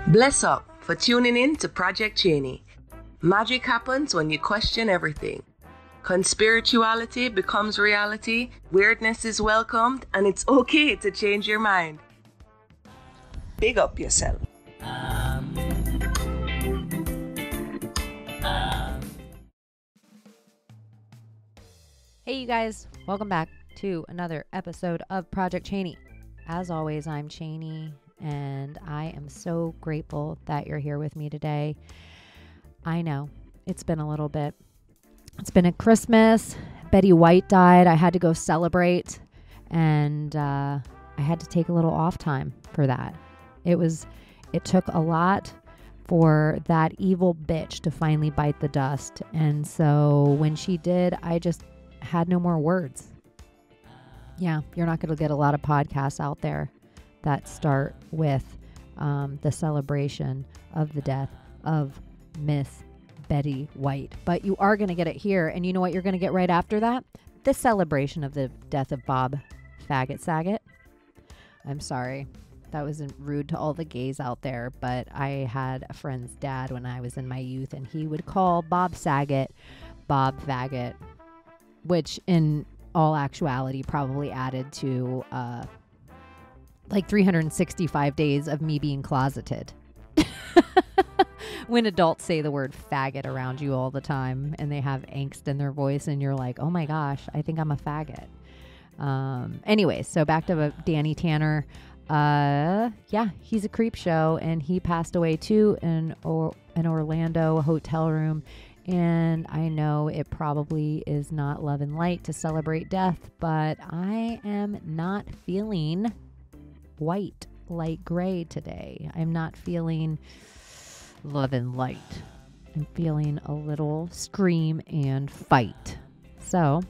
Bless up for tuning in to Project Chaney. Magic happens when you question everything. Conspirituality becomes reality, weirdness is welcomed, and it's okay to change your mind. Big up yourself. Hey you guys, welcome back to another episode of Project Chaney. As always, I'm Chaney, and I am so grateful that you're here with me today. I know, it's been a little bit. It's been a Christmas. Betty White died. I had to go celebrate, and I had to take a little off time for that. It took a lot for that evil bitch to finally bite the dust. And so when she did, I just had no more words. Yeah, you're not going to get a lot of podcasts out there that start with the celebration of the death of Miss Betty White. But you are going to get it here. And you know what you're going to get right after that? The celebration of the death of Bob Faggot Saget. I'm sorry. That wasn't rude to all the gays out there, but I had a friend's dad when I was in my youth, and he would call Bob Saget Bob Faggot, which in all actuality probably added to like 365 days of me being closeted. When adults say the word faggot around you all the time and they have angst in their voice and you're like, oh my gosh, I think I'm a faggot. Anyways, so back to Danny Tanner. Yeah, he's a creep show, and he passed away too in an Orlando hotel room. And I know it probably is not love and light to celebrate death, but I am not feeling white, light gray today. I'm not feeling love and light. I'm feeling a little scream and fight. So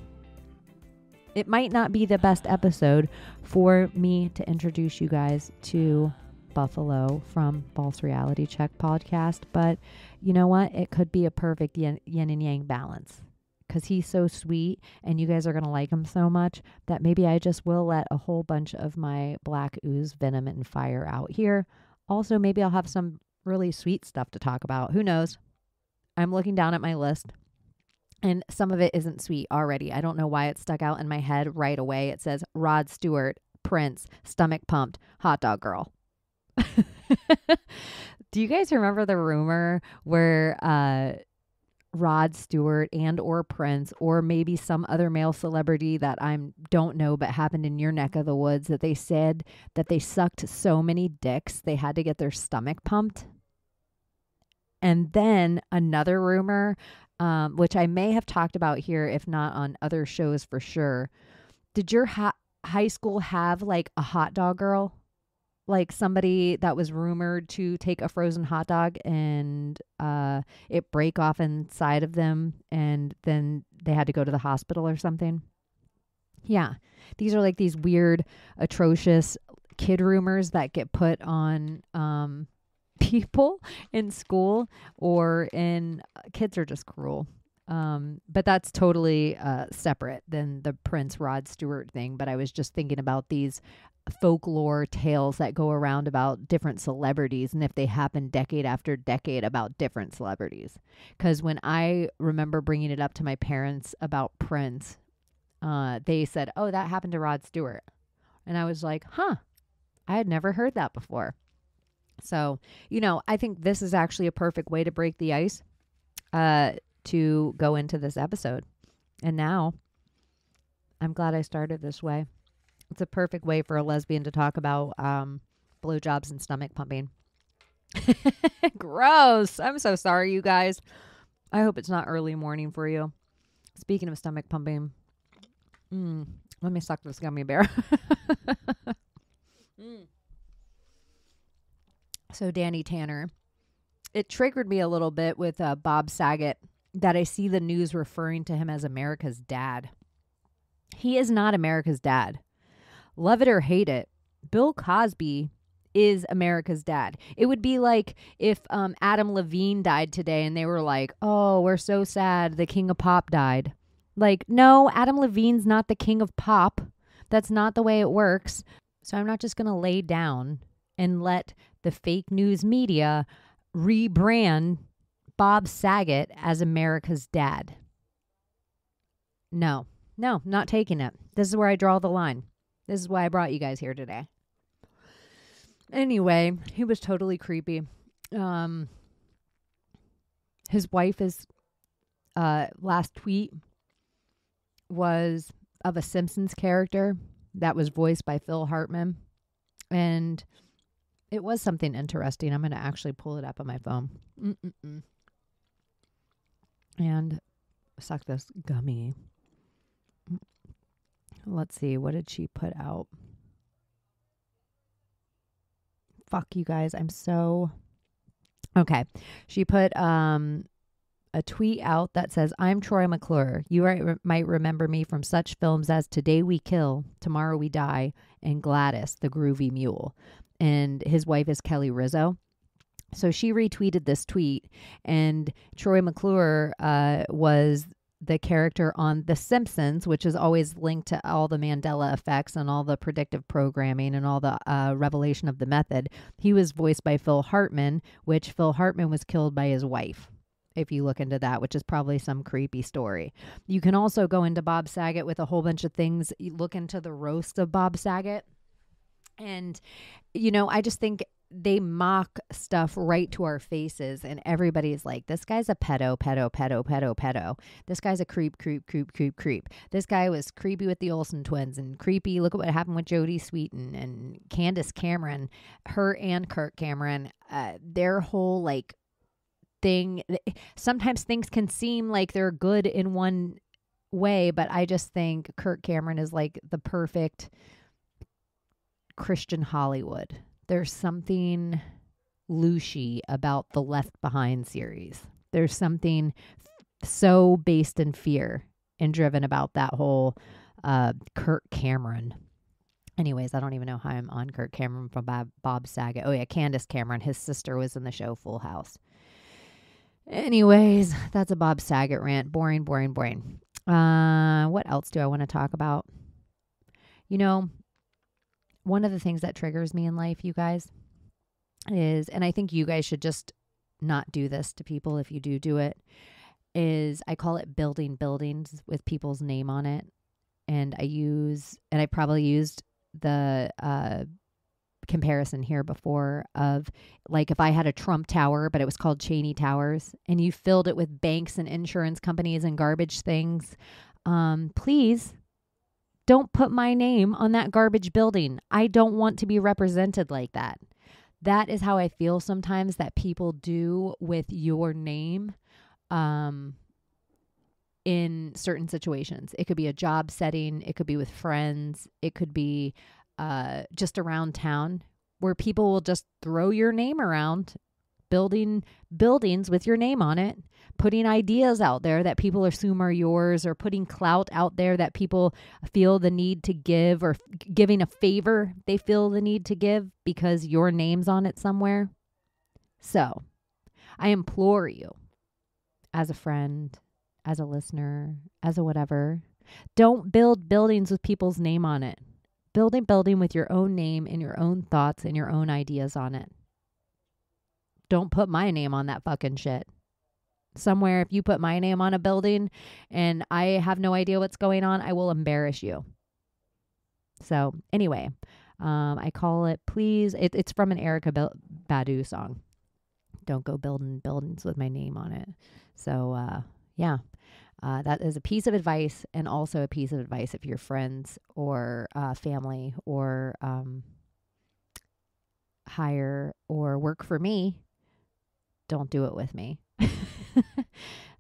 it might not be the best episode for me to introduce you guys to Buffalo from False Reality Check Podcast, but you know what? It could be a perfect yin and yang balance, because he's so sweet and you guys are going to like him so much that maybe I just will let a whole bunch of my black ooze, venom, and fire out here. Also, maybe I'll have some really sweet stuff to talk about. Who knows? I'm looking down at my list, and some of it isn't sweet already. I don't know why it stuck out in my head right away. It says Rod Stewart, Prince, stomach pumped, hot dog girl. Do you guys remember the rumor where Rod Stewart and or Prince, or maybe some other male celebrity that I don't know but happened in your neck of the woods, that they said that they sucked so many dicks they had to get their stomach pumped? And then another rumor, which I may have talked about here, if not on other shows for sure. Did your high school have like a hot dog girl? Like somebody that was rumored to take a frozen hot dog and it break off inside of them, and then they had to go to the hospital or something? Yeah. These are like these weird, atrocious kid rumors that get put on people in school or in kids are just cruel. But that's totally separate than the Prince Rod Stewart thing. But I was just thinking about these folklore tales that go around about different celebrities, and if they happen decade after decade about different celebrities. Because when I remember bringing it up to my parents about Prince, they said, oh, that happened to Rod Stewart. And I was like, huh, I had never heard that before. So, you know, I think this is actually a perfect way to break the ice to go into this episode. And now I'm glad I started this way. It's a perfect way for a lesbian to talk about blowjobs and stomach pumping. Gross. I'm so sorry, you guys. I hope it's not early morning for you. Speaking of stomach pumping, let me suck this gummy bear. So Danny Tanner, it triggered me a little bit with Bob Saget that I see the news referring to him as America's dad. He is not America's dad. Love it or hate it, Bill Cosby is America's dad. It would be like if Adam Levine died today and they were like, oh, we're so sad the king of pop died. Like, no, Adam Levine's not the king of pop. That's not the way it works. So I'm not just going to lay down and let the fake news media rebrand Bob Saget as America's dad. No, not taking it. This is where I draw the line. This is why I brought you guys here today. Anyway, he was totally creepy. His wife is, last tweet was of a Simpsons character that was voiced by Phil Hartman. And it was something interesting. I'm going to actually pull it up on my phone. And suck this gummy. Let's see. What did she put out? Fuck you guys. I'm so... Okay. She put a tweet out that says, I'm Troy McClure. You might remember me from such films as Today We Kill, Tomorrow We Die, and Gladys, the Groovy Mule. And his wife is Kelly Rizzo. So she retweeted this tweet, and Troy McClure was the character on The Simpsons, which is always linked to all the Mandela effects and all the predictive programming and all the revelation of the method. He was voiced by Phil Hartman, which Phil Hartman was killed by his wife. If you look into that, which is probably some creepy story. You can also go into Bob Saget with a whole bunch of things. You look into the roast of Bob Saget. And, you know, I just think they mock stuff right to our faces. And everybody's like, this guy's a pedo. This guy's a creep. This guy was creepy with the Olsen twins and creepy. Look at what happened with Jodie Sweetin and Candace Cameron, her and Kirk Cameron. Their whole like thing. Sometimes things can seem like they're good in one way, but I just think Kirk Cameron is like the perfect Christian Hollywood. There's something looshy about the Left Behind series. There's something so based in fear and driven about that whole Kirk Cameron. Anyways, I don't even know how I'm on Kirk Cameron from Bob Saget. Oh yeah, Candace Cameron. His sister was in the show Full House. Anyways, that's a Bob Saget rant. Boring. What else do I want to talk about? You know, one of the things that triggers me in life, you guys, is, and I think you guys should just not do this to people if you do it, is I call it building buildings with people's name on it. And I probably used the comparison here before of like if I had a Trump Tower, but it was called Chaney Towers, and you filled it with banks and insurance companies and garbage things, please don't put my name on that garbage building. I don't want to be represented like that. That is how I feel sometimes that people do with your name in certain situations. It could be a job setting. It could be with friends. It could be just around town where people will just throw your name around, building buildings with your name on it, putting ideas out there that people assume are yours, or putting clout out there that people feel the need to give, or giving a favor they feel the need to give because your name's on it somewhere. So I implore you, as a friend, as a listener, as a whatever, don't build buildings with people's name on it. Build a building with your own name and your own thoughts and your own ideas on it. Don't put my name on that fucking shit. Somewhere, if you put my name on a building and I have no idea what's going on, I will embarrass you. So anyway, I call it, please, it's from an Erykah Badu song. Don't go building buildings with my name on it. So yeah. That is a piece of advice, and also a piece of advice if you're friends or family or hire or work for me. Don't do it with me.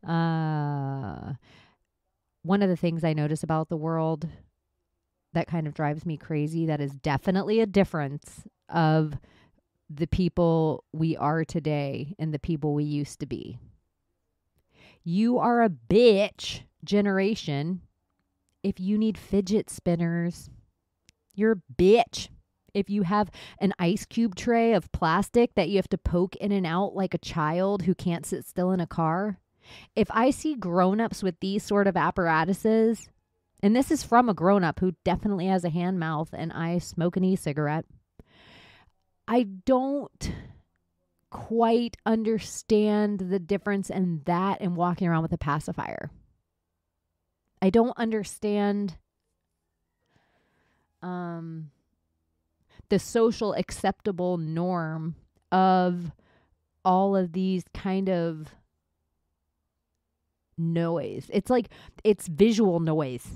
One of the things I notice about the world that kind of drives me crazy, that is definitely a difference of the people we are today and the people we used to be. You are a bitch generation if you need fidget spinners. You're a bitch if you have an ice cube tray of plastic that you have to poke in and out like a child who can't sit still in a car. If I see grown-ups with these sort of apparatuses, and this is from a grown-up who definitely has a hand mouth and I smoke an e-cigarette, I don't quite understand the difference in that and walking around with a pacifier. I don't understand the social acceptable norm of all of these kind of noise. It's like, it's visual noise.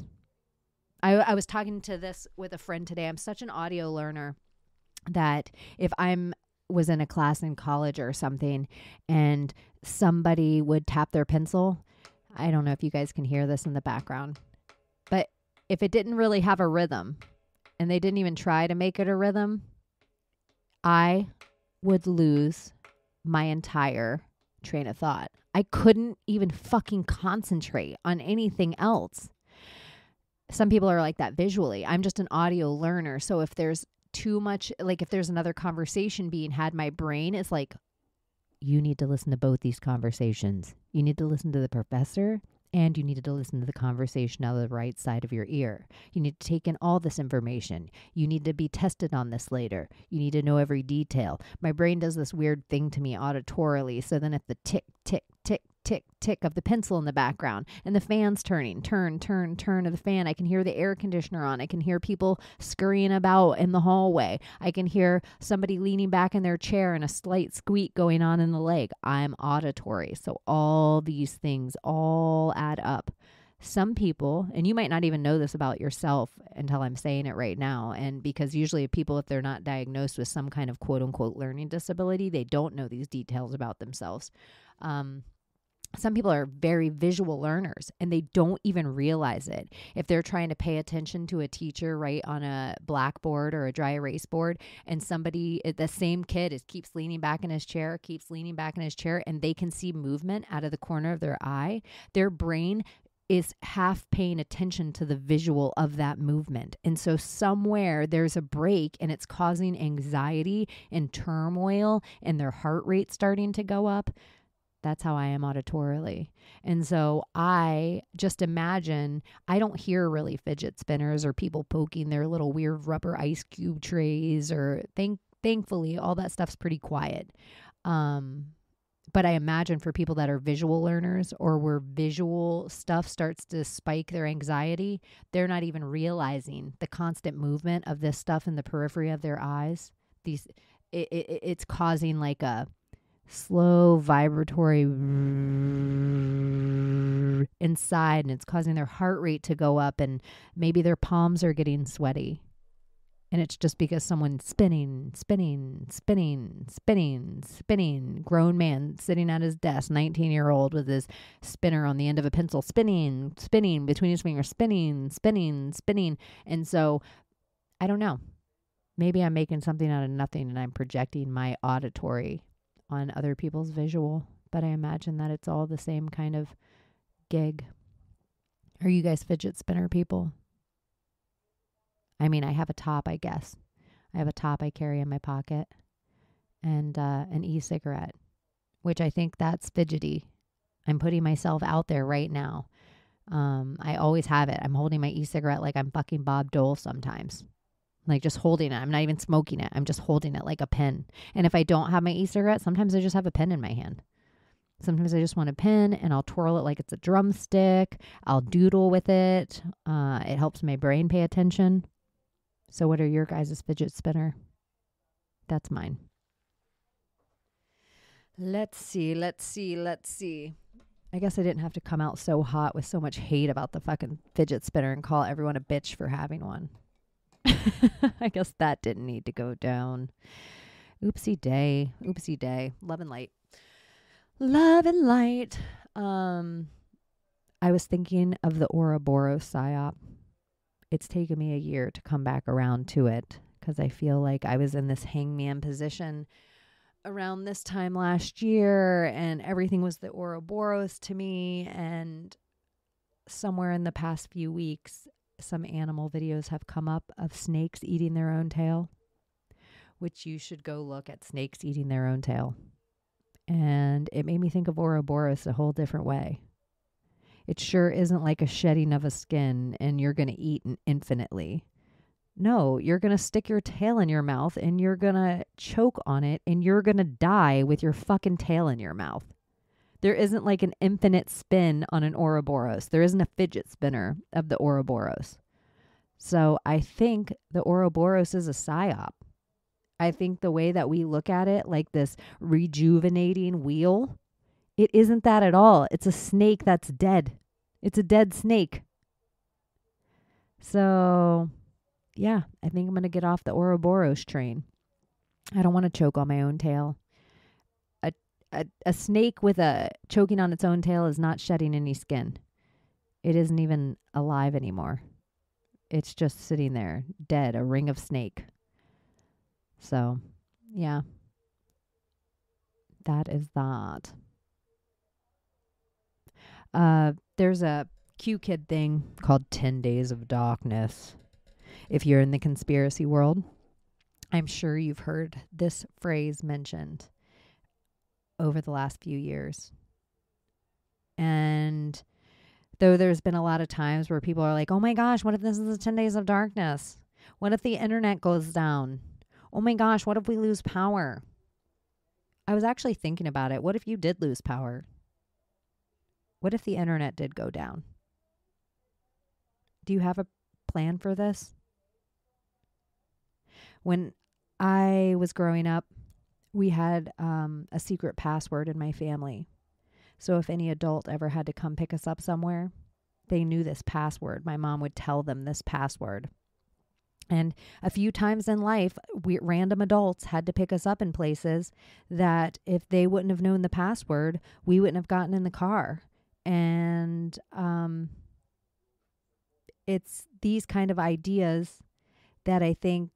I was talking to this with a friend today. I'm such an audio learner that if was in a class in college or something and somebody would tap their pencil, I don't know if you guys can hear this in the background, but if it didn't really have a rhythm and they didn't even try to make it a rhythm, I would lose my entire train of thought. I couldn't even fucking concentrate on anything else. Some people are like that visually. I'm just an audio learner. So if there's too much, like if there's another conversation being had, my brain is like, you need to listen to both these conversations. You need to listen to the professor and you need to listen to the conversation out of the right side of your ear. You need to take in all this information. You need to be tested on this later. You need to know every detail. My brain does this weird thing to me auditorily. So then if the tick, tick, tick, tick, tick of the pencil in the background and the fan's turning, turn of the fan, I can hear the air conditioner on. I can hear people scurrying about in the hallway. I can hear somebody leaning back in their chair and a slight squeak going on in the leg. I'm auditory. So all these things all add up. Some people, and you might not even know this about yourself until I'm saying it right now, and because usually people, if they're not diagnosed with some kind of quote unquote learning disability, they don't know these details about themselves. Some people are very visual learners and they don't even realize it. If they're trying to pay attention to a teacher, right, on a blackboard or a dry erase board, and the same kid keeps leaning back in his chair, and they can see movement out of the corner of their eye, their brain is half paying attention to the visual of that movement. And so somewhere there's a break and it's causing anxiety and turmoil and their heart rate starting to go up. That's how I am auditorily. And so I just imagine, I don't hear really fidget spinners or people poking their little weird rubber ice cube trays, or thankfully all that stuff's pretty quiet. But I imagine for people that are visual learners, or where visual stuff starts to spike their anxiety, they're not even realizing the constant movement of this stuff in the periphery of their eyes. It's causing like a slow vibratory inside, and it's causing their heart rate to go up, and maybe their palms are getting sweaty. And it's just because someone's spinning. Grown man sitting at his desk, 19-year-old with his spinner on the end of a pencil, spinning between his fingers, spinning. And so I don't know. Maybe I'm making something out of nothing and I'm projecting my auditory on other people's visual, but I imagine that it's all the same kind of gig. Are you guys fidget spinner people? I mean, I have a top, I guess. I have a top I carry in my pocket, and an e-cigarette, which I think that's fidgety. I'm putting myself out there right now. I always have it. I'm holding my e-cigarette like I'm fucking Bob Dole sometimes. Like just holding it. I'm not even smoking it. I'm just holding it like a pen. And if I don't have my e-cigarette, sometimes I just have a pen in my hand. Sometimes I just want a pen and I'll twirl it like it's a drumstick. I'll doodle with it. It helps my brain pay attention. So what are your guys' fidget spinner? That's mine. Let's see. I guess I didn't have to come out so hot with so much hate about the fucking fidget spinner and call everyone a bitch for having one. I guess that didn't need to go down. Oopsie day. Love and light. I was thinking of the Ouroboros psyop. It's taken me a year to come back around to it because I feel like I was in this hangman position around this time last year and everything was the Ouroboros to me. And somewhere in the past few weeks, some animal videos have come up of snakes eating their own tail, which you should go look at snakes eating their own tail. And it made me think of Ouroboros a whole different way. It sure isn't like a shedding of a skin and you're going to eat infinitely. No, you're going to stick your tail in your mouth and you're going to choke on it and you're going to die with your fucking tail in your mouth. There isn't like an infinite spin on an Ouroboros. There isn't a fidget spinner of the Ouroboros. So I think the Ouroboros is a psyop. I think the way that we look at it, like this rejuvenating wheel, it isn't that at all. It's a snake that's dead. It's a dead snake. So, yeah, I think I'm going to get off the Ouroboros train. I don't want to choke on my own tail. A snake with a choking on its own tail is not shedding any skin. It isn't even alive anymore. It's just sitting there, dead, a ring of snake. So, yeah. That is that. There's a Q-Kid thing called 10 Days of Darkness. If you're in the conspiracy world, I'm sure you've heard this phrase mentioned over the last few years. And though there's been a lot of times where people are like, oh my gosh, what if this is the 10 days of darkness? What if the internet goes down? Oh my gosh, what if we lose power? I was actually thinking about it. What if you did lose power? What if the internet did go down? Do you have a plan for this? When I was growing up, we had a secret password in my family. So if any adult ever had to come pick us up somewhere, they knew this password. My mom would tell them this password. And a few times in life, random adults had to pick us up in places that if they wouldn't have known the password, we wouldn't have gotten in the car. And it's these kind of ideas that I think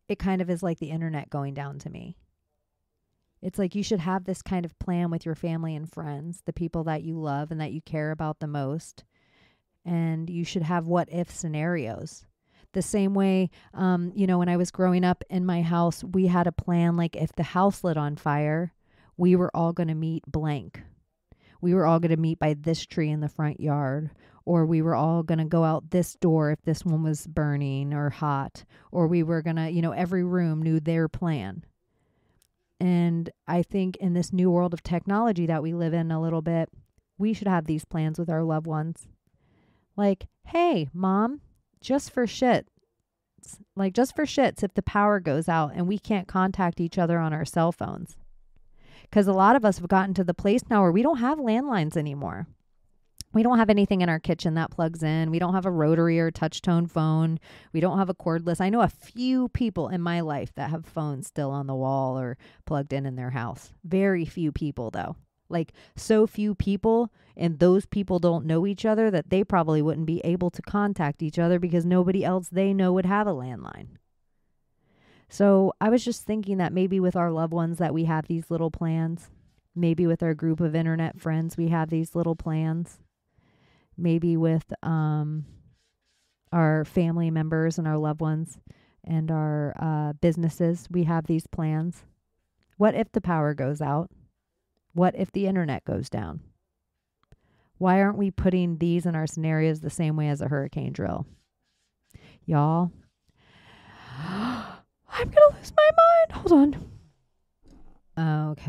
it kind of is like the internet going down to me. It's like you should have this kind of plan with your family and friends, the people that you love and that you care about the most. And you should have what if scenarios. The same way, when I was growing up in my house, we had a plan, like if the house lit on fire, we were all going to meet blank. We were all going to meet by this tree in the front yard, or we were all going to go out this door if this one was burning or hot, or we were going to, every room knew their plan. And I think in this new world of technology that we live in a little bit, we should have these plans with our loved ones. Like, hey, Mom, just for shits, if the power goes out and we can't contact each other on our cell phones. Because a lot of us have gotten to the place now where we don't have landlines anymore. We don't have anything in our kitchen that plugs in. We don't have a rotary or touch tone phone. We don't have a cordless. I know a few people in my life that have phones still on the wall or plugged in their house. Very few people, though. Like, so few people, and those people don't know each other that they probably wouldn't be able to contact each other because nobody else they know would have a landline. So I was just thinking that maybe with our loved ones that we have these little plans. Maybe with our group of internet friends we have these little plans. Maybe with our family members and our loved ones and our businesses we have these plans. What if the power goes out? What if the internet goes down? Why aren't we putting these in our scenarios the same way as a hurricane drill? Y'all, I'm going to lose my mind. Hold on. Okay.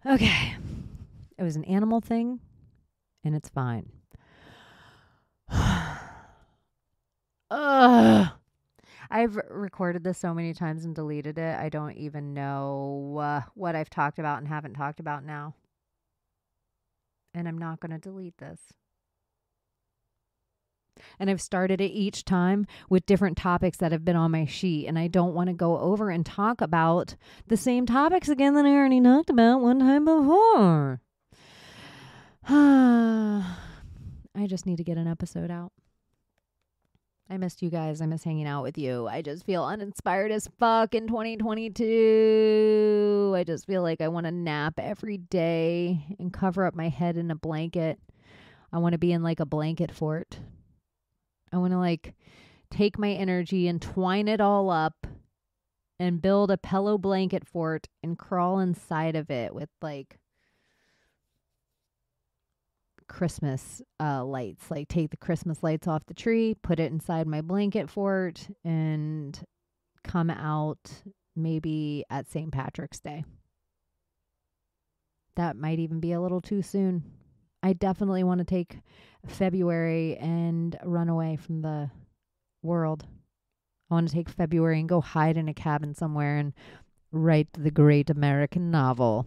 Okay. It was an animal thing, and it's fine. I've recorded this so many times and deleted it. I don't even know what I've talked about and haven't talked about now. And I'm not going to delete this. And I've started it each time with different topics that have been on my sheet. And I don't want to go over and talk about the same topics again that I already talked about one time before. I just need to get an episode out. I missed you guys. I miss hanging out with you. I just feel uninspired as fuck in 2022. I just feel like I want to nap every day and cover up my head in a blanket. I want to be in like a blanket fort. I want to like take my energy and twine it all up and build a pillow blanket fort and crawl inside of it with like Christmas lights. Like take the Christmas lights off the tree, put it inside my blanket fort, and come out maybe at St. Patrick's Day. That might even be a little too soon. I definitely want to take February and run away from the world. I want to take February and go hide in a cabin somewhere and write the great American novel.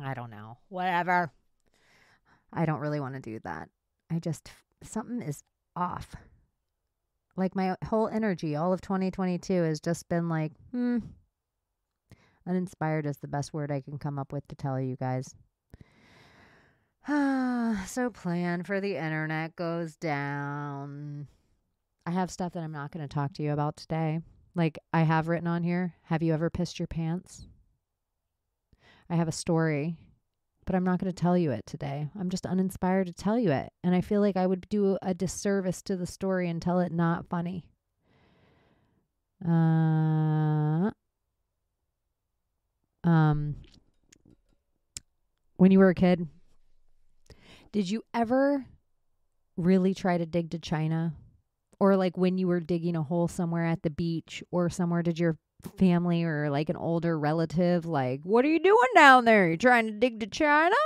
I don't know. Whatever. I don't really want to do that. Something is off. Like my whole energy, all of 2022 has just been like, uninspired is the best word I can come up with to tell you guys. So plan for the internet goes down. I have stuff that I'm not going to talk to you about today. Like I have written on here, have you ever pissed your pants? I have a story, but I'm not going to tell you it today. I'm just uninspired to tell you it. And I feel like I would do a disservice to the story and tell it not funny. When you were a kid, did you ever really try to dig to China? Or like when you were digging a hole somewhere at the beach or somewhere, did your family or like an older relative like, what are you doing down there? You trying to dig to China?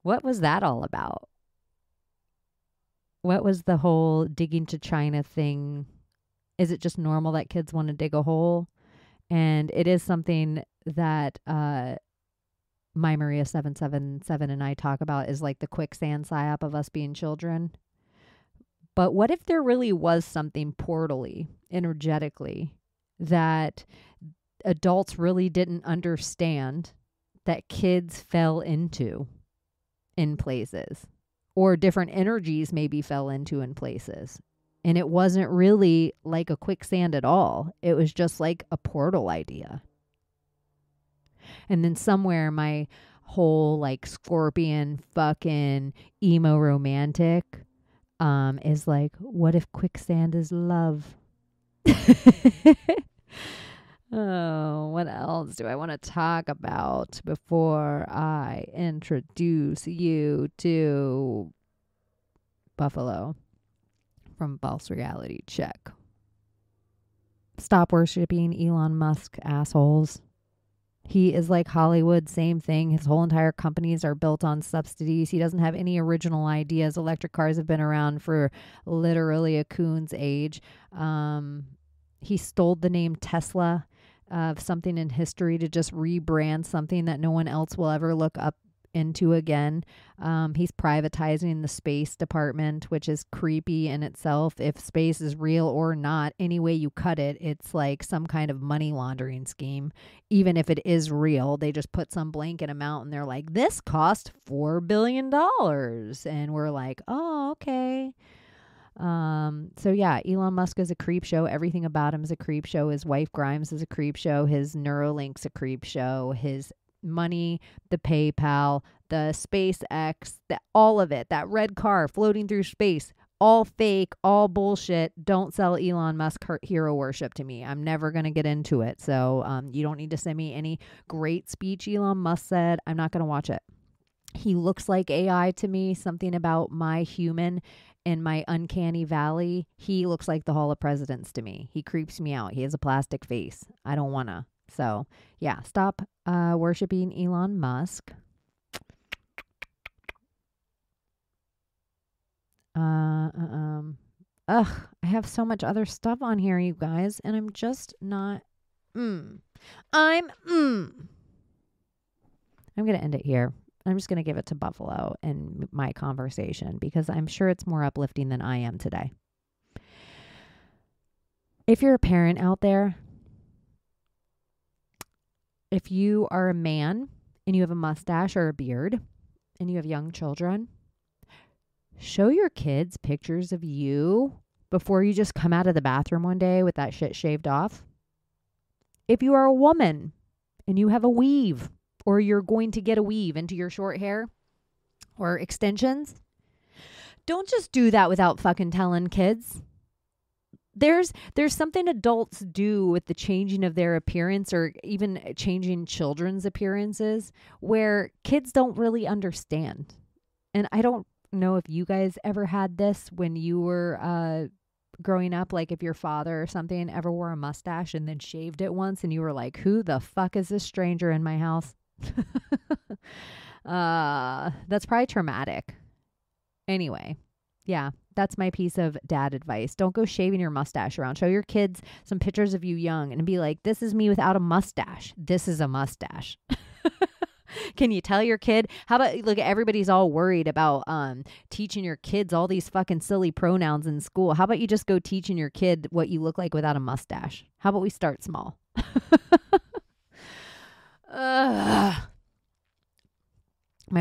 What was that all about? What was the whole digging to China thing? Is it just normal that kids want to dig a hole? And it is something that my Maria 777 and I talk about, is like the quicksand psyop of us being children. But what if there really was something portally, energetically, that adults really didn't understand that kids fell into in places, or different energies maybe fell into in places? And it wasn't really like a quicksand at all. It was just like a portal idea. And then somewhere my whole like scorpion fucking emo romantic is like, what if quicksand is love? Oh, what else do I want to talk about before I introduce you to Buffalo from False Reality Check? Stop worshiping Elon Musk, assholes. He is like Hollywood, same thing. His whole entire companies are built on subsidies. He doesn't have any original ideas. Electric cars have been around for literally a coon's age. He stole the name Tesla of something in history to just rebrand something that no one else will ever look up into again. He's privatizing the space department, which is creepy in itself. If space is real or not, any way you cut it, it's like some kind of money laundering scheme. Even if it is real, they just put some blanket amount and they're like, this cost $4 billion. And we're like, oh, okay. So yeah, Elon Musk is a creep show. Everything about him is a creep show. His wife Grimes is a creep show. His Neuralink's a creep show. His money, the PayPal, the SpaceX, all of it, that red car floating through space, all fake, all bullshit. Don't sell Elon Musk hero worship to me. I'm never going to get into it. So you don't need to send me any great speech Elon Musk said. I'm not going to watch it. He looks like AI to me. Something about my human in my uncanny valley. He looks like the Hall of Presidents to me. He creeps me out. He has a plastic face. I don't want to. So yeah, stop worshiping Elon Musk. I have so much other stuff on here, you guys, and I'm just not. I'm gonna end it here. I'm just gonna give it to Buffalo and my conversation because I'm sure it's more uplifting than I am today. If you're a parent out there, if you are a man and you have a mustache or a beard and you have young children, show your kids pictures of you before you just come out of the bathroom one day with that shit shaved off. If you are a woman and you have a weave or you're going to get a weave into your short hair or extensions, don't just do that without fucking telling kids. There's something adults do with the changing of their appearance or even changing children's appearances where kids don't really understand. And I don't know if you guys ever had this when you were growing up, like if your father or something ever wore a mustache and then shaved it once and you were like, who the fuck is this stranger in my house? That's probably traumatic. Anyway, yeah, that's my piece of dad advice. Don't go shaving your mustache around. Show your kids some pictures of you young and be like, this is me without a mustache. This is a mustache. Can you tell your kid? How about, look, everybody's all worried about teaching your kids all these fucking silly pronouns in school. How about you just go teaching your kid what you look like without a mustache? How about we start small? My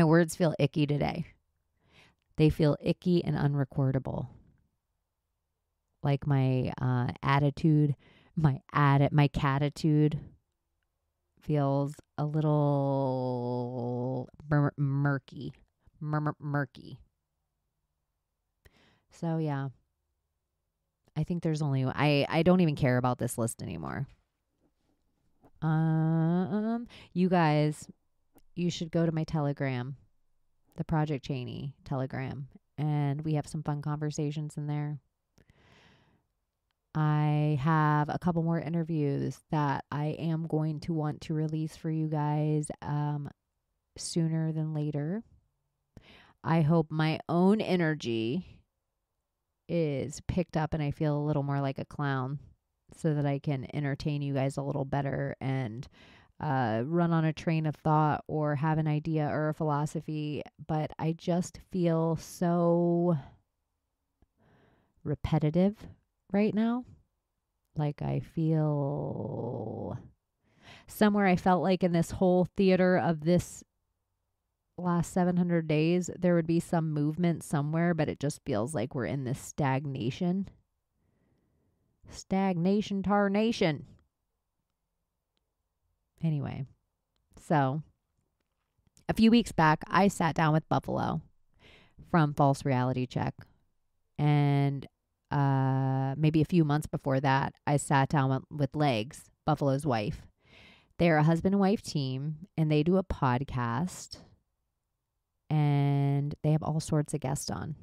words feel icky today. They feel icky and unrecordable. Like my attitude, my catitude feels a little murky. Murky. So yeah. I think there's only I don't even care about this list anymore. You guys, you should go to my Telegram, the Project Chaney Telegram, and we have some fun conversations in there. I have a couple more interviews that I am going to want to release for you guys sooner than later. I hope my own energy is picked up and I feel a little more like a clown so that I can entertain you guys a little better and run on a train of thought or have an idea or a philosophy. But I just feel so repetitive right now. Like I feel somewhere I felt like in this whole theater of this last 700 days, there would be some movement somewhere, but it just feels like we're in this stagnation. Stagnation, tarnation. Anyway, so a few weeks back, I sat down with Buffalo from False Reality Check. And maybe a few months before that, I sat down with Legs, Buffalo's wife. They're a husband and wife team, and they do a podcast. And they have all sorts of guests on.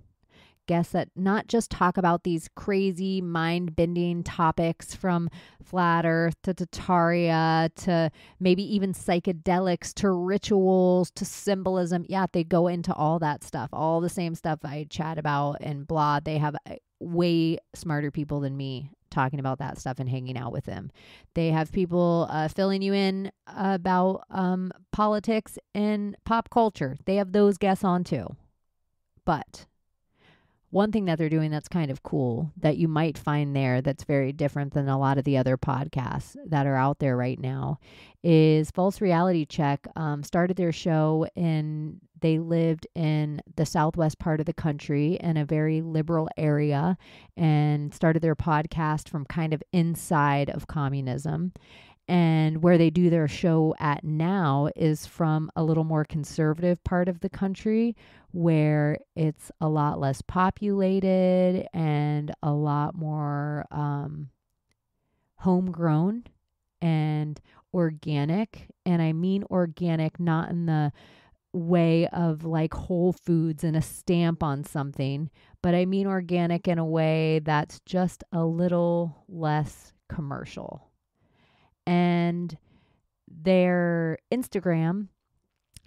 Guests that not just talk about these crazy mind-bending topics from flat earth to Tartaria to maybe even psychedelics to rituals to symbolism. Yeah, they go into all that stuff, all the same stuff I chat about and blah. They have way smarter people than me talking about that stuff and hanging out with them. They have people filling you in about politics and pop culture. They have those guests on too. But one thing that they're doing that's kind of cool that you might find there that's very different than a lot of the other podcasts that are out there right now is False Reality Check started their show and they lived in the southwest part of the country in a very liberal area and started their podcast from kind of inside of communism. And where they do their show at now is from a little more conservative part of the country where it's a lot less populated and a lot more homegrown and organic. And I mean organic, not in the way of like Whole Foods and a stamp on something, but I mean organic in a way that's just a little less commercial. And their Instagram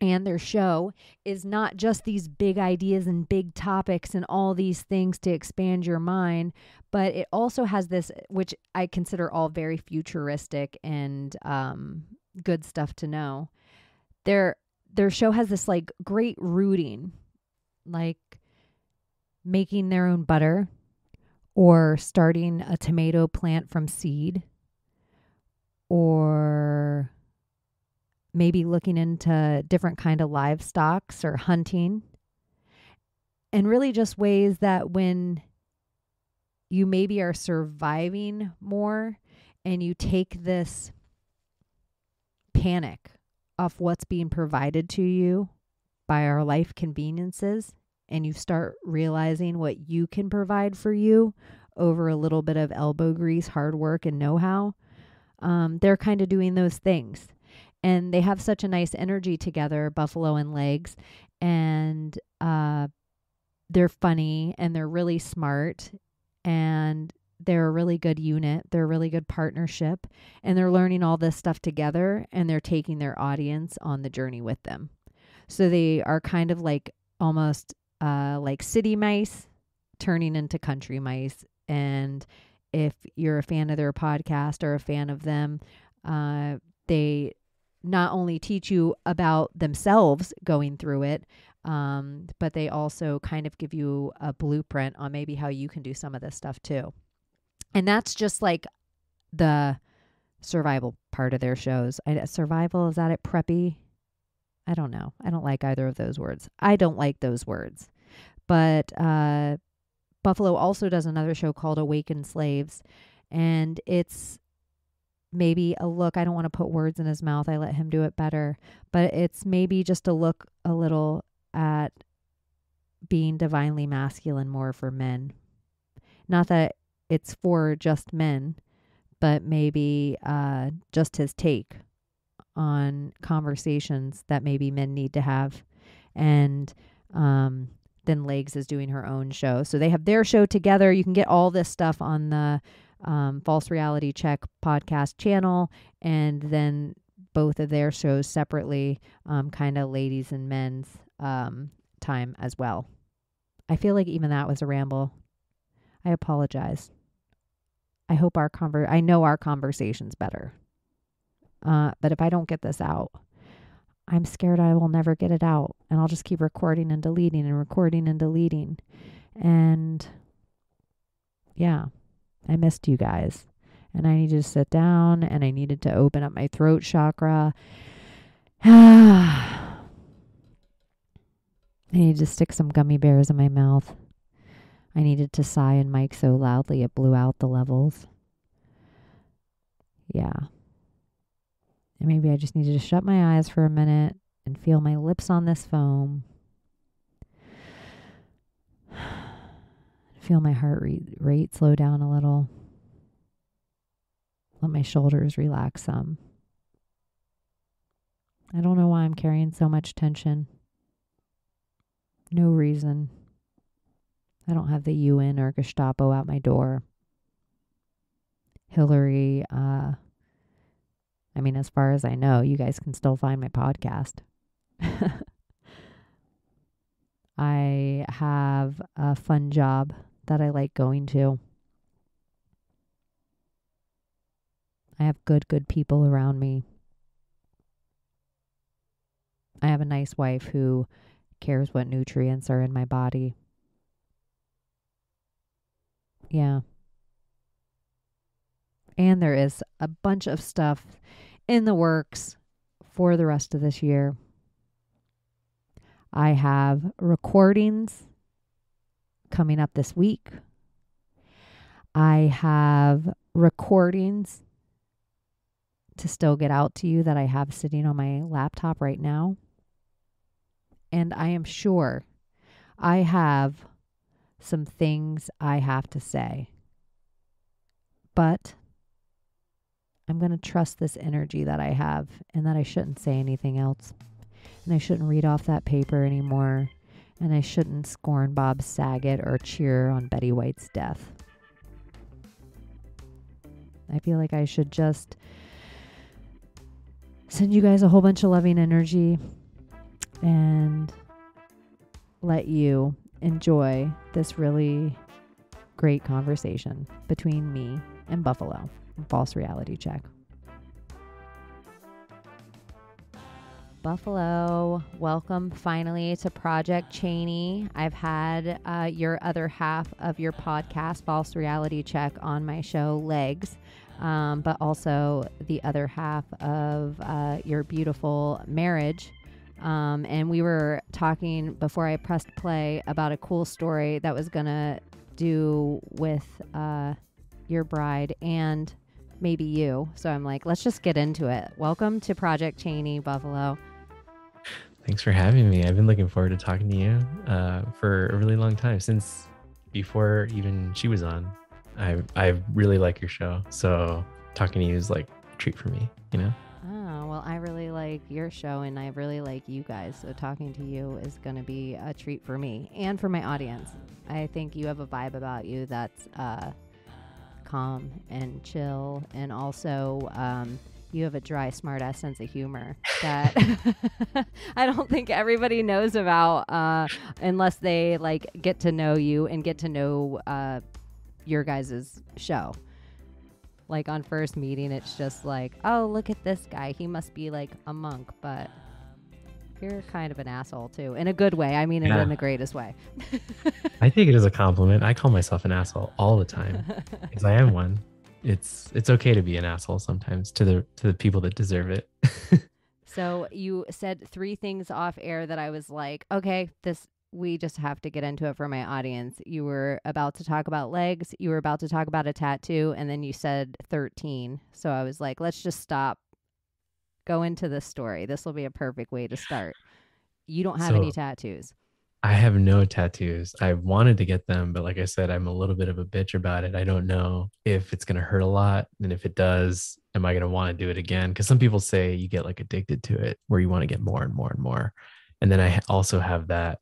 and their show is not just these big ideas and big topics and all these things to expand your mind, but it also has this, which I consider all very futuristic and good stuff to know. Their show has this like great rooting, like making their own butter or starting a tomato plant from seed, or maybe looking into different kind of livestock or hunting, and really just ways that when you maybe are surviving more and you take this panic off what's being provided to you by our life conveniences and you start realizing what you can provide for you over a little bit of elbow grease, hard work, and know-how. They're kind of doing those things. And they have such a nice energy together, Buffalo and Legs. And they're funny and they're really smart. And they're a really good unit. They're a really good partnership. And they're learning all this stuff together. And they're taking their audience on the journey with them. So they are kind of like almost like city mice turning into country mice. And if you're a fan of their podcast or a fan of them, they not only teach you about themselves going through it, but they also kind of give you a blueprint on maybe how you can do some of this stuff too. And that's just like the survival part of their shows. Survival, is that it? Preppy? I don't know. I don't like either of those words. I don't like those words. But Buffalo also does another show called Awakened Slaves. And it's maybe a look. I don't want to put words in his mouth. I let him do it better. But it's maybe just a look a little at being divinely masculine more for men. Not that it's for just men, but maybe just his take on conversations that maybe men need to have. And then Legs is doing her own show. So they have their show together. You can get all this stuff on the False Reality Check podcast channel. And then both of their shows separately, kind of ladies and men's time as well. I feel like even that was a ramble. I apologize. I hope I know our conversation's better. But if I don't get this out, I'm scared I will never get it out. And I'll just keep recording and deleting and recording and deleting. And yeah, I missed you guys. And I needed to sit down and I needed to open up my throat chakra. I needed to stick some gummy bears in my mouth. I needed to sigh and mic so loudly it blew out the levels. Yeah. And maybe I just needed to shut my eyes for a minute and feel my lips on this foam. Feel my heart rate slow down a little. Let my shoulders relax some. I don't know why I'm carrying so much tension. No reason. I don't have the UN or Gestapo out my door. Hillary, as far as I know, you guys can still find my podcast. I have a fun job that I like going to. I have good people around me. I have a nice wife who cares what nutrients are in my body. Yeah. And there is a bunch of stuff in the works for the rest of this year. I have recordings coming up this week. I have recordings to still get out to you that I have sitting on my laptop right now. And I am sure I have some things I have to say. But I'm going to trust this energy that I have and that I shouldn't say anything else. And I shouldn't read off that paper anymore. And I shouldn't scorn Bob Saget or cheer on Betty White's death. I feel like I should just send you guys a whole bunch of loving energy and let you enjoy this really great conversation between me and Buffalo from False Reality Check. Buffalo, welcome finally to Project Chaney. I've had your other half of your podcast, False Reality Check, on my show, Legs, but also the other half of your beautiful marriage. And we were talking before I pressed play about a cool story that was going to do with your bride and maybe you. So I'm like, let's just get into it. Welcome to Project Chaney, Buffalo. Thanks for having me. I've been looking forward to talking to you for a really long time, since before even she was on. I really like your show, so talking to you is like a treat for me, you know? Oh, Well, I really like your show, and I really like you guys. So talking to you is going to be a treat for me and for my audience. I think you have a vibe about you that's calm and chill, and also you have a dry, smart-ass sense of humor that I don't think everybody knows about unless they like get to know you and get to know your guys' show. Like on first meeting, it's just like, oh, look at this guy. He must be like a monk, but you're kind of an asshole too, in a good way. I mean, it in the greatest way. I think it is a compliment. I call myself an asshole all the time because I am one. It's okay to be an asshole sometimes to the people that deserve it. So you said 3 things off air that I was like, okay, we just have to get into it for my audience. You were about to talk about legs. You were about to talk about a tattoo. And then you said 13. So I was like, let's just stop. Go into this story. This will be a perfect way to start. You don't have any tattoos. I have no tattoos. I wanted to get them, but like I said, I'm a little bit of a bitch about it. I don't know if it's going to hurt a lot. And if it does, am I going to want to do it again? Because some people say you get like addicted to it where you want to get more and more and more. And then I also have that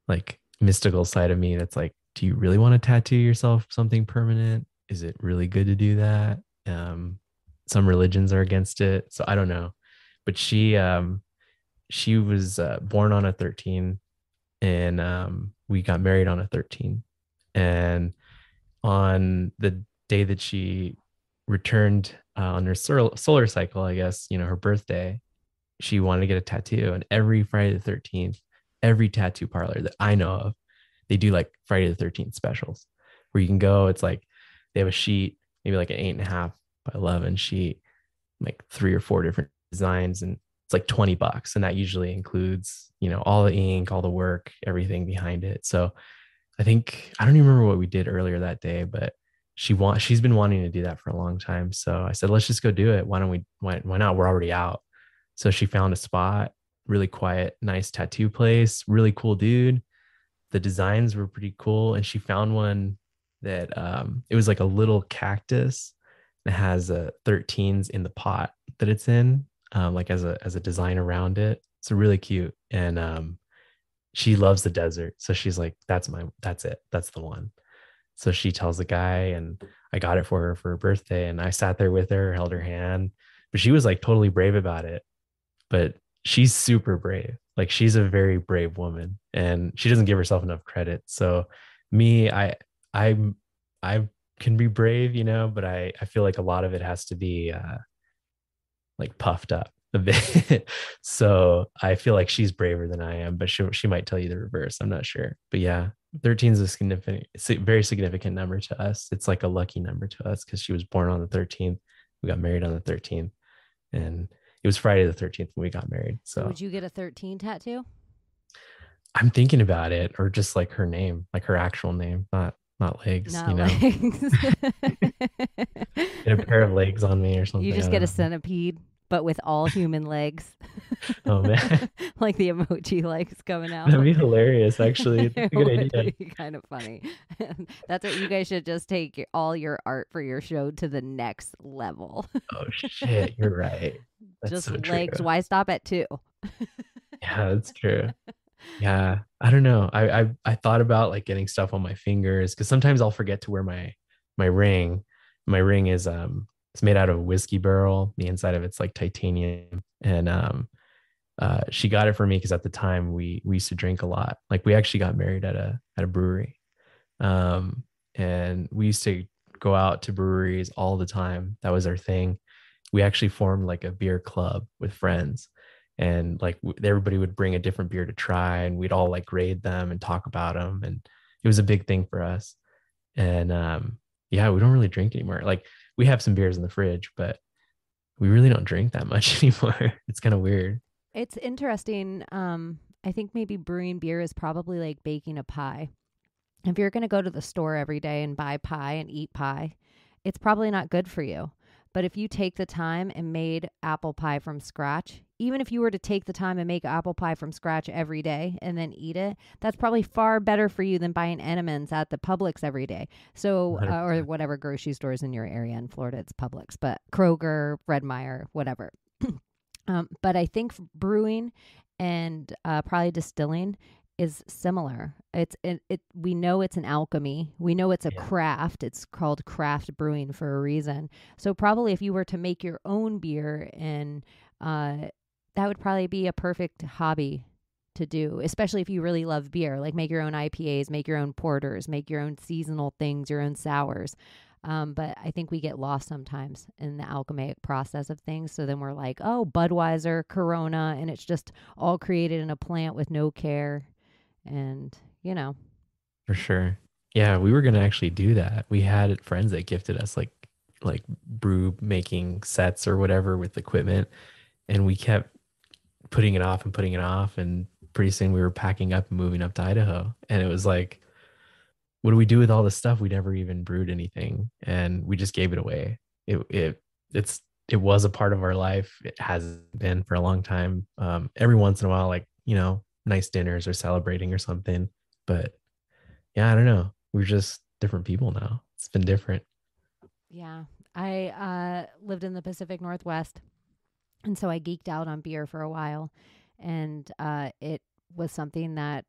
like mystical side of me that's like, do you really want to tattoo yourself something permanent? Is it really good to do that? Some religions are against it, so I don't know. But she was born on a 13, and we got married on a 13. And on the day that she returned on her solar cycle, I guess, her birthday, she wanted to get a tattoo. And every Friday the 13th, every tattoo parlor that I know of, they do like Friday the 13th specials where you can go. It's like they have a sheet, maybe like an 8.5 by 11 sheet, like 3 or 4 different designs, and it's like $20. And that usually includes, all the ink, all the work, everything behind it. So I think, I don't even remember what we did earlier that day, but she's been wanting to do that for a long time. So I said, let's just go do it. Why not? We're already out. So she found a spot, really quiet, nice tattoo place, really cool dude. The designs were pretty cool. And she found one that it was like a little cactus that has 13s in the pot that it's in, like as a design around it. It's really cute. And she loves the desert. So she's like, that's it. That's the one. So she tells the guy, and I got it for her for her birthday. And I sat there with her, held her hand, but she was like totally brave about it. But she's super brave. Like she's a very brave woman, and she doesn't give herself enough credit. So me, I can be brave, but I feel like a lot of it has to be like puffed up a bit. So I feel like she's braver than I am, but she might tell you the reverse. I'm not sure. But yeah, 13 is it's a very significant number to us. It's like a lucky number to us because she was born on the 13th. We got married on the 13th, and it was Friday the 13th when we got married. So would you get a 13 tattoo? I'm thinking about it, or just like her name, like her actual name, not legs, legs. Get a pair of legs on me or something. You just get a centipede, but with all human legs. Oh man. Like the emoji legs coming out. That'd be hilarious, actually. It's a good idea. Be kind of funny. That's what you guys should just take all your art for your show to the next level. Oh shit, you're right. That's just so legs. True. Why stop at 2? Yeah, that's true. Yeah, I don't know. I thought about like getting stuff on my fingers because sometimes I'll forget to wear my ring. My ring is it's made out of a whiskey barrel. The inside of it's like titanium, and she got it for me because at the time we used to drink a lot. Like we actually got married at a brewery, and we used to go out to breweries all the time. That was our thing. We actually formed like a beer club with friends. And like everybody would bring a different beer to try, and we'd all like grade them and talk about them. And it was a big thing for us. And yeah, we don't really drink anymore. Like we have some beers in the fridge, but we really don't drink that much anymore. It's kind of weird. It's interesting. I think maybe brewing beer is probably like baking a pie. If you're going to go to the store every day and buy pie and eat pie, it's probably not good for you. But if you take the time and made apple pie from scratch, even if you were to take the time and make apple pie from scratch every day and then eat it, that's probably far better for you than buying M&Ms at the Publix every day. So, or whatever grocery stores in your area. In Florida, it's Publix, but Kroger, Red Meyer, whatever. But I think brewing and probably distilling is similar. We know it's an alchemy. We know it's a Yeah, craft. It's called craft brewing for a reason. So probably if you were to make your own beer, and that would probably be a perfect hobby to do, especially if you really love beer. Like make your own IPAs, make your own porters, make your own seasonal things, your own sours. But I think we get lost sometimes in the alchemic process of things. So then we're like, oh, Budweiser, Corona, and it's just all created in a plant with no care. And, you know, for sure. Yeah, we were gonna actually do that. We had friends that gifted us like brew making sets or whatever with equipment, and we kept putting it off and putting it off, and pretty soon we were packing up and moving up to Idaho. And it was like, what do we do with all this stuff? We never even brewed anything, and we just gave it away. It was a part of our life. It has been for a long time. Every once in a while, like, nice dinners or celebrating or something. But yeah, I don't know. We're just different people now. It's been different. yeah. I lived in the Pacific Northwest. And so I geeked out on beer for a while. And it was something that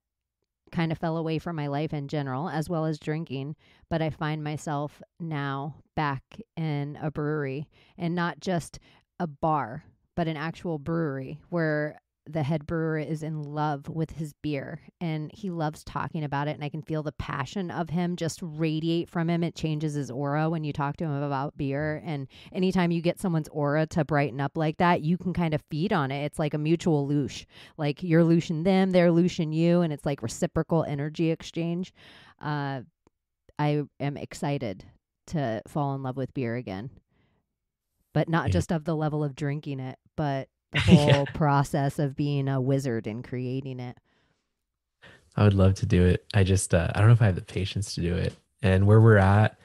kind of fell away from my life in general, as well as drinking. But I find myself now back in a brewery, and not just a bar, but an actual brewery where the head brewer is in love with his beer and he loves talking about it. And I can feel the passion of him just radiate from him. It changes his aura when you talk to him about beer. And anytime you get someone's aura to brighten up like that, you can kind of feed on it. It's like a mutual loosh. Like you're looshing them, they're looshing you, and it's like reciprocal energy exchange. I am excited to fall in love with beer again, but not Yeah. just of the level of drinking it, but the Yeah. whole process of being a wizard and creating it. I would love to do it. I just I don't know if I have the patience to do it. And where we're at,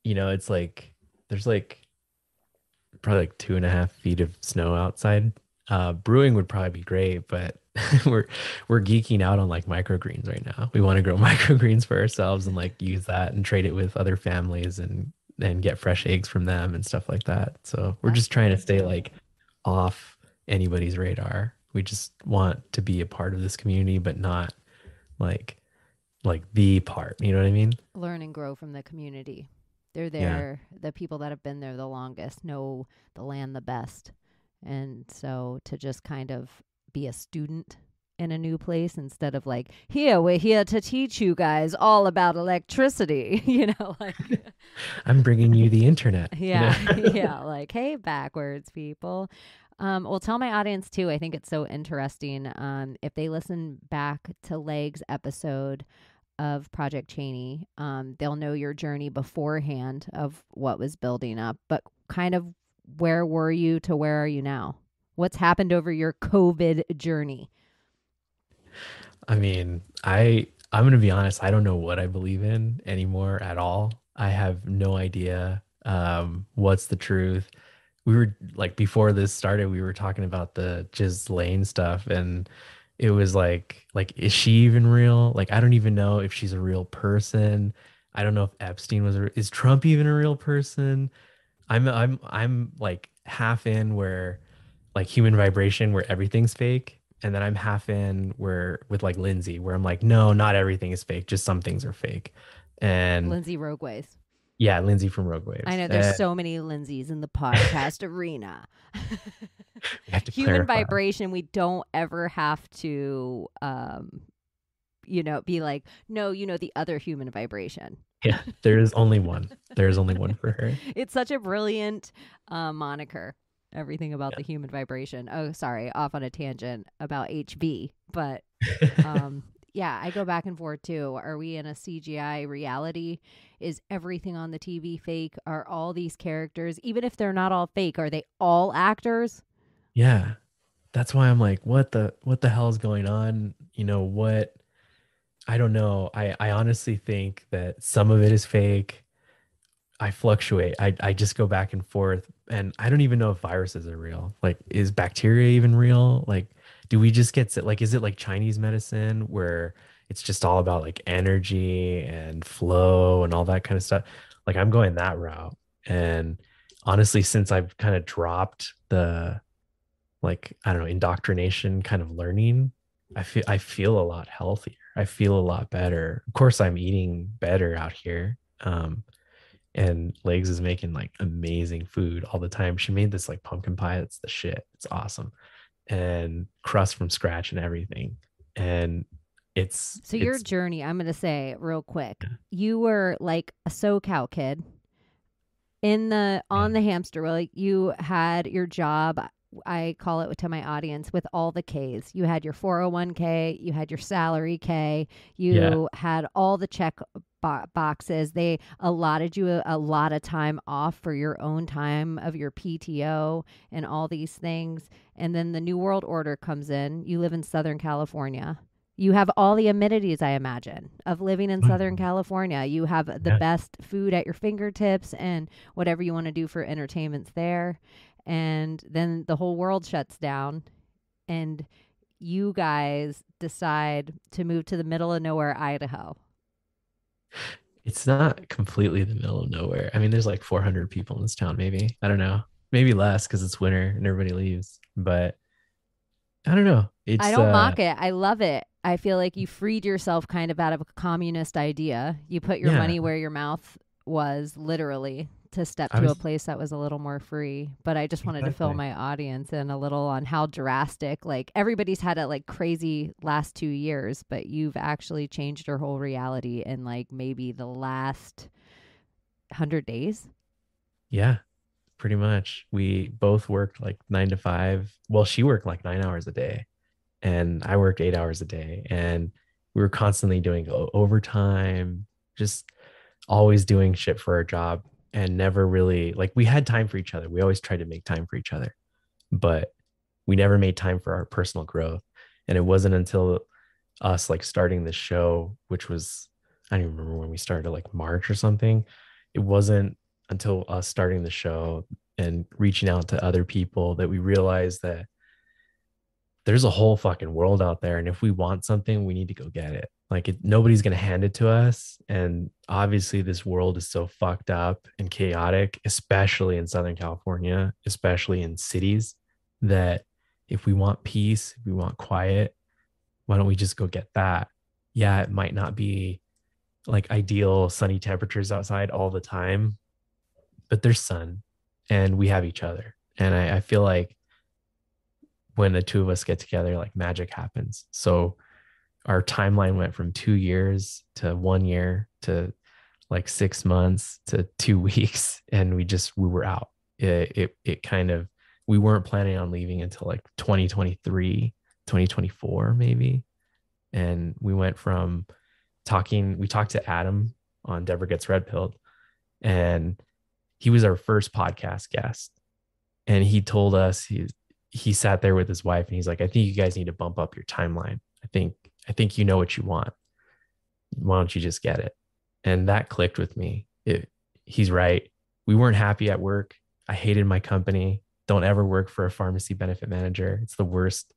it's like there's like probably like 2.5 feet of snow outside. Brewing would probably be great, but we're we're geeking out on like microgreens right now. We want to grow microgreens for ourselves and like use that and trade it with other families and get fresh eggs from them and stuff like that. So we're That's just trying to cool. stay like off anybody's radar. We just want to be a part of this community, but not like the part. You know what I mean? Learn and grow from the community. They're Yeah. there. The people that have been there the longest know the land the best. And so to just kind of be a student in a new place instead of like, here, we're here to teach you guys all about electricity, like, I'm bringing you the internet, yeah, yeah, like, hey, backwards people. Well, tell my audience too. I think it's so interesting. If they listen back to Leg's episode of Project Chaney, they'll know your journey beforehand of what was building up, but kind of where were you to where are you now? What's happened over your COVID journey? I mean, I'm gonna be honest, I don't know what I believe in anymore at all. I have no idea what's the truth. We were like before this started, we were talking about the Ghislaine stuff, and it was like is she even real? Like I don't even know if she's a real person. I don't know if Epstein is Trump even a real person? I'm like half in where like human vibration where everything's fake. And then I'm half in where with like Lindsay, where I'm like, no, not everything is fake, just some things are fake. And Lindsay Rogueways. yeah, Lindsay from Rogue I Waves. know there's so many Lindsays in the podcast arena. We have to Human clarify. vibration, we don't ever have to, be like, no, the other human vibration. Yeah, there is only one. There's only one for her. It's such a brilliant moniker. Everything about Yeah. the human vibration. Oh, sorry, off on a tangent about HB. But yeah, I go back and forth too. Are we in a CGI reality? Is everything on the TV fake? Are all these characters, even if they're not all fake, are they all actors? Yeah. That's why I'm like, what the hell is going on? What I don't know. I honestly think that some of it is fake. I fluctuate. I just go back and forth, and I don't even know if viruses are real. Like, is bacteria even real? Like, do we just get sick? Like, is it like Chinese medicine where it's just all about like energy and flow and all that kind of stuff? Like, I'm going that route. And honestly, since I've kind of dropped like, I don't know, indoctrination kind of learning, I feel a lot healthier. I feel a lot better. Of course, I'm eating better out here. And Legs is making like amazing food all the time. She made this like pumpkin pie. It's the shit. It's awesome. And crust from scratch and everything. And So your it's journey, I'm going to say real quick, you were like a SoCal kid yeah, on the hamster wheel. Like you had your job. I call it to my audience with all the K's. You had your 401k, you had your salary K, yeah, you had all the check boxes. They allotted you a lot of time off for your own time of your PTO and all these things. And then the New World Order comes in. You live in Southern California. You have all the amenities, I imagine, of living in Southern California. You have the yeah. best food at your fingertips and whatever you want to do for entertainment's there. And then the whole world shuts down and you guys decide to move to the middle of nowhere, Idaho. It's not completely the middle of nowhere. I mean, there's like 400 people in this town, maybe. I don't know. Maybe less because it's winter and everybody leaves. But I don't know. I It's don't mock it. I love it. I feel like you freed yourself kind of out of a communist idea. You put your yeah. money where your mouth was, literally, to step I to a was place that was a little more free. But I just wanted to fill exactly. my audience in a little on how drastic, like everybody's had a like crazy last 2 years, but you've actually changed your whole reality in like maybe the last 100 days. Yeah, pretty much. We both worked like 9 to 5. Well, she worked like 9 hours a day, and I worked 8 hours a day. And we were constantly doing overtime, just always doing shit for our job and never really like we had time for each other. We always tried to make time for each other, but we never made time for our personal growth. And it wasn't until us like starting this show, which was, I don't even remember when we started, like March or something. It wasn't until us starting the show and reaching out to other people that we realized that there's a whole fucking world out there. And if we want something, we need to go get it. Like nobody's going to hand it to us. And obviously this world is so fucked up and chaotic, especially in Southern California, especially in cities, that if we want peace, if we want quiet, why don't we just go get that? Yeah, it might not be like ideal sunny temperatures outside all the time, but there's sun and we have each other. And I feel like when the two of us get together, like magic happens. So our timeline went from 2 years to 1 year to like 6 months to 2 weeks. And we were out. It kind of, we weren't planning on leaving until like 2023, 2024, maybe. And we went from we talked to Adam on Deborah Gets Red Pilled, and he was our first podcast guest. And he told us, he sat there with his wife and he's like, I think you guys need to bump up your timeline. I think you know what you want. Why don't you just get it? And that clicked with me. He's right. We weren't happy at work. I hated my company. Don't ever work for a pharmacy benefit manager. It's the worst,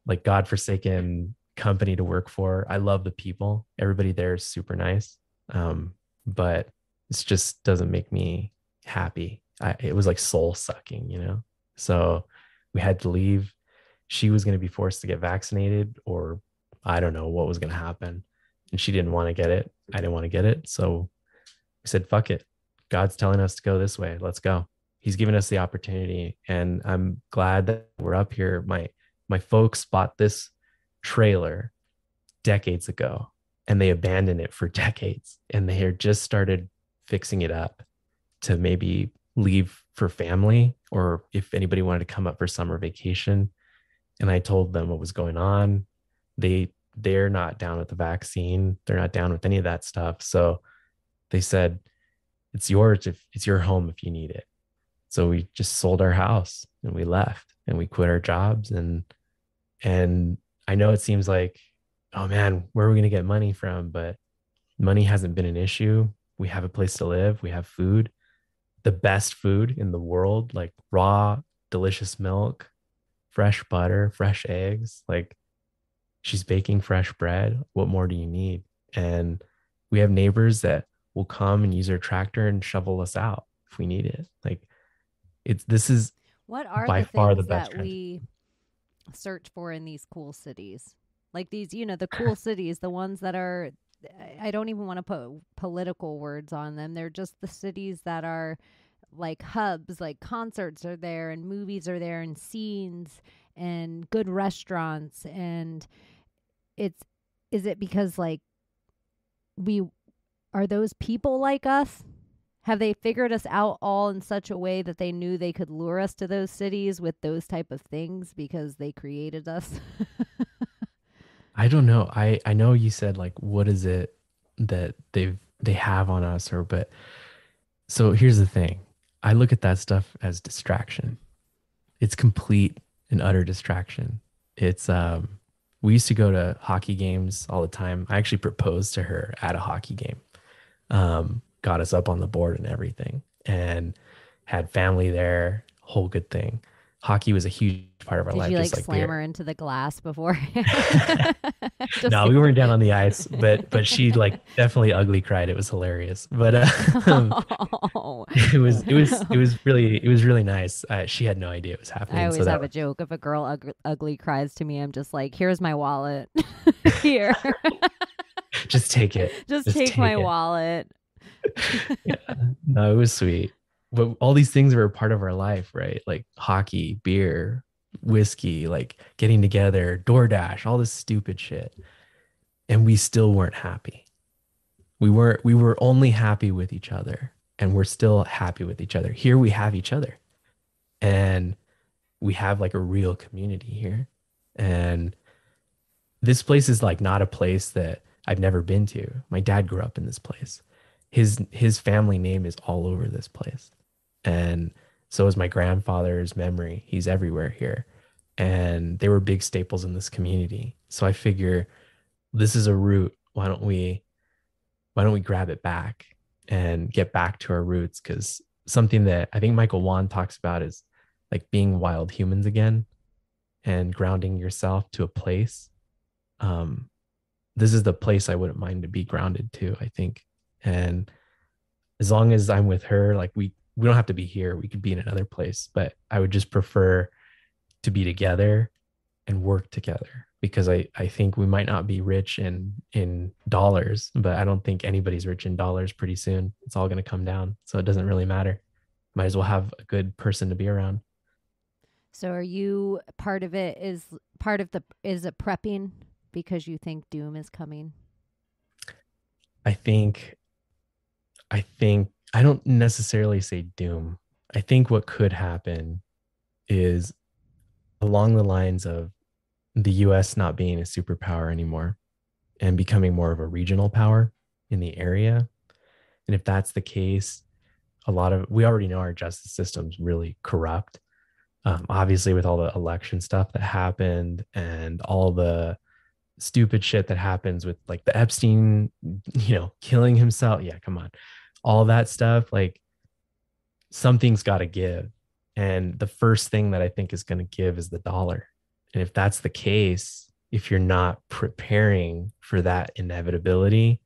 like godforsaken company to work for. I love the people. Everybody there is super nice. But it just doesn't make me happy. It was like soul sucking, you know? So we had to leave. She was going to be forced to get vaccinated, or I don't know what was going to happen. And she didn't want to get it. I didn't want to get it. So we said, fuck it. God's telling us to go this way. Let's go. He's given us the opportunity. And I'm glad that we're up here. My folks bought this trailer decades ago and they abandoned it for decades. And they had just started fixing it up to maybe leave for family, or if anybody wanted to come up for summer vacation. And I told them what was going on. They're not down with the vaccine. They're not down with any of that stuff. So they said, it's yours if it's your home if you need it. So we just sold our house and we left and we quit our jobs. And I know it seems like, oh man, where are we going to get money from? But money hasn't been an issue. We have a place to live. We have food, the best food in the world, like raw, delicious milk, fresh butter, fresh eggs. Like she's baking fresh bread. What more do you need? And we have neighbors that will come and use their tractor and shovel us out if we need it. Like this is What are by the far the things best that transit. we search for in these cool cities? Like these, the cool cities, the ones that are, I don't even want to put political words on them. They're just the cities that are like hubs, like concerts are there and movies are there and scenes and good restaurants. And is it because like we are those people like us? Have they figured us out all in such a way that they knew they could lure us to those cities with those type of things because they created us? I don't know. I know you said like what is it that they have on us, or but so here's the thing. I look at that stuff as distraction. It's complete and utter distraction. It's we used to go to hockey games all the time. I actually proposed to her at a hockey game. Got us up on the board and everything, and had family there, whole good thing. Hockey was a huge part of our Did life, you just like like slam her beer. into the glass before? No, we weren't down on the ice, but she like definitely ugly cried. It was hilarious, but Oh. it was really nice. She had no idea it was I happening, so always that have a was joke. If a girl ugly cries to me, I'm just like, here's my wallet. Here. just take it. Just Just take take my it. wallet. Yeah, no, it was sweet. But all these things were a part of our life, right? Like hockey, beer, whiskey, like getting together, DoorDash, all this stupid shit. And we still weren't happy. We were only happy with each other, and we're still happy with each other. Here we have each other, and we have like a real community here. And this place is like not a place that I've never been to. My dad grew up in this place. His family name is all over this place. And so is my grandfather's memory. He's everywhere here. And they were big staples in this community. So I figure this is a root. Why don't we grab it back and get back to our roots? Because something that I think Michael Wan talks about is like being wild humans again and grounding yourself to a place. Um, this is the place I wouldn't mind to be grounded to, I think. And as long as I'm with her, like we don't have to be here. We could be in another place, but I would just prefer to be together and work together, because I think we might not be rich in dollars, but I don't think anybody's rich in dollars pretty soon. It's all going to come down. So it doesn't really matter. Might as well have a good person to be around. So are you part of it is it prepping because you think doom is coming? I think I don't necessarily say doom. I think what could happen is along the lines of the US not being a superpower anymore and becoming more of a regional power in the area. And if that's the case, we already know our justice system's really corrupt. Obviously, with all the election stuff that happened and all the stupid shit that happens with like the Epstein, killing himself. Yeah, come on. All that stuff, like something's got to give. And the first thing that I think is going to give is the dollar. And if that's the case, if you're not preparing for that inevitability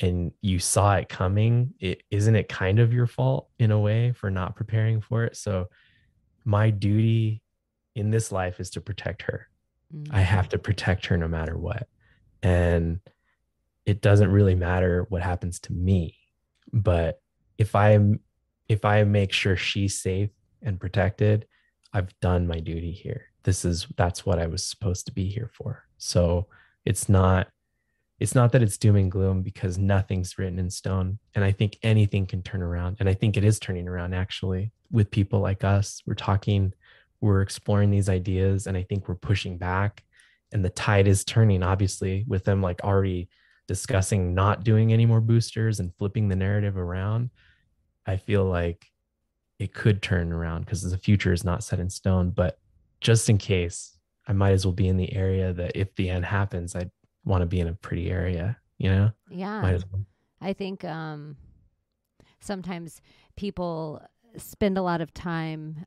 and you saw it coming, isn't it kind of your fault in a way for not preparing for it? So my duty in this life is to protect her. I have to protect her no matter what. And it doesn't really matter what happens to me. But if I make sure she's safe and protected, I've done my duty here. That's what I was supposed to be here for. So it's not that it's doom and gloom, because nothing's written in stone. And I think anything can turn around. And I think it is turning around actually with people like us. We're exploring these ideas, and I think we're pushing back, and the tide is turning, obviously, with them like already discussing not doing any more boosters and flipping the narrative around. I feel like it could turn around because the future is not set in stone. But just in case, I might as well be in the area that if the end happens, I'd want to be in a pretty area, Yeah. Might as well. I think sometimes people spend a lot of time,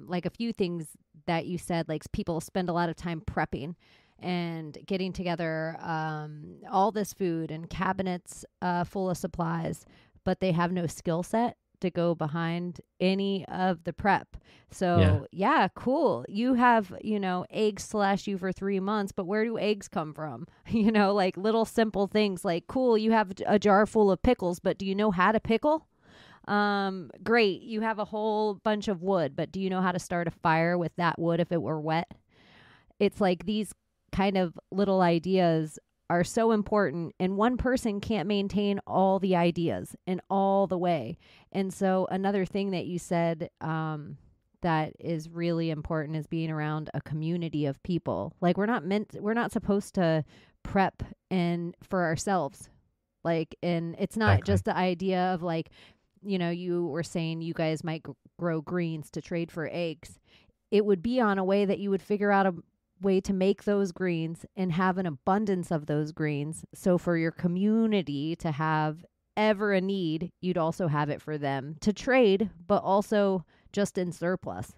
like a few things that you said, like people spend a lot of time prepping and getting together all this food and cabinets full of supplies, but they have no skill set to go behind any of the prep. So yeah, cool. You have, eggs to last you for 3 months, but where do eggs come from? Like little simple things like, cool, you have a jar full of pickles, but do you know how to pickle? Great. You have a whole bunch of wood, but do you know how to start a fire with that wood if it were wet? It's like these kind of little ideas are so important, and one person can't maintain all the ideas in all the way. And so another thing that you said that is really important is being around a community of people. Like we're not supposed to prep and for ourselves. Like, and it's not just the idea of like, you were saying you guys might grow greens to trade for eggs. It would be on a way that you would figure out a way to make those greens and have an abundance of those greens. So for your community to have ever a need, you'd also have it for them to trade, but also just in surplus.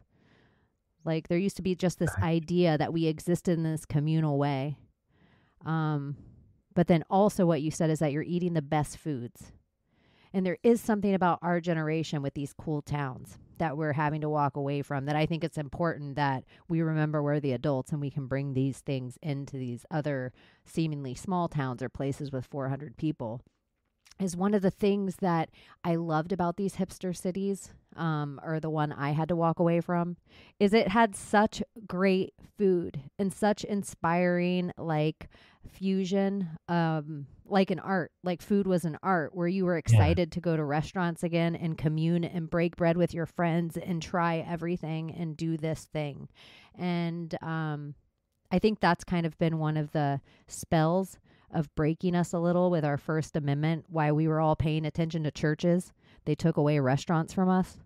Like there used to be just this idea that we existed in this communal way. But then also what you said is that you're eating the best foods. And there is something about our generation with these cool towns that we're having to walk away from, that I think it's important that we remember we're the adults and we can bring these things into these other seemingly small towns or places with 400 people. Is one of the things that I loved about these hipster cities, or the one I had to walk away from, is it had such great food and such inspiring like fusion, like an art, like food was an art where you were excited to go to restaurants again and commune and break bread with your friends and try everything and do this thing. And I think that's kind of been one of the spells of breaking us a little with our First Amendment, why we were all paying attention to churches. They took away restaurants from us.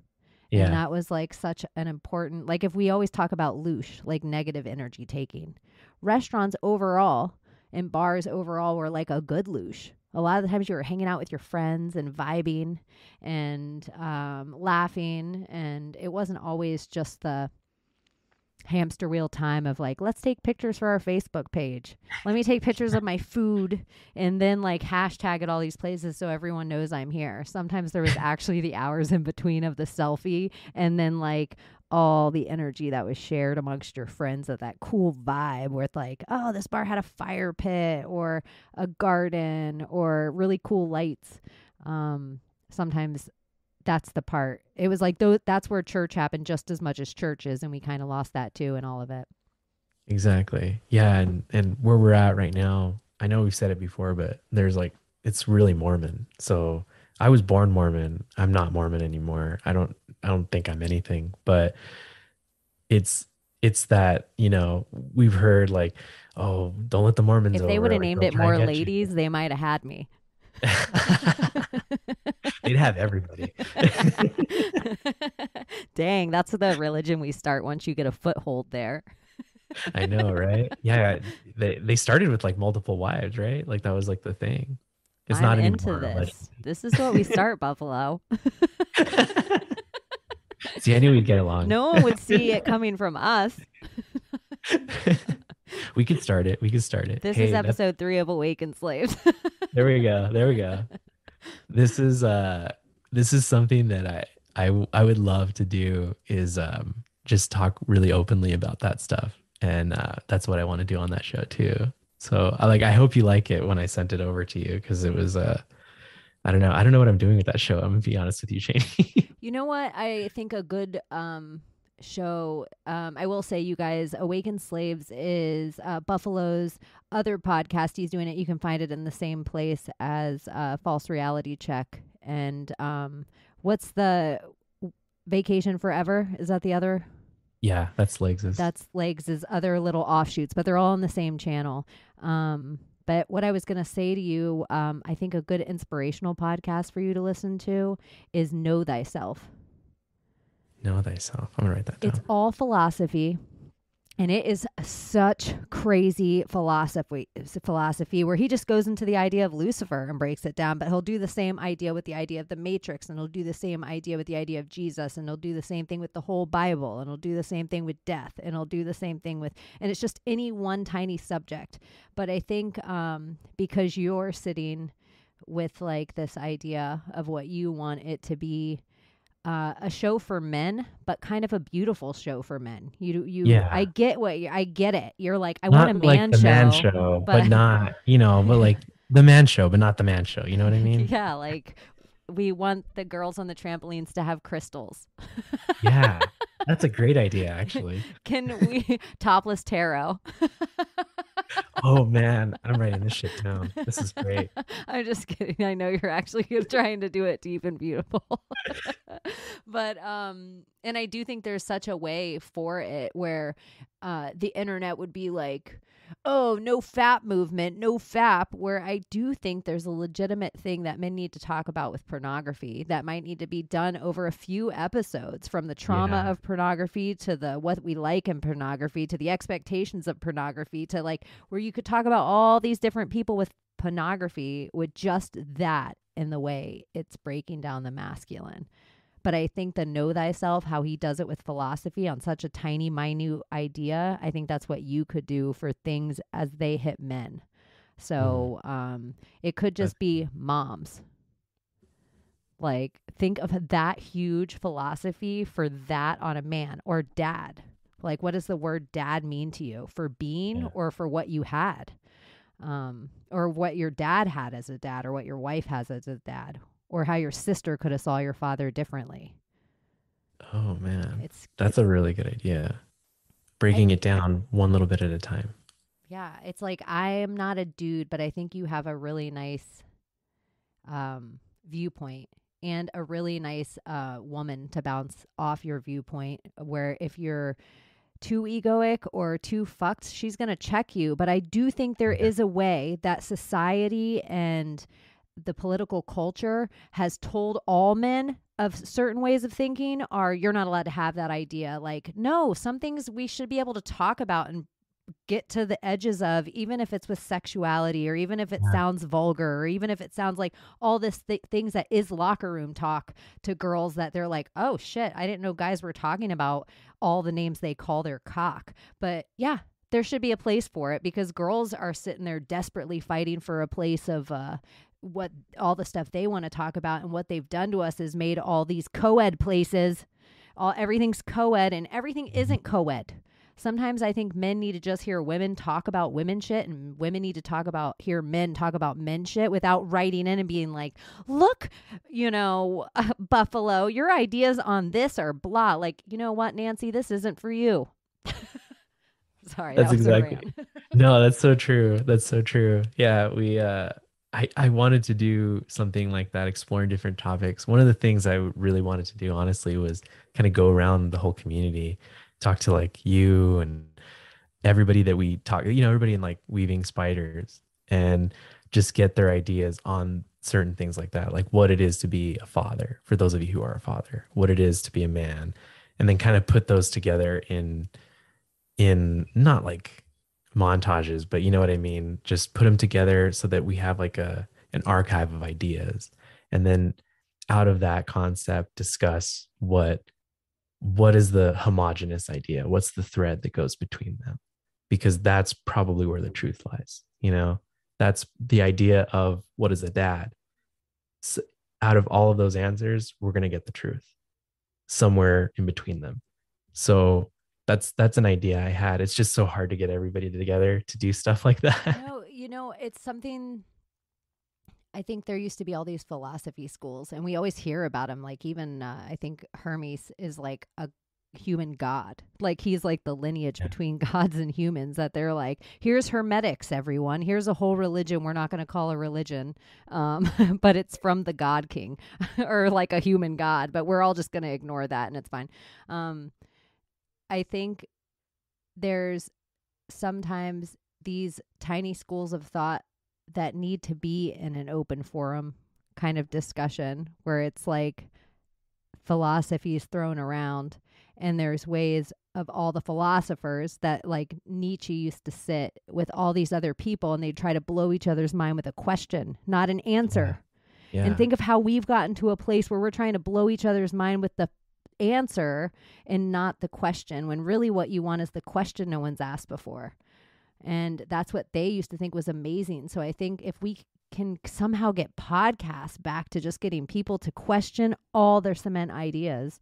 Yeah. And that was like such an important, like if we always talk about loosh, like negative energy taking, restaurants overall and bars overall were like a good loosh. A lot of the times you were hanging out with your friends and vibing and laughing. And it wasn't always just the hamster wheel time of like, let's take pictures for our Facebook page. Let me take pictures of my food and then like hashtag at all these places so everyone knows I'm here. Sometimes there was actually the hours in between of the selfie and then like all the energy that was shared amongst your friends of that cool vibe where it's like, oh, this bar had a fire pit or a garden or really cool lights. Sometimes that's the part. It was like that's where church happened just as much as churches, and we kind of lost that too in all of it. Exactly. Yeah, and where we're at right now, I know we've said it before, but there's like, it's really Mormon. So I was born Mormon. I'm not Mormon anymore. I don't think I'm anything, but it's that, we've heard like, oh, don't let the Mormons If over. they would have like, named it More Ladies, they might have had me. They'd have everybody. Dang, that's the religion we start once you get a foothold there. I know, right? Yeah, they started with like multiple wives, right? Like that was like the thing. It's I'm not into anymore. this. This is what we start, Buffalo. See, I knew we'd get along. No one would see it coming from us. We could start it. This is episode 3 of Awakened Slaves. There we go. This is something that I would love to do, is just talk really openly about that stuff, and that's what I want to do on that show too. So I hope you like it when I sent it over to you, because it was I don't know what I'm doing with that show. I'm gonna be honest with you, Chaney. You know what? I think a good show, I will say, you guys, Awakened Slaves is Buffalo's other podcast. He's doing it. You can find it in the same place as False Reality Check. And what's the Vacation Forever? Is that the other? Yeah, that's Legs'. That's Legs' other little offshoots, but they're all on the same channel. But what I was going to say to you, I think a good inspirational podcast for you to listen to is Know Thyself. Know Thyself. I'm going to write that down. It's all philosophy, and it is such crazy philosophy where he just goes into the idea of Lucifer and breaks it down, but he'll do the same idea with the idea of the Matrix, and he'll do the same idea with the idea of Jesus, and he'll do the same thing with the whole Bible, and he'll do the same thing with death, and he'll do the same thing with, and it's just any one tiny subject. But I think because you're sitting with like this idea of what you want it to be, a show for men, but kind of a beautiful show for men. Yeah. I get I get it. You're like, I Not want a like man the show, man show, but not, but like the man show, but not the man show. You know what I mean? yeah, like we want the girls on the trampolines to have crystals. Yeah. That's a great idea, actually. Can we topless tarot? Oh man, I'm writing this shit down. This is great. I'm just kidding. I know you're actually trying to do it deep and beautiful. But and I do think there's such a way for it where the internet would be like, oh, no FAP movement, no FAP, where I do think there's a legitimate thing that men need to talk about with pornography that might need to be done over a few episodes, from the trauma of pornography to the what we like in pornography to the expectations of pornography to like where you could talk about all these different people with pornography with just that in the way it's breaking down the masculine. But I think the know thyself, how he does it with philosophy on such a tiny, minute idea, I think that's what you could do for things as they hit men. So it could just be moms. Like, think of that huge philosophy for that on a man, or dad. Like, what does the word dad mean to you? For being or for what you had? Or what your dad had as a dad, or what your wife has as a dad? Or how your sister could have saw your father differently. Oh man, that's a really good idea. Breaking it down one little bit at a time. Yeah, it's like, I am not a dude, but I think you have a really nice viewpoint and a really nice woman to bounce off your viewpoint, where if you're too egoic or too fucked, she's going to check you. But I do think there is a way that society and the political culture has told all men of certain ways of thinking are, you're not allowed to have that idea. Like, no, some things we should be able to talk about and get to the edges of, even if it's with sexuality, or even if it sounds vulgar, or even if it sounds like all this things that is locker room talk to girls that they're like, oh shit, I didn't know guys were talking about all the names they call their cock. But yeah, there should be a place for it, because girls are sitting there desperately fighting for a place of what all the stuff they want to talk about, and what they've done to us is made all these co-ed places. Everything's co-ed, and everything isn't co-ed. Sometimes I think men need to just hear women talk about women shit, and women need to hear men talk about men shit without writing in and being like, look, Buffalo, your ideas on this are blah. Like, you know what, Nancy, this isn't for you. Sorry. That's exactly. No, that's so true. That's so true. Yeah. I wanted to do something like that, exploring different topics. One of the things I really wanted to do, honestly, was kind of go around the whole community, talk to like you and everybody that we talk, everybody in like Weaving Spiders, and just get their ideas on certain things like that, like what it is to be a father, for those of you who are a father, what it is to be a man, and then kind of put those together in not like montages, but you know what I mean? Just put them together so that we have like an archive of ideas. And then out of that concept, discuss what is the homogenous idea? What's the thread that goes between them? Because that's probably where the truth lies. That's the idea of what is a dad. So out of all of those answers, we're going to get the truth somewhere in between them. So that's an idea I had. It's just so hard to get everybody together to do stuff like that. No, it's something. I think there used to be all these philosophy schools, and we always hear about them. Like, even I think Hermes is like a human god. Like, he's like the lineage between gods and humans, that they're like, here's Hermetics, everyone. Here's a whole religion we're not going to call a religion, but it's from the God King or like a human god, but we're all just going to ignore that, and it's fine. I think there's sometimes these tiny schools of thought that need to be in an open forum kind of discussion, where it's like philosophy is thrown around, and there's ways of all the philosophers that, like Nietzsche used to sit with all these other people, and they'd try to blow each other's mind with a question, not an answer. Yeah. And think of how we've gotten to a place where we're trying to blow each other's mind with the answer and not the question, when really what you want is the question no one's asked before. And that's what they used to think was amazing. So I think if we can somehow get podcasts back to just getting people to question all their cement ideas,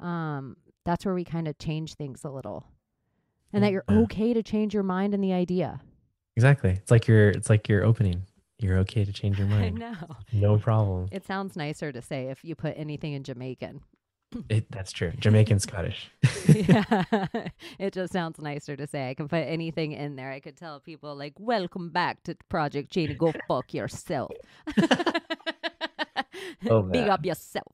that's where we kind of change things a little. And that you're okay to change your mind and the idea. Exactly. It's like your opening. You're okay to change your mind. I know. No problem. It sounds nicer to say if you put anything in Jamaican. That's true. Jamaican Scottish. Yeah. It just sounds nicer to say. I can put anything in there. I could tell people like, welcome back to Project Chaney. Go fuck yourself. Oh, big up yourself.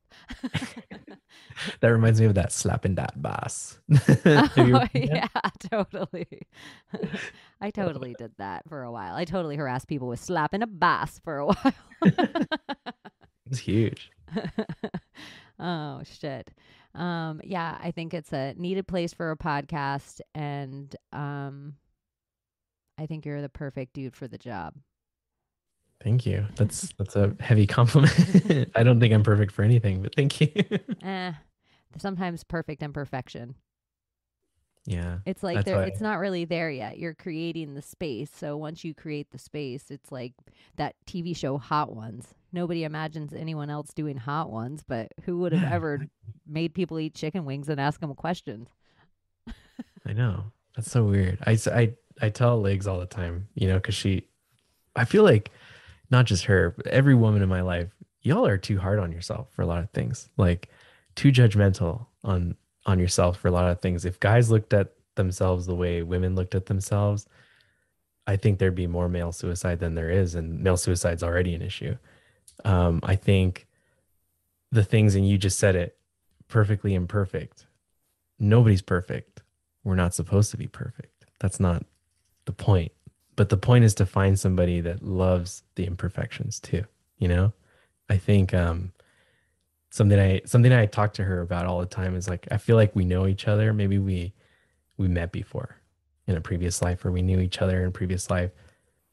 That reminds me of that slapping that bass. Oh, yeah, totally. I totally did that for a while. I totally harassed people with slapping a bass for a while. It's huge. Oh, shit. Yeah, I think it's a needed place for a podcast, and I think you're the perfect dude for the job. Thank you. That's a heavy compliment. I don't think I'm perfect for anything, but thank you. Sometimes perfect imperfection. Yeah. It's like it's not really there yet. You're creating the space. So once you create the space, it's like that TV show Hot Ones. Nobody imagines anyone else doing Hot Ones, but who would have ever made people eat chicken wings and ask them questions? I know. That's so weird. I tell Legs all the time, because I feel like not just her, but every woman in my life, y'all are too hard on yourself for a lot of things, like too judgmental on yourself for a lot of things. If guys looked at themselves the way women looked at themselves, I think there'd be more male suicide than there is, and male suicide's already an issue. I think the things, and you just said it, perfectly imperfect. Nobody's perfect. We're not supposed to be perfect. That's not the point. But the point is to find somebody that loves the imperfections too. I think something I talk to her about all the time is like, I feel like we know each other. Maybe we met before in a previous life, or we knew each other in a previous life.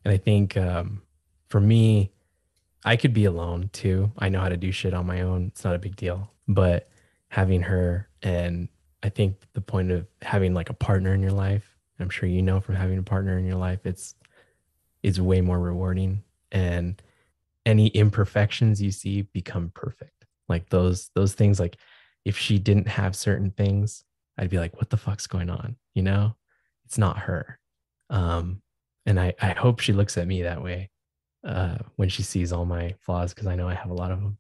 And I think for me, I could be alone too. I know how to do shit on my own. It's not a big deal. But having her, and I think the point of having like a partner in your life, I'm sure from having a partner in your life, it's way more rewarding. And any imperfections you see become perfect. Like those things, like if she didn't have certain things, I'd be like, what the fuck's going on? It's not her. And I hope she looks at me that way when she sees all my flaws, because I know I have a lot of them.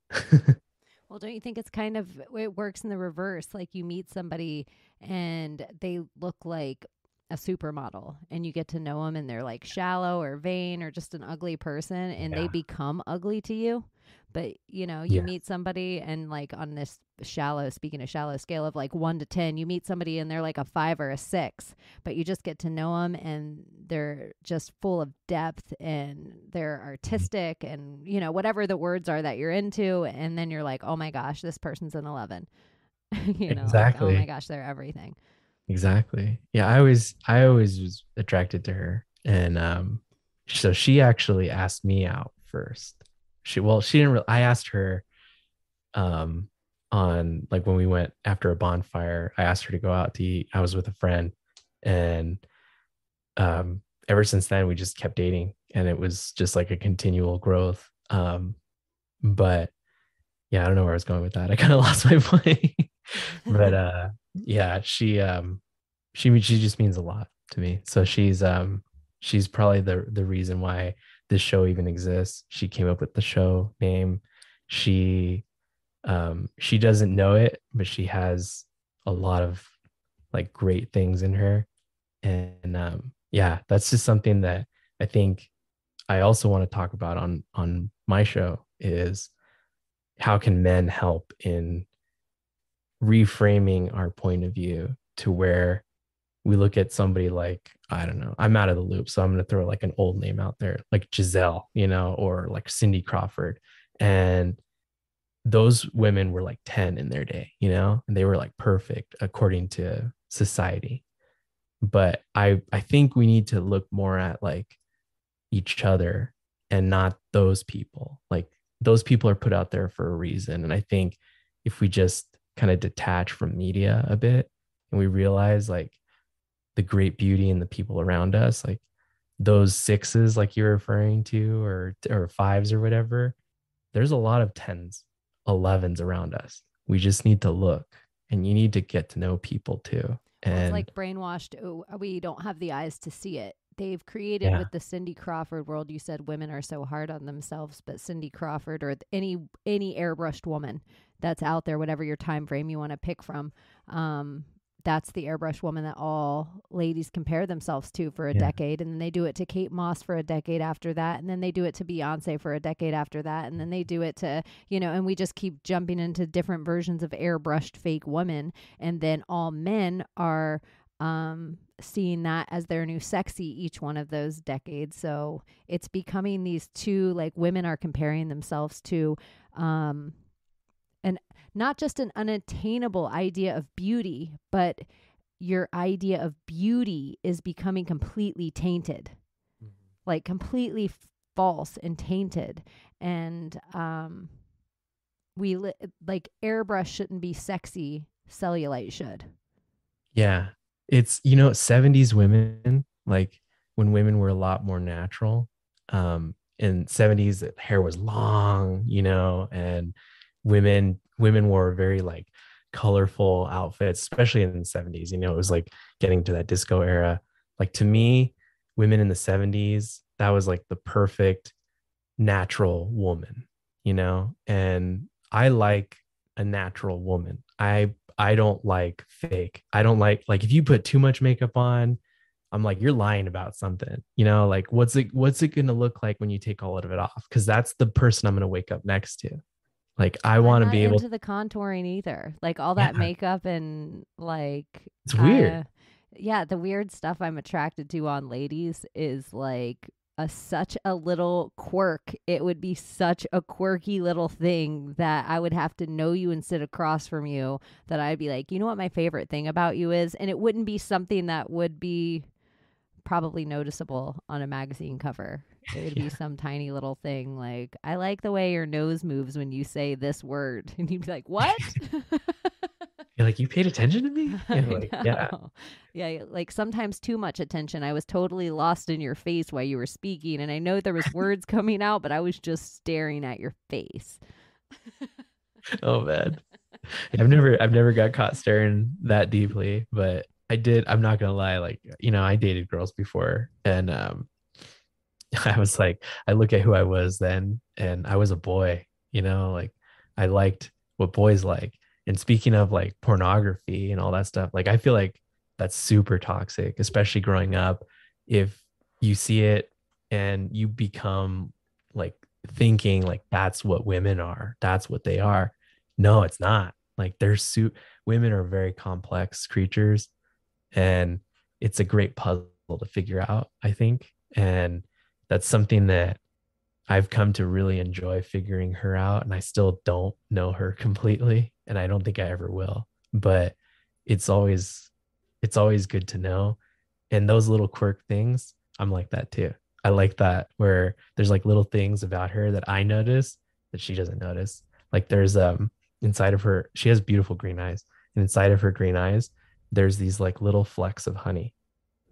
Well, don't you think it works in the reverse? Like you meet somebody and they look like a supermodel, and you get to know them and they're like shallow or vain or just an ugly person, and they become ugly to you. But you meet somebody, and like on this shallow scale of like 1 to 10, you meet somebody and they're like a 5 or a 6, but you just get to know them and they're just full of depth and they're artistic and whatever the words are that you're into, and then you're like, oh my gosh, this person's an 11. Exactly. Like, oh my gosh, they're everything. Exactly. Yeah, I always was attracted to her, and so she actually asked me out first. She didn't really, I asked her on, like, when we went after a bonfire, I asked her to go out to eat. I was with a friend, and ever since then we just kept dating, and it was just like a continual growth. But yeah, I don't know where I was going with that. I kind of lost my point. But yeah, she just means a lot to me. So she's probably the reason why this show even exists. She came up with the show name. She doesn't know it, but she has a lot of like great things in her. And yeah, that's just something that I think I also want to talk about on my show, is how can men help in reframing our point of view to where we look at somebody like, I don't know, I'm out of the loop, so I'm going to throw like an old name out there, like Giselle, or like Cindy Crawford. And those women were like 10 in their day, and they were like perfect according to society. But I think we need to look more at like each other and not those people. Like those people are put out there for a reason. And I think if we just kind of detach from media a bit and we realize like the great beauty in the people around us, like those sixes like you're referring to, or fives or whatever, there's a lot of 10s, 11s around us. We just need to look, and you need to get to know people too. Well, it's And like brainwashed. Oh, we don't have the eyes to see it. They've created yeah, with the Cindy Crawford world. You said women are so hard on themselves, but Cindy Crawford or any airbrushed woman that's out there, whatever your time frame you want to pick from, that's the airbrushed woman that all ladies compare themselves to for a yeah, decade, and then they do it to Kate Moss for a decade after that, and then they do it to Beyonce for a decade after that, and then they do it to, and we just keep jumping into different versions of airbrushed fake women, and then all men are seeing that as their new sexy each one of those decades. So it's becoming these two, like, women are comparing themselves to and not just an unattainable idea of beauty, but your idea of beauty is becoming completely tainted, like completely false and tainted. And like airbrush shouldn't be sexy, cellulite should. yeah. It's 70s women, like when women were a lot more natural. In 70s, hair was long, and women wore very like colorful outfits, especially in the 70s. It was like getting to that disco era. Like, to me, women in the 70s, that was like the perfect natural woman, and I like a natural woman. I don't like fake. I don't like if you put too much makeup on, I'm like, you're lying about something, like what's it going to look like when you take all of it off? Because that's the person I'm going to wake up next to. Like, I I'm want to not be able into the contouring either. Like all yeah, that makeup and like it's weird. yeah, the weird stuff I'm attracted to on ladies is like such a little quirk. It would be such a quirky little thing that I would have to know you and sit across from you, that I'd be like, you know what my favorite thing about you is? And it wouldn't be something that would be probably noticeable on a magazine cover. It would be Yeah. some tiny little thing like, I like the way your nose moves when you say this word. And you'd be like, what? You're like, you paid attention to me? I Like, yeah. know. Yeah, like sometimes too much attention. I was totally lost in your face while you were speaking, and I know there was words coming out, but I was just staring at your face. Oh man. I've never got caught staring that deeply, but I did. I'm not gonna lie, like, I dated girls before, and I was like, I look at who I was then, and I was a boy, like I liked what boys like. And speaking of like pornography and all that stuff, like I feel like that's super toxic, especially growing up. If you see it and you become like thinking like that's what women are, that's what they are. No, it's not. Like women are very complex creatures, and it's a great puzzle to figure out, I think. And that's something that I've come to really enjoy figuring her out. And I still don't know her completely, and I don't think I ever will. But it's always good to know. And those little quirk things, I'm like that too. I like that, where there's like little things about her that I notice that she doesn't notice. Like there's inside of her, she has beautiful green eyes. And inside of her green eyes, there's these like little flecks of honey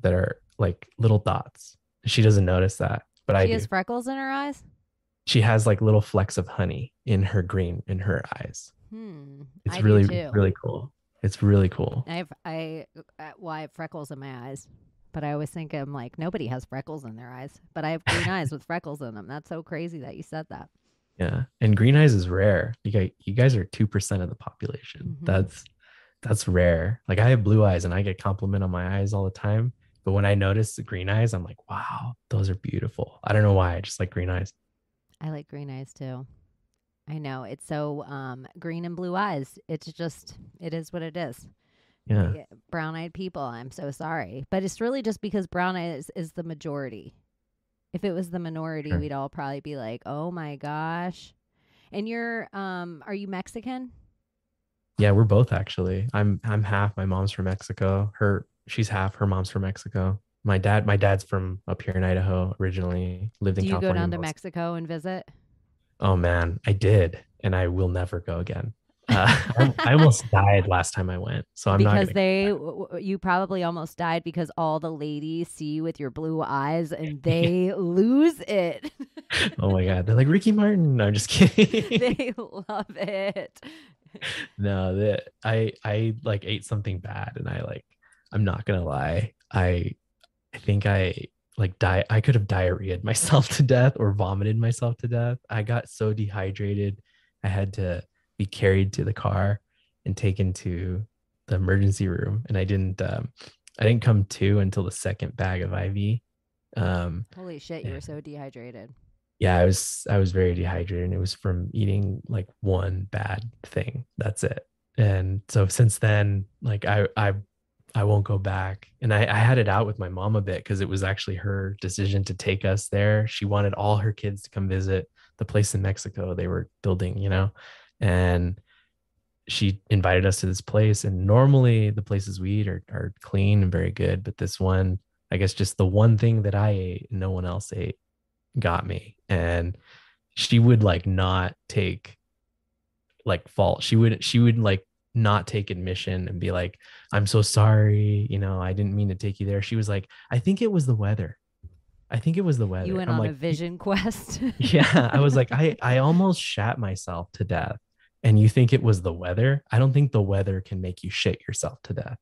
that are like little dots. She doesn't notice that, but I She do. has freckles in her eyes? She has like little flecks of honey in her eyes. It's I do really, too. really cool. It's really cool. I have freckles in my eyes, but I always think I'm like, nobody has freckles in their eyes, but I have green eyes with freckles in them. That's so crazy that you said that. Yeah. And green eyes is rare. You guys are 2% of the population. Mhm. That's rare. Like I have blue eyes and I get compliment on my eyes all the time. But when I notice the green eyes, I'm like, wow, those are beautiful. I don't know why. I just like green eyes. I like green eyes too. I know. It's so green and blue eyes. It is what it is. Yeah. Brown-eyed people, I'm so sorry. But it's really just because brown eyes is the majority. If it was the minority, Sure. we'd all probably be like, "Oh my gosh." And are you Mexican? Yeah, we're both actually. I'm half. My mom's from Mexico. She's half. Her mom's from Mexico. My dad's from up here in Idaho originally. Lived Do in you go California down to most. Mexico and visit? Oh man, I did, and I will never go again. I almost died last time I went, so I'm not Because gonna. you probably almost died because all the ladies see you with your blue eyes and Yeah. they lose it. Oh my god, they're like Ricky Martin. No, I'm just kidding. They love it. No, that I like ate something bad, and I'm not gonna lie. I think I I could have diarrheaed myself to death or vomited myself to death. I got so dehydrated. I had to be carried to the car and taken to the emergency room. And I didn't come to until the second bag of IV. Holy shit, you were so dehydrated. Yeah, I was very dehydrated, and it was from eating like one bad thing. That's it. And so since then, I won't go back. And I had it out with my mom a bit because it was actually her decision to take us there. She wanted all her kids to come visit the place in Mexico they were building, and she invited us to this place. And normally the places we eat are clean and very good. But this one, I guess just the one thing that I ate, and no one else ate, got me. And she would not take fault. She would not take admission and be like, I'm so sorry, I didn't mean to take you there. She was like, I think it was the weather. I think it was the weather. You went I'm on like, a vision quest. yeah. I was like, I almost shat myself to death. And you think it was the weather? I don't think the weather can make you shit yourself to death.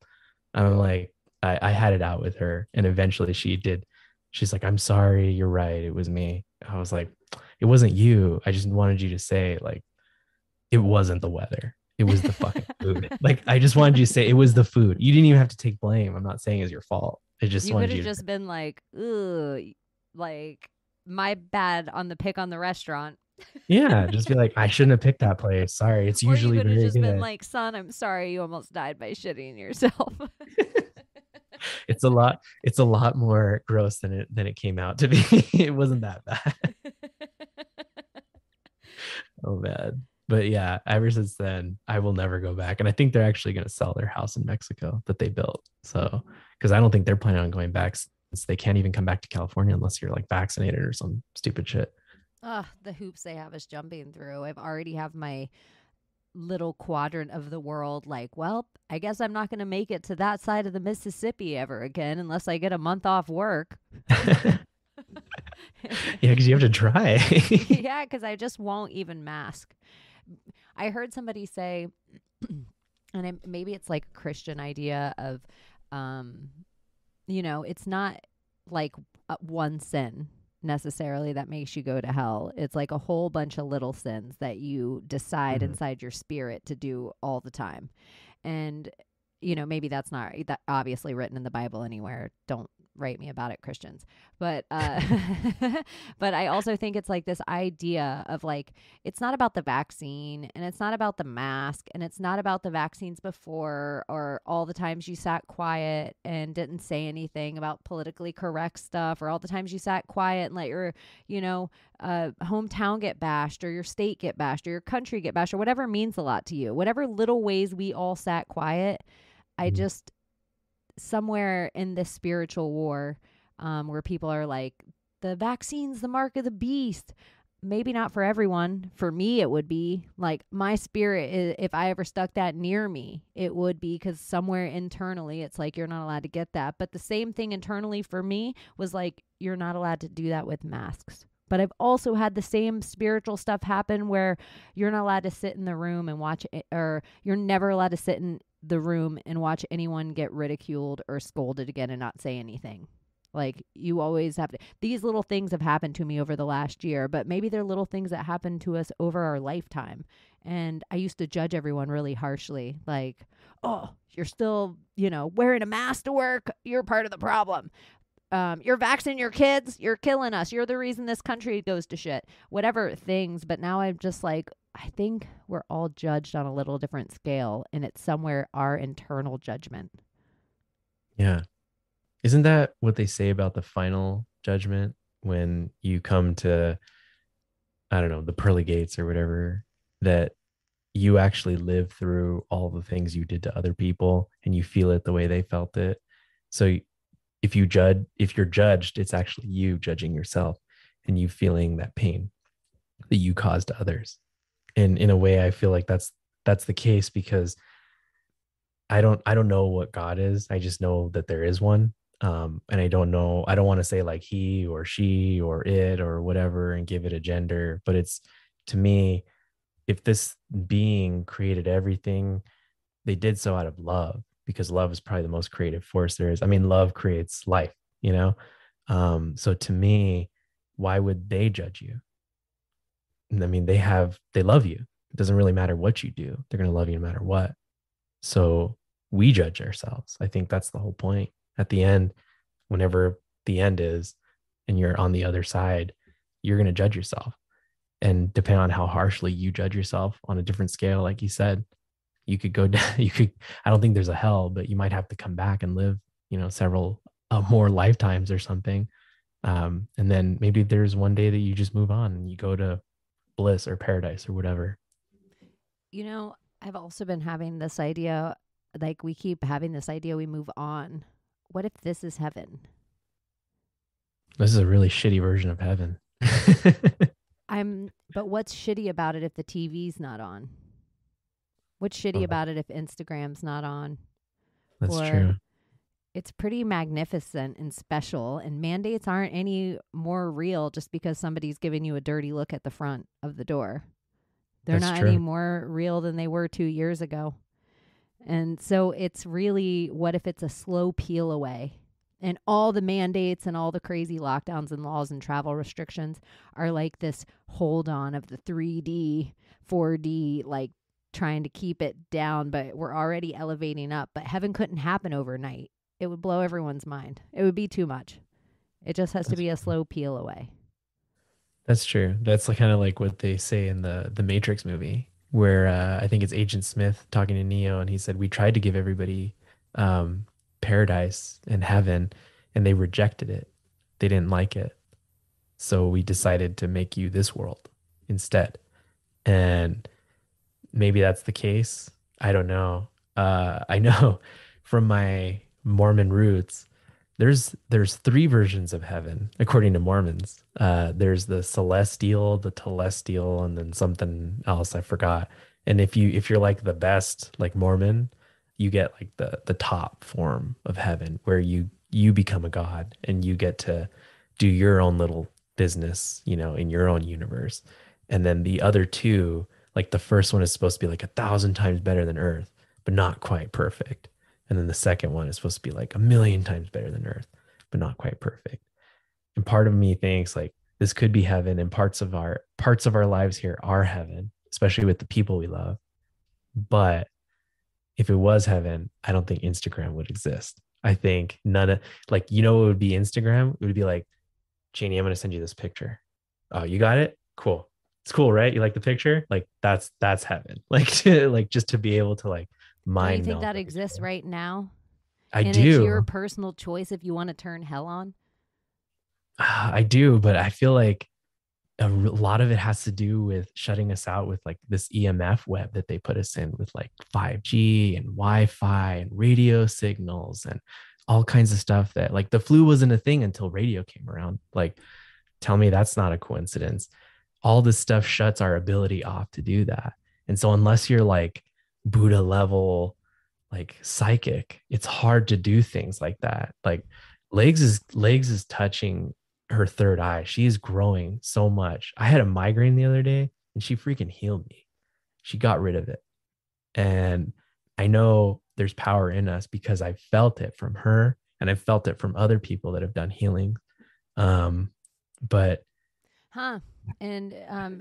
I'm like, I had it out with her. And eventually she did. She's like, I'm sorry. You're right. It was me. I was like, it wasn't you. I just wanted you to say, it wasn't the weather. It was the fucking food. I just wanted you to say it was the food. You didn't even have to take blame. I'm not saying it's your fault. I just You wanted could you have to. just been like, "Ooh, my bad on the pick on the restaurant." Yeah, just be like, I shouldn't have picked that place. Sorry. It's Or you usually could have very just been good. like, "Son, I'm sorry you almost died by shitting yourself." It's a lot more gross than it came out to be. It wasn't that bad. Oh man. But yeah, ever since then, I will never go back. And I think they're actually going to sell their house in Mexico that they built. So, because I don't think they're planning on going back, since they can't even come back to California unless you're vaccinated or some stupid shit. The hoops they have us jumping through. I've already have my little quadrant of the world well, I guess I'm not going to make it to that side of the Mississippi ever again unless I get a month off work. Yeah, because you have to try. Yeah, because I just won't even mask. I heard somebody say, and maybe it's like a Christian idea of, it's not one sin necessarily that makes you go to hell. It's like a whole bunch of little sins that you decide inside your spirit to do all the time. And, maybe that's not that obviously written in the Bible anywhere. Don't write me about it, Christians. But but I also think it's this idea of it's not about the vaccine, and it's not about the mask, and it's not about the vaccines before, or all the times you sat quiet and didn't say anything about politically correct stuff, or all the times you sat quiet and let your hometown get bashed, or your state get bashed, or your country get bashed, or whatever means a lot to you, whatever little ways we all sat quiet. I just, somewhere in this spiritual war, where people are like, the vaccine's the mark of the beast. Maybe not for everyone. For me, it would be my spirit, if I ever stuck that near me, it would be, because somewhere internally, it's you're not allowed to get that. But the same thing internally for me was you're not allowed to do that with masks. But I've also had the same spiritual stuff happen where you're not allowed to sit in the room and watch it, or you're never allowed to sit in the room and watch anyone get ridiculed or scolded again and not say anything. You always have to. These little things have happened to me over the last year, but maybe they're little things that happen to us over our lifetime. And I used to judge everyone really harshly. Oh, you're still, wearing a mask to work. You're part of the problem. You're vaccinating your kids. You're killing us. You're the reason this country goes to shit. Whatever things. But now I'm just I think we're all judged on a little different scale, and it's somewhere our internal judgment. Yeah. Isn't that what they say about the final judgment when you come to, I don't know, the pearly gates or whatever, that you actually live through all the things you did to other people and you feel it the way they felt it. So if you're judged, it's actually you judging yourself and you feeling that pain that you caused to others. And in a way, I feel like that's that's the case, because I don't know what God is. I just know that there is one. And I don't want to say like he or she or it or whatever and give it a gender, but it's, to me, if this being created everything, they did so out of love, because love is probably the most creative force there is. I mean, love creates life, you know? So to me, why would they judge you? I mean, they love you. It doesn't really matter what you do. They're going to love you no matter what. So we judge ourselves. I think that's the whole point. At the end, whenever the end is and you're on the other side, you're going to judge yourself. And depending on how harshly you judge yourself on a different scale, like you said, you could go down, I don't think there's a hell, but you might have to come back and live, several more lifetimes or something. And then maybe there's one day that you just move on and you go to bliss or paradise or whatever. I've also been having this idea, like we keep having this idea we move on. What if this is heaven? This is a really shitty version of heaven. But what's shitty about it if the TV's not on? What's shitty about it if Instagram's not on? That's true. It's pretty magnificent and special, and mandates aren't any more real just because somebody's giving you a dirty look at the front of the door. They're not any more real than they were 2 years ago. And so it's really, what if it's a slow peel away? And all the mandates and all the crazy lockdowns and laws and travel restrictions are like this hold on of the 3D, 4D, like trying to keep it down, but we're already elevating up. But heaven couldn't happen overnight. It would blow everyone's mind. It would be too much. It just has to be a slow peel away. That's true. That's kind of like what they say in the Matrix movie, where I think it's Agent Smith talking to Neo, and he said, we tried to give everybody paradise and heaven, and they rejected it. They didn't like it. So we decided to make you this world instead. And maybe that's the case. I don't know. I know from my Mormon roots, there's 3 versions of heaven according to Mormons. There's the celestial, the telestial, and then something else I forgot. And if you're like the best, like Mormon, you get like the top form of heaven, where you become a god and you get to do your own little business, in your own universe. And then the other 2, like the first one is supposed to be like 1,000 times better than Earth, but not quite perfect. And then the second one is supposed to be like 1,000,000 times better than Earth, but not quite perfect. And part of me thinks like this could be heaven, and parts of our lives here are heaven, especially with the people we love. But if it was heaven, I don't think Instagram would exist. I think none of, like, what would be Instagram? It would be like, Chaney, I'm going to send you this picture. Oh, you got it? Cool. It's cool, right? You like the picture? Like that's heaven. Like just to be able to like mind. Do you think that exists right now? I do. It's your personal choice if you want to turn hell on. I do, but I feel like a lot of it has to do with shutting us out with like this EMF web that they put us in, with like 5G and Wi-Fi and radio signals and all kinds of stuff that, like, the flu wasn't a thing until radio came around. Like, tell me that's not a coincidence. All this stuff shuts our ability off to do that. And so unless you're like Buddha level, like psychic, it's hard to do things like that. Like Legs is touching her third eye. She is growing so much. I had a migraine the other day and she freaking healed me. She got rid of it. And I know there's power in us because I felt it from her and I felt it from other people that have done healing. But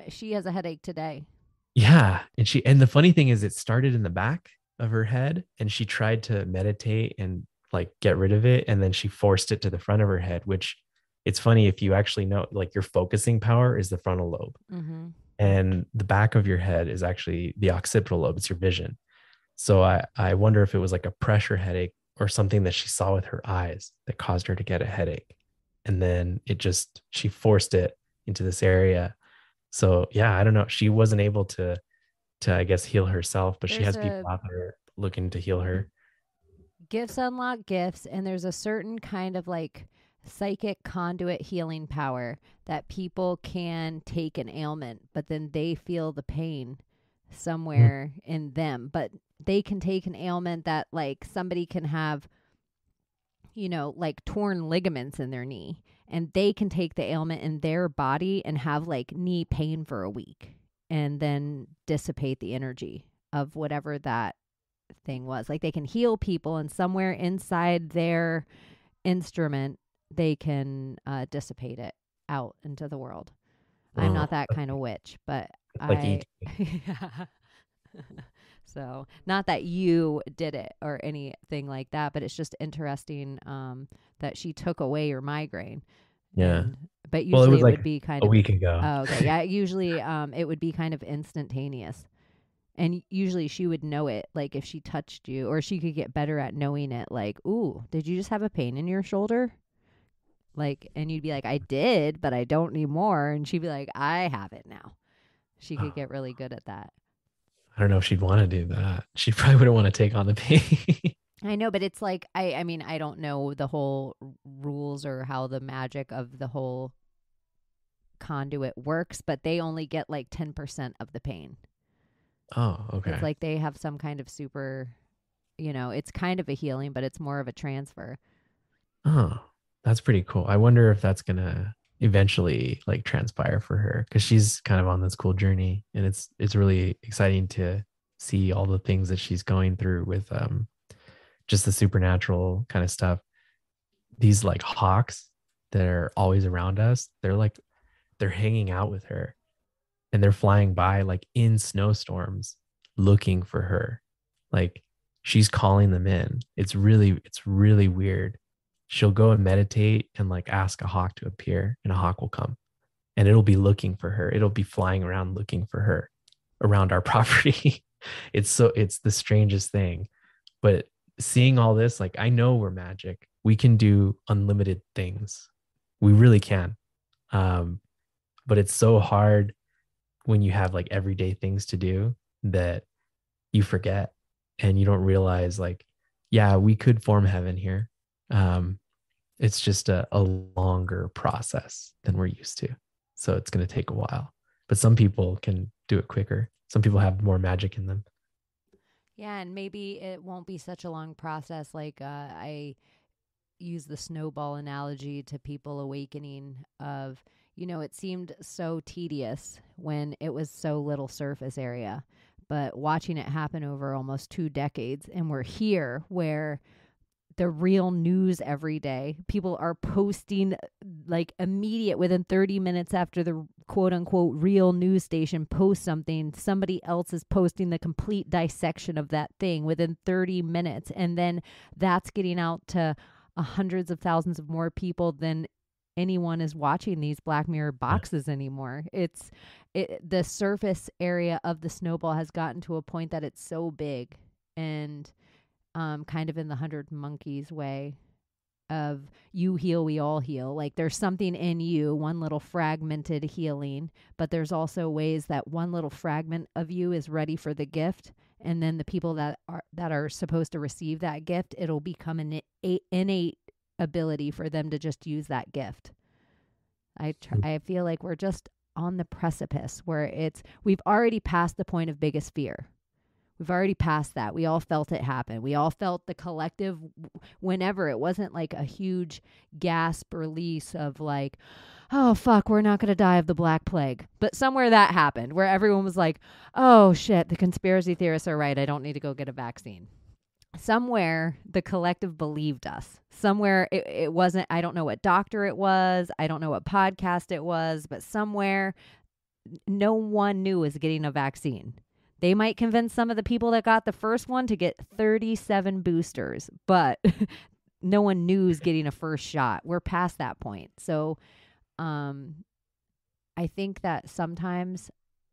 she has a headache today. Yeah. And the funny thing is, it started in the back of her head and she tried to meditate and like get rid of it. And then she forced it to the front of her head, which, it's funny if you actually know, like, your focusing power is the frontal lobe. Mm-hmm. And the back of your head is actually the occipital lobe. It's your vision. So I wonder if it was like a pressure headache or something that she saw with her eyes that caused her to get a headache. And then she forced it into this area. So yeah, I don't know. She wasn't able to I guess heal herself, but she has people out there looking to heal her. Gifts unlock gifts. And there's a certain kind of like psychic conduit healing power that people can take an ailment, but then they feel the pain somewhere in them, but they can take an ailment that like somebody can have, like torn ligaments in their knee, and they can take the ailment in their body and have like knee pain for a week and then dissipate the energy of whatever that thing was. Like they can heal people, and somewhere inside their instrument, they can dissipate it out into the world. I'm not that kind of witch, but like yeah. So not that you did it or anything like that, but it's just interesting that she took away your migraine. Yeah. But usually it was like would be kind a of week ago. Oh, okay. Yeah. Usually it would be kind of instantaneous. And usually she would know it, like if she touched you, or she could get better at knowing it. Like, ooh, did you just have a pain in your shoulder? Like, and you'd be like, I did, but I don't need more. And she'd be like, I have it now. She could get really good at that. I don't know if she'd want to do that. She probably wouldn't want to take on the pain. I know, but it's like, I mean, I don't know the whole rules or how the magic of the whole conduit works, but they only get like 10% of the pain. Oh, okay. It's like they have some kind of super, it's kind of a healing, but it's more of a transfer. Oh, that's pretty cool. I wonder if that's going to eventually like transpire for her, because she's kind of on this cool journey, and it's really exciting to see all the things that she's going through with just the supernatural kind of stuff. These like hawks that are always around us, they're hanging out with her, and they're flying by like in snowstorms looking for her. Like she's calling them in. It's really weird. She'll go and meditate and like ask a hawk to appear, and a hawk will come, and it'll be looking for her. It'll be flying around looking for her around our property. It's the strangest thing. But seeing all this, like, I know we're magic. We can do unlimited things. We really can. But it's so hard when you have like everyday things to do that you forget, and you don't realize like, yeah, we could form heaven here. It's just a longer process than we're used to. So it's going to take a while, but some people can do it quicker. Some people have more magic in them. Yeah. And maybe it won't be such a long process. Like, I use the snowball analogy to people awakening of, it seemed so tedious when it was so little surface area, but watching it happen over almost 2 decades, and we're here where the real news every day, people are posting like immediate, within 30 minutes after the quote unquote real news station posts something, somebody else is posting the complete dissection of that thing within 30 minutes. And then that's getting out to hundreds of thousands of more people than anyone is watching these Black Mirror boxes anymore. The surface area of the snowball has gotten to a point that it's so big, and kind of in the 100 Monkeys way of you heal, we all heal. Like there's something in you, one little fragmented healing, but there's also ways that one little fragment of you is ready for the gift. And then the people that are supposed to receive that gift, it'll become an innate ability for them to just use that gift. I feel like we're just on the precipice where we've already passed the point of biggest fear. We've already passed that. We all felt it happen. We all felt the collective, whenever it wasn't like a huge gasp release of like, oh, fuck, we're not going to die of the Black Plague. But somewhere that happened where everyone was like, oh, shit, the conspiracy theorists are right. I don't need to go get a vaccine. Somewhere the collective believed us. Somewhere it wasn't, I don't know what doctor it was. I don't know what podcast it was, but somewhere no one knew was getting a vaccine. They might convince some of the people that got the first one to get 37 boosters, but no one knew is getting a first shot. We're past that point. So I think that sometimes,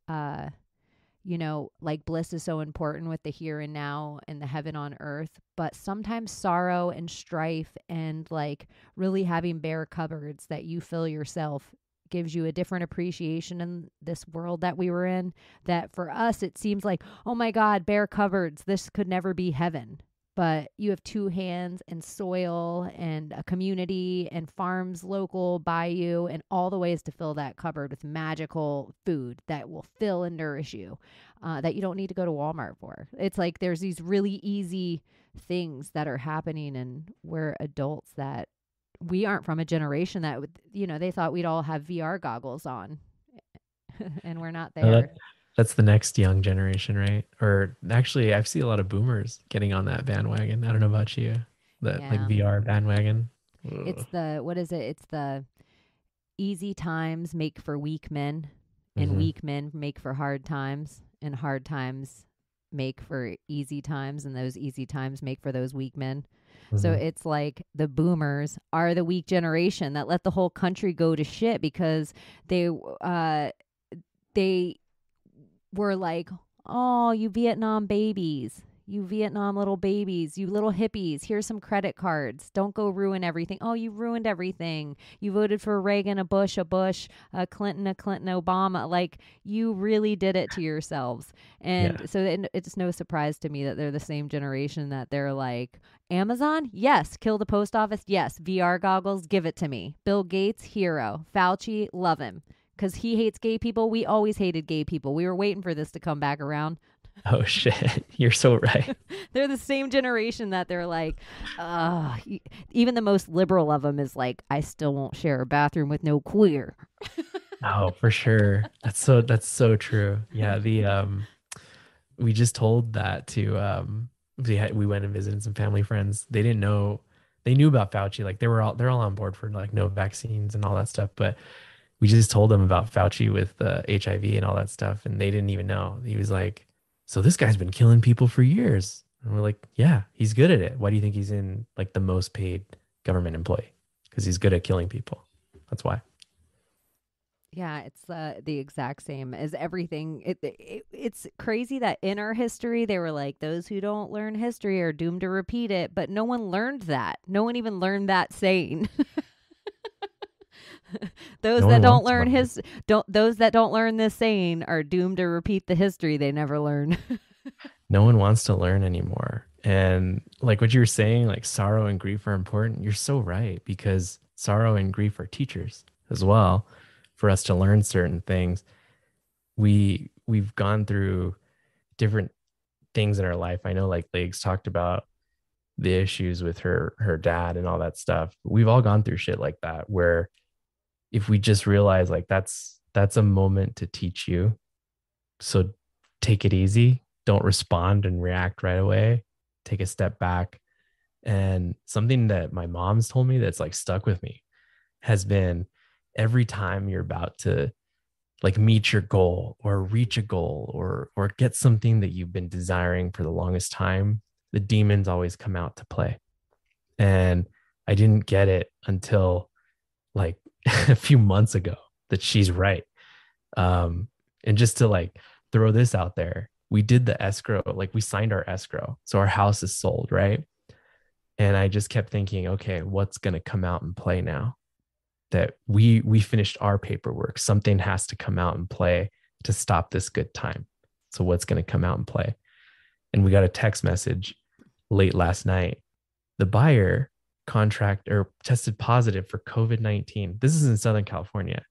like bliss is so important with the here and now and the heaven on earth, but sometimes sorrow and strife and like really having bare cupboards that you fill yourself gives you a different appreciation in this world that we were in, that for us, it seems like, oh my God, bare cupboards, this could never be heaven. but you have two hands and soil and a community and farms local by you and all the ways to fill that cupboard with magical food that will fill and nourish you, that you don't need to go to Walmart for. It's like there's these really easy things that are happening, and we're adults that we aren't from a generation that would, they thought we'd all have VR goggles on and we're not No, there. that's the next young generation, right? Or actually, I've seen a lot of boomers getting on that bandwagon. I don't know about you, that like Yeah. VR bandwagon. It's Ugh. what is it? It's the easy times make for weak men, and Mhm. weak men make for hard times, and hard times make for easy times, and those easy times make for those weak men. So Mhm. it's like the boomers are the weak generation that let the whole country go to shit because they they were like, oh, you Vietnam babies, you Vietnam little babies, you little hippies, here's some credit cards. Don't go ruin everything. Oh, you ruined everything. You voted for Reagan, a Bush, a Clinton, Obama. Like, you really did it to yourselves. And Yeah. so it's no surprise to me that they're the same generation that they're like, Amazon? Yes. Kill the post office? Yes. VR goggles? Give it to me. Bill Gates? Hero. Fauci? Love him. Because he hates gay people. We always hated gay people. We were waiting for this to come back around. Oh shit. You're so right. They're the same generation that they're like, even the most liberal of them is like, I still won't share a bathroom with no queer. Oh, for sure. That's so true. Yeah, we just told that to we went and visited some family friends. They didn't know, they knew about Fauci, like they're all on board for like no vaccines and all that stuff, but we just told them about Fauci with HIV and all that stuff, and they didn't even know. He was like, so this guy's been killing people for years. And we're like, yeah, he's good at it. Why do you think he's in like the most paid government employee? Because he's good at killing people. That's why. Yeah, it's the exact same as everything. It's crazy that in our history, they were like, those who don't learn history are doomed to repeat it. But no one learned that. No one even learned that saying. Those No that one don't wants to learn learn. those that don't learn this saying are doomed to repeat the history they never learn. No one wants to learn anymore. And like what you were saying, like sorrow and grief are important. You're so right, because sorrow and grief are teachers as well for us to learn certain things. We've gone through different things in our life. I know like Legs talked about the issues with her dad and all that stuff. We've all gone through shit like that, where if we just realize like that's a moment to teach you. So take it easy. Don't respond and react right away. Take a step back. And something that my mom's told me that's like stuck with me has been, every time you're about to like meet your goal or reach a goal or get something that you've been desiring for the longest time, the demons always come out to play. And I didn't get it until like a few months ago that she's right. And just to like throw this out there, we did the escrow, like we signed our escrow. So our house is sold, right? And I just kept thinking, okay, what's going to come out and play now that we finished our paperwork? Something has to come out and play to stop this good time. So what's going to come out and play? And we got a text message late last night. The buyer contract or tested positive for COVID-19. This is in Southern California.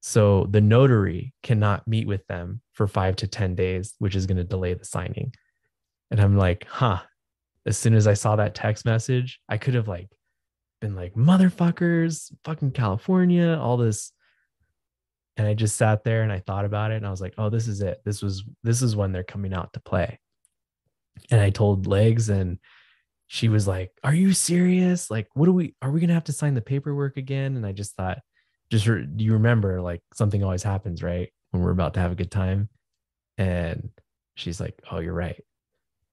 So the notary cannot meet with them for 5 to 10 days, which is going to delay the signing. And I'm like, as soon as I saw that text message, I could have like been like, motherfuckers, fucking California, all this. And I just sat there and I thought about it and I was like, oh, this is it. This is when they're coming out to play. And I told Legs, and she was like, are you serious? Like, are we going to have to sign the paperwork again? And I just thought, you remember like something always happens, right? When we're about to have a good time. And she's like, oh, you're right.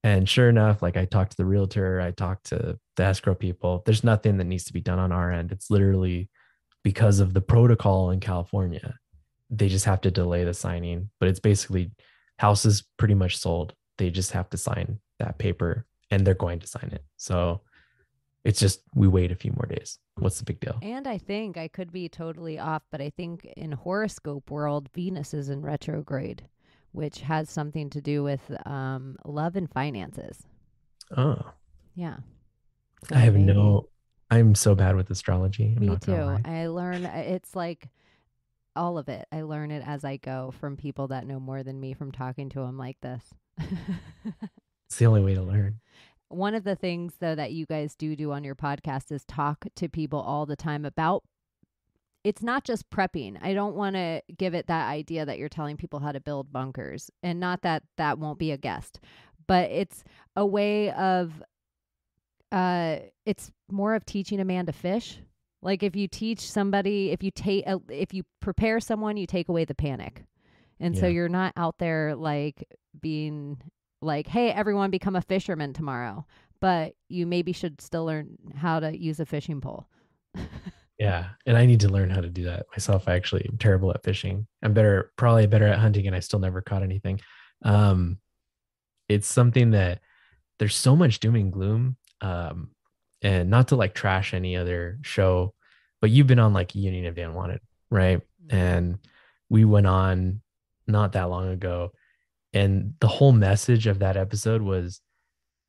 And sure enough, like I talked to the realtor, I talked to the escrow people. There's nothing that needs to be done on our end. It's literally because of the protocol in California. They just have to delay the signing, but it's basically house is pretty much sold. They just have to sign that paper and they're going to sign it. So it's just, we wait a few more days. What's the big deal? And I think I could be totally off, but I think in horoscope world, Venus is in retrograde, which has something to do with love and finances. Oh, Yeah. So I have maybe. I'm so bad with astrology. I'm Me not gonna too. lie. I learn it's like all of it. I learn it as I go from people that know more than me from talking to them like this. It's the only way to learn. One of the things though that you guys do on your podcast is talk to people all the time about it's not just prepping. I don't want to give it that idea that you're telling people how to build bunkers, and not that that won't be a guest, but it's a way of it's more of teaching a man to fish. Like if you teach somebody, if you prepare someone, you take away the panic. And so Yeah. you're not out there like being like, hey, everyone become a fisherman tomorrow. But you maybe should still learn how to use a fishing pole. Yeah. And I need to learn how to do that myself. I actually am terrible at fishing. Probably better at hunting, and I still never caught anything. Um, it's something that there's so much doom and gloom. And not to like trash any other show, but you've been on like Union of Dan Wanted, right? And we went on not that long ago. And the whole message of that episode was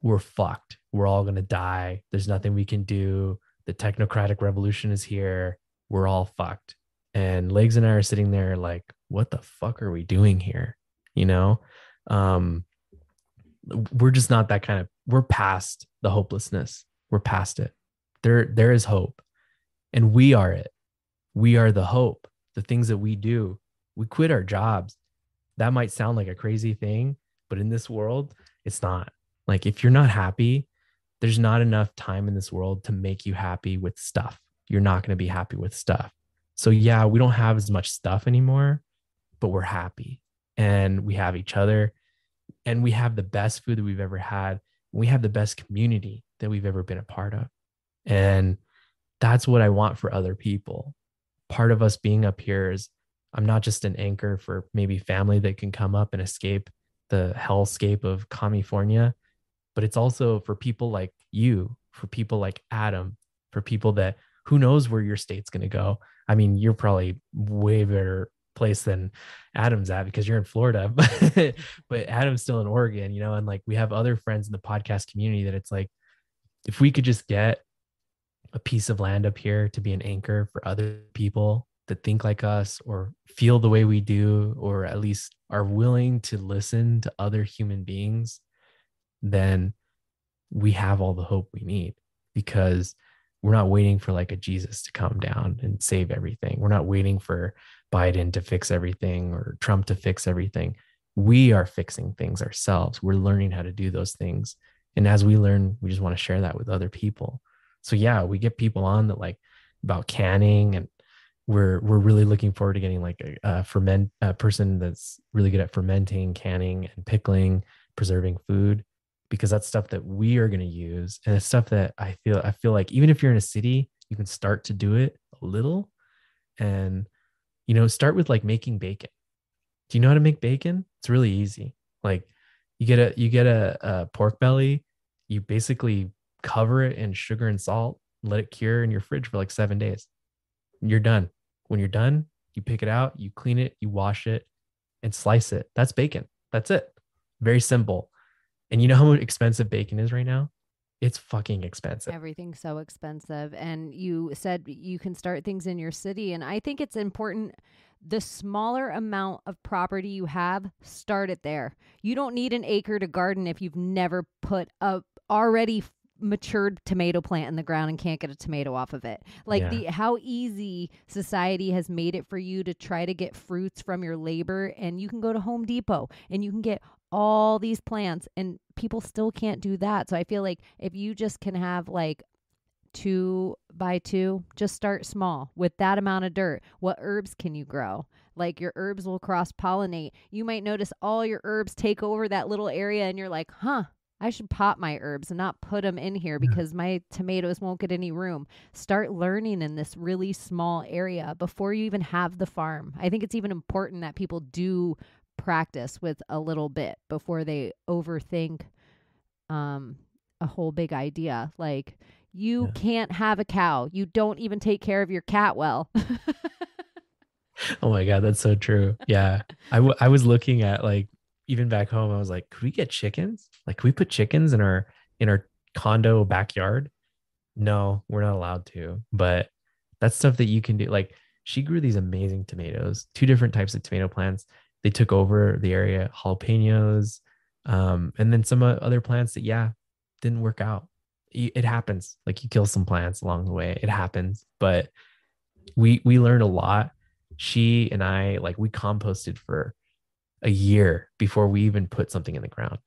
we're fucked. We're all going to die. There's nothing we can do. The technocratic revolution is here. We're all fucked. And Legs and I are sitting there like, what the fuck are we doing here? You know, um, we're just not that kind of, we're past the hopelessness. We're past it. There is hope. And we are it. We are the hope. The things that we do, we quit our jobs. That might sound like a crazy thing, but in this world, it's not. Like if you're not happy, there's not enough time in this world to make you happy with stuff. You're not going to be happy with stuff. So yeah, we don't have as much stuff anymore, but we're happy and we have each other and we have the best food that we've ever had. We have the best community that we've ever been a part of. And that's what I want for other people. Part of us being up here is I'm not just an anchor for maybe family that can come up and escape the hellscape of California, but it's also for people like you, for people like Adam, for people that who knows where your state's going to go. I mean, you're probably way better place than Adam's at because you're in Florida, but Adam's still in Oregon, you know, and like we have other friends in the podcast community that it's like, if we could just get a piece of land up here to be an anchor for other people that think like us or feel the way we do, or at least are willing to listen to other human beings, then we have all the hope we need, because we're not waiting for like a Jesus to come down and save everything. We're not waiting for Biden to fix everything or Trump to fix everything. We are fixing things ourselves. We're learning how to do those things. And as we learn, we just want to share that with other people. So yeah, we get people on that like about canning, and we're really looking forward to getting like a person that's really good at fermenting, canning, and pickling, preserving food, because that's stuff that we are going to use. And it's stuff that I feel like even if you're in a city, you can start to do it a little. And, you know, start with like making bacon. Do you know how to make bacon? It's really easy. Like you get a pork belly, you basically cover it in sugar and salt, let it cure in your fridge for like 7 days. You're done. When you're done, you pick it out, you clean it, you wash it, and slice it. That's bacon. That's it. Very simple. And you know how expensive bacon is right now? It's fucking expensive. Everything's so expensive. And you said you can start things in your city. And I think it's important. The smaller amount of property you have, start it there. You don't need an acre to garden if you've never put a already matured tomato plant in the ground and can't get a tomato off of it. Like how easy society has made it for you to try to get fruits from your labor, and you can go to Home Depot and you can get all these plants, and people still can't do that. So I feel like if you just can have like 2 by 2, just start small with that amount of dirt. What herbs can you grow? Like your herbs will cross pollinate. You might notice all your herbs take over that little area and you're like, I should pot my herbs and not put them in here because my tomatoes won't get any room. Start learning in this really small area before you even have the farm. I think it's even important that people do practice with a little bit before they overthink a whole big idea. Like you can't have a cow. You don't even take care of your cat well. Oh my God, that's so true. Yeah. I was looking at like, even back home, I was like, could we get chickens? Like, could we put chickens in our condo backyard. No, we're not allowed to. But that's stuff that you can do. Like she grew these amazing tomatoes, two different types of tomato plants. They took over the area, jalapenos, and then some other plants that, yeah, didn't work out. It happens. Like you kill some plants along the way. It happens. But we learned a lot. She and I, like, we composted for a year before we even put something in the ground.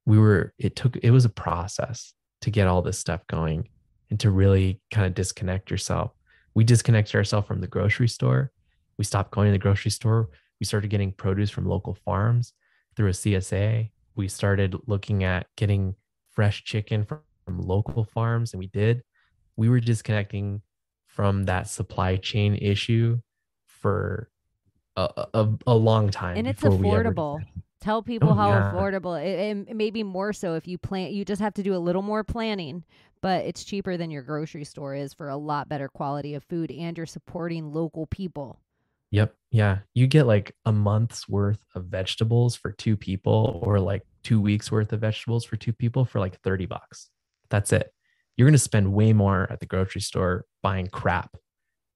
It was a process to get all this stuff going and to really kind of disconnect yourself. We disconnected ourselves from the grocery store. We stopped going to the grocery store. We started getting produce from local farms through a CSA. We started looking at getting fresh chicken from local farms, and we were disconnecting from that supply chain issue for a long time And it's before we ever affordable. decided. Tell people Oh how yeah. affordable it may be more so if you plan. You just have to do a little more planning, but it's cheaper than your grocery store is for a lot better quality of food, and you're supporting local people. Yep. Yeah. You get like a month's worth of vegetables for two people, or like 2 weeks worth of vegetables for two people for like $30. That's it. You're going to spend way more at the grocery store buying crap.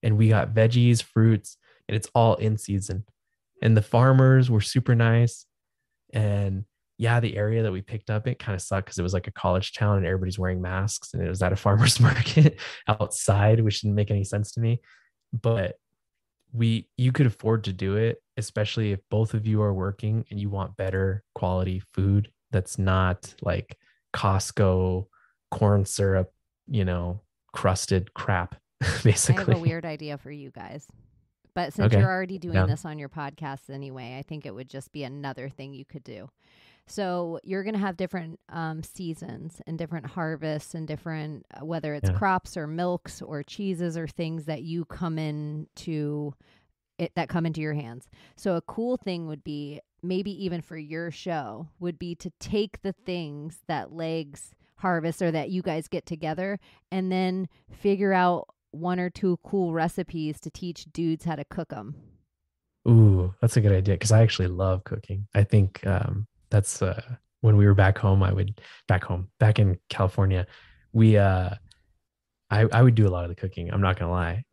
And we got veggies, fruits, and it's all in season. And the farmers were super nice. And yeah, the area that we picked up, it kind of sucked because it was like a college town and everybody's wearing masks, and it was at a farmer's market outside, which didn't make any sense to me. But you could afford to do it, especially if both of you are working and you want better quality food that's not like Costco corn syrup, crusted crap, I have a basically. weird idea for you guys. But since Okay. you're already doing Yeah. this on your podcast anyway, I think it would just be another thing you could do. So you're going to have different seasons and different harvests and different, whether it's Yeah. crops or milks or cheeses or things that you come into it that come into your hands. So a cool thing would be, maybe even for your show, would be to take the things that Legs harvest or that you guys get together, and then figure out one or two cool recipes to teach dudes how to cook them. Ooh, that's a good idea because I actually love cooking. I think that's when we were back in California, we I would do a lot of the cooking. I'm not gonna lie,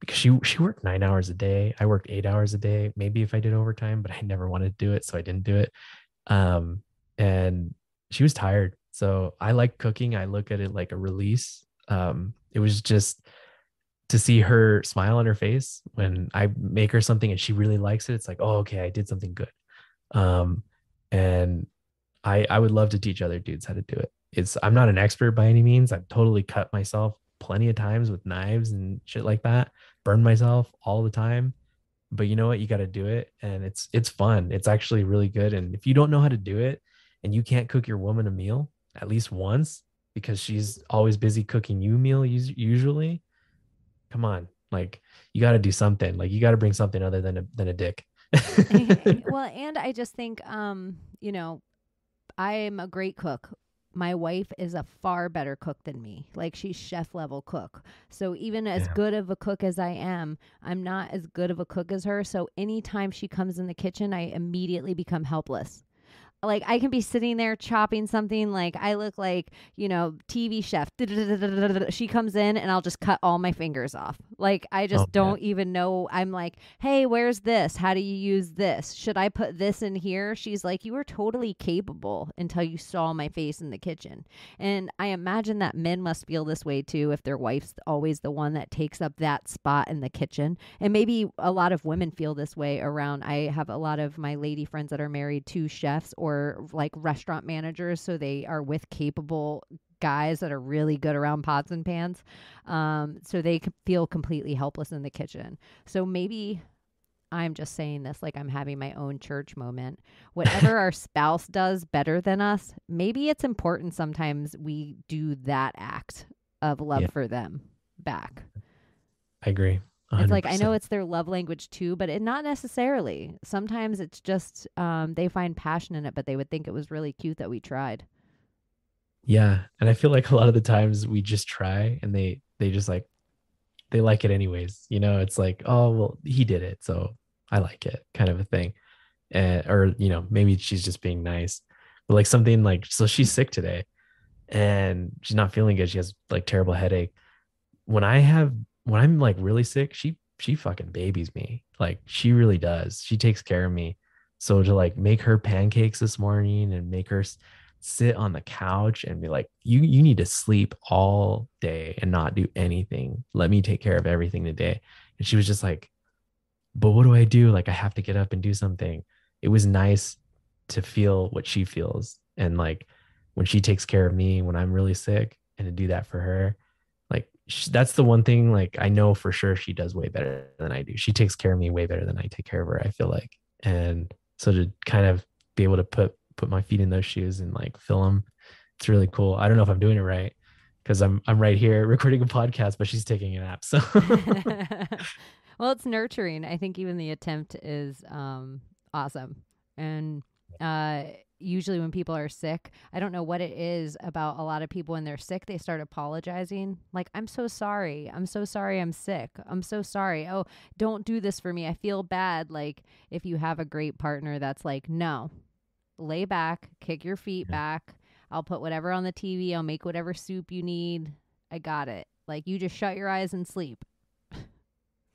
because she worked 9 hours a day. I worked 8 hours a day. Maybe if I did overtime, but I never wanted to do it, so I didn't do it. And she was tired, so I like cooking. I look at it like a release. It was just to see her smile on her face when I make her something and she really likes it. It's like, oh, okay, I did something good. And I would love to teach other dudes how to do it. I'm not an expert by any means. I've totally cut myself plenty of times with knives and shit like that, burned myself all the time. But you know what? You got to do it, and it's fun. It's actually really good. And if you don't know how to do it and you can't cook your woman a meal at least once because she's always busy cooking you a meal usually, come on, like you got to do something. Like you got to bring something other than a dick. Well, and I just think, I'm a great cook. My wife is a far better cook than me. Like, she's chef level cook. So even as Yeah. good of a cook as I am, I'm not as good of a cook as her. So anytime she comes in the kitchen, I immediately become helpless. Like, I can be sitting there chopping something, like I look like, TV chef. She comes in and I'll just cut all my fingers off. Like, I Oh, just yeah. don't even know. I'm like, hey, where's this? How do you use this? Should I put this in here? She's like, you were totally capable until you saw my face in the kitchen. And I imagine that men must feel this way too if their wife's always the one that takes up that spot in the kitchen. And maybe a lot of women feel this way around. I have a lot of my lady friends that are married to chefs or like restaurant managers, so they are with capable guys that are really good around pots and pans, so they feel completely helpless in the kitchen. So maybe I'm just saying this like I'm having my own church moment. Whatever our spouse does better than us, maybe it's important sometimes we do that act of love Yeah. for them back. I agree. It's like, I know 100%. it's their love language too, but not necessarily. Sometimes it's just they find passion in it, but they would think it was really cute that we tried. Yeah. And I feel like a lot of the times we just try and they just like they like it anyways. It's like, oh well, he did it, so I like it, kind of a thing. Or maybe she's just being nice. But like something like, so she's sick today. and she's not feeling good. She has like terrible headache. When I have when I'm like really sick, she fucking babies me. Like she really does. She takes care of me. So to like make her pancakes this morning and make her sit on the couch and be like, you need to sleep all day and not do anything. Let me take care of everything today. And she was just like, but what do I do? Like I have to get up and do something. It was nice to feel what she feels. And like when she takes care of me when I'm really sick and to do that for her, like that's the one thing like I know for sure she does way better than I do. She takes care of me way better than I take care of her, I feel like. And so to kind of be able to put my feet in those shoes and like feel them, it's really cool. I don't know if I'm doing it right because I'm right here recording a podcast, but she's taking a nap. So Well, it's nurturing. I think even the attempt is awesome. And usually when people are sick, I don't know what it is about a lot of people when they're sick, they start apologizing. Like, I'm so sorry. I'm so sorry I'm sick. I'm so sorry. Oh, don't do this for me. I feel bad. Like, if you have a great partner that's like, no, lay back, kick your feet back. I'll put whatever on the TV. I'll make whatever soup you need. I got it. Like, you just shut your eyes and sleep.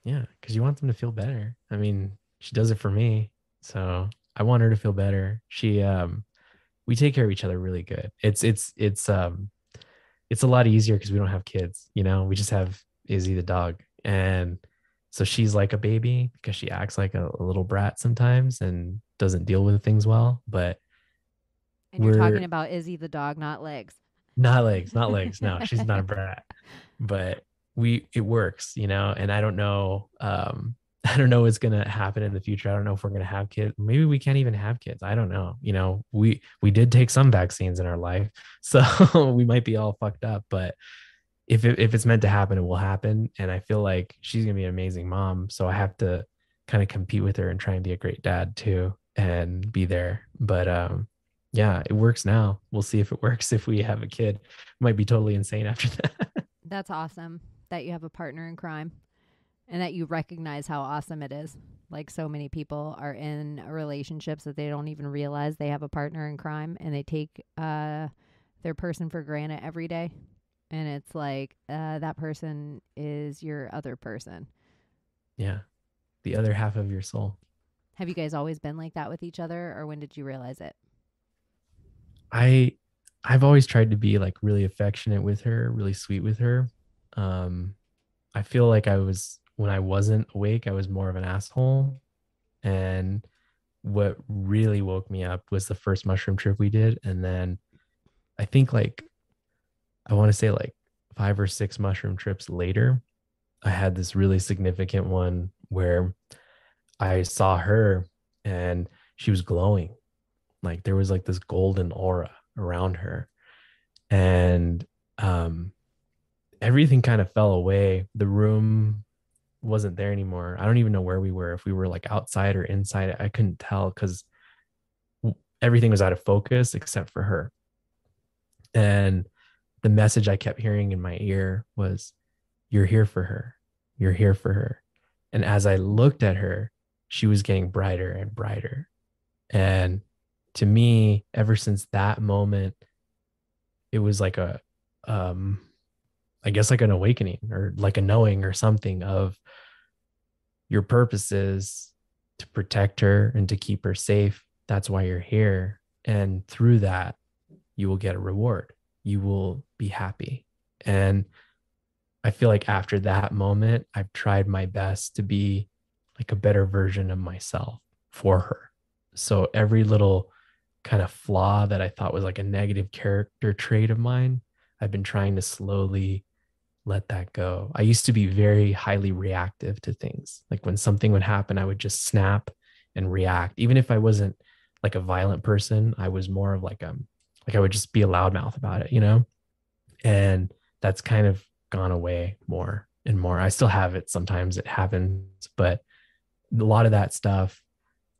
yeah, because you want them to feel better. I mean, she does it for me. So I want her to feel better. We take care of each other really good. It's a lot easier because we don't have kids, you know, we just have Izzy the dog. And so she's like a baby because she acts like a little brat sometimes and doesn't deal with things well. But And you're talking about Izzy the dog, not Legs. Not Legs, not Legs. No, she's not a brat. But it works, you know, and I don't know. I don't know what's gonna happen in the future. I don't know if we're gonna have kids. Maybe we can't even have kids. I don't know. You know, we did take some vaccines in our life, so we might be all fucked up. But if it's meant to happen, it will happen. And I feel like she's gonna be an amazing mom. So I have to kind of compete with her and try and be a great dad too, and be there. But yeah, it works now. We'll see if it works if we have a kid. Might be totally insane after that. That's awesome that you have a partner in crime. And that you recognize how awesome it is. Like so many people are in relationships that they don't even realize they have a partner in crime and they take their person for granted every day. And it's like that person is your other person. Yeah. The other half of your soul. Have you guys always been like that with each other, or when did you realize it? I've always tried to be like really affectionate with her, really sweet with her. I feel like when I wasn't awake, I was more of an asshole. And what really woke me up was the first mushroom trip we did. And then I think I want to say like 5 or 6 mushroom trips later, I had this really significant one where I saw her and she was glowing. Like there was like this golden aura around her. And everything kind of fell away. The room wasn't there anymore. I don't even know where we were, if we were like outside or inside. I couldn't tell because everything was out of focus except for her. And the message I kept hearing in my ear was, you're here for her. You're here for her. And as I looked at her, she was getting brighter and brighter. And to me, ever since that moment, it was like I guess like an awakening or like a knowing or something of your purpose is to protect her and to keep her safe. That's why you're here. And through that, you will get a reward. You will be happy. And I feel like after that moment, I've tried my best to be like a better version of myself for her. So every little kind of flaw that I thought was like a negative character trait of mine, I've been trying to slowly let that go. I used to be very highly reactive to things. Like when something would happen, I would just snap and react. Even if I wasn't like a violent person, I was more of like I would just be a loudmouth about it, you know? And that's kind of gone away more and more. I still have it. Sometimes it happens, but a lot of that stuff.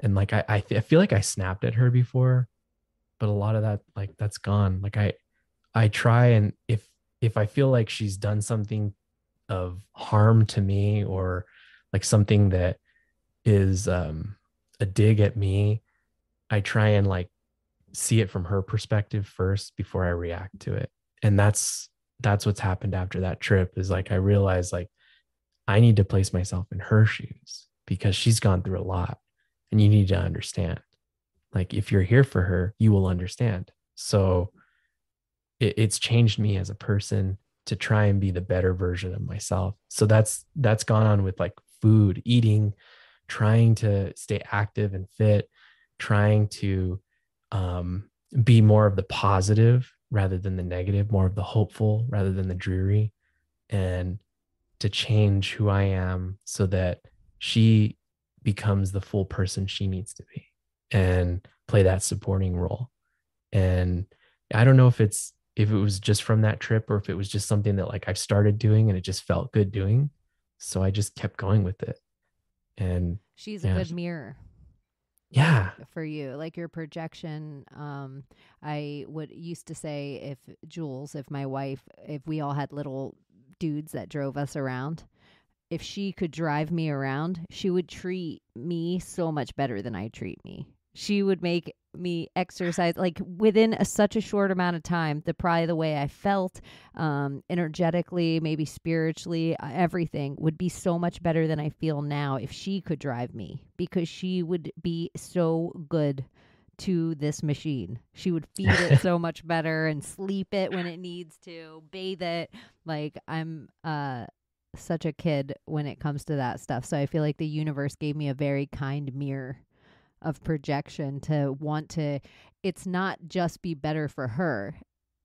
And like, I feel like I snapped at her before, but a lot of that, like that's gone. Like I try, and if I feel like she's done something of harm to me or like something that is a dig at me, I try and like see it from her perspective first before I react to it. And that's what's happened after that trip, is like I realized like I need to place myself in her shoes because she's gone through a lot, and you need to understand. Like if you're here for her, you will understand. So it's changed me as a person to try and be the better version of myself. So that's gone on with like food, eating, trying to stay active and fit, trying to be more of the positive rather than the negative, more of the hopeful rather than the dreary, and to change who I am so that she becomes the full person she needs to be and play that supporting role. And I don't know if it was just from that trip or if it was just something that like I've started doing and it just felt good doing. So I just kept going with it. And she's a good mirror. Yeah. For you, like your projection. I would used to say if my wife, if we all had little dudes that drove us around, if she could drive me around, she would treat me so much better than I treat me. She would make me exercise like within such a short amount of time. Probably the way I felt, energetically, maybe spiritually, everything would be so much better than I feel now if she could drive me, because she would be so good to this machine. She would feed it so much better and sleep it when it needs to, bathe it. Like I'm such a kid when it comes to that stuff. So I feel like the universe gave me a very kind mirror of projection to want to, it's not just be better for her.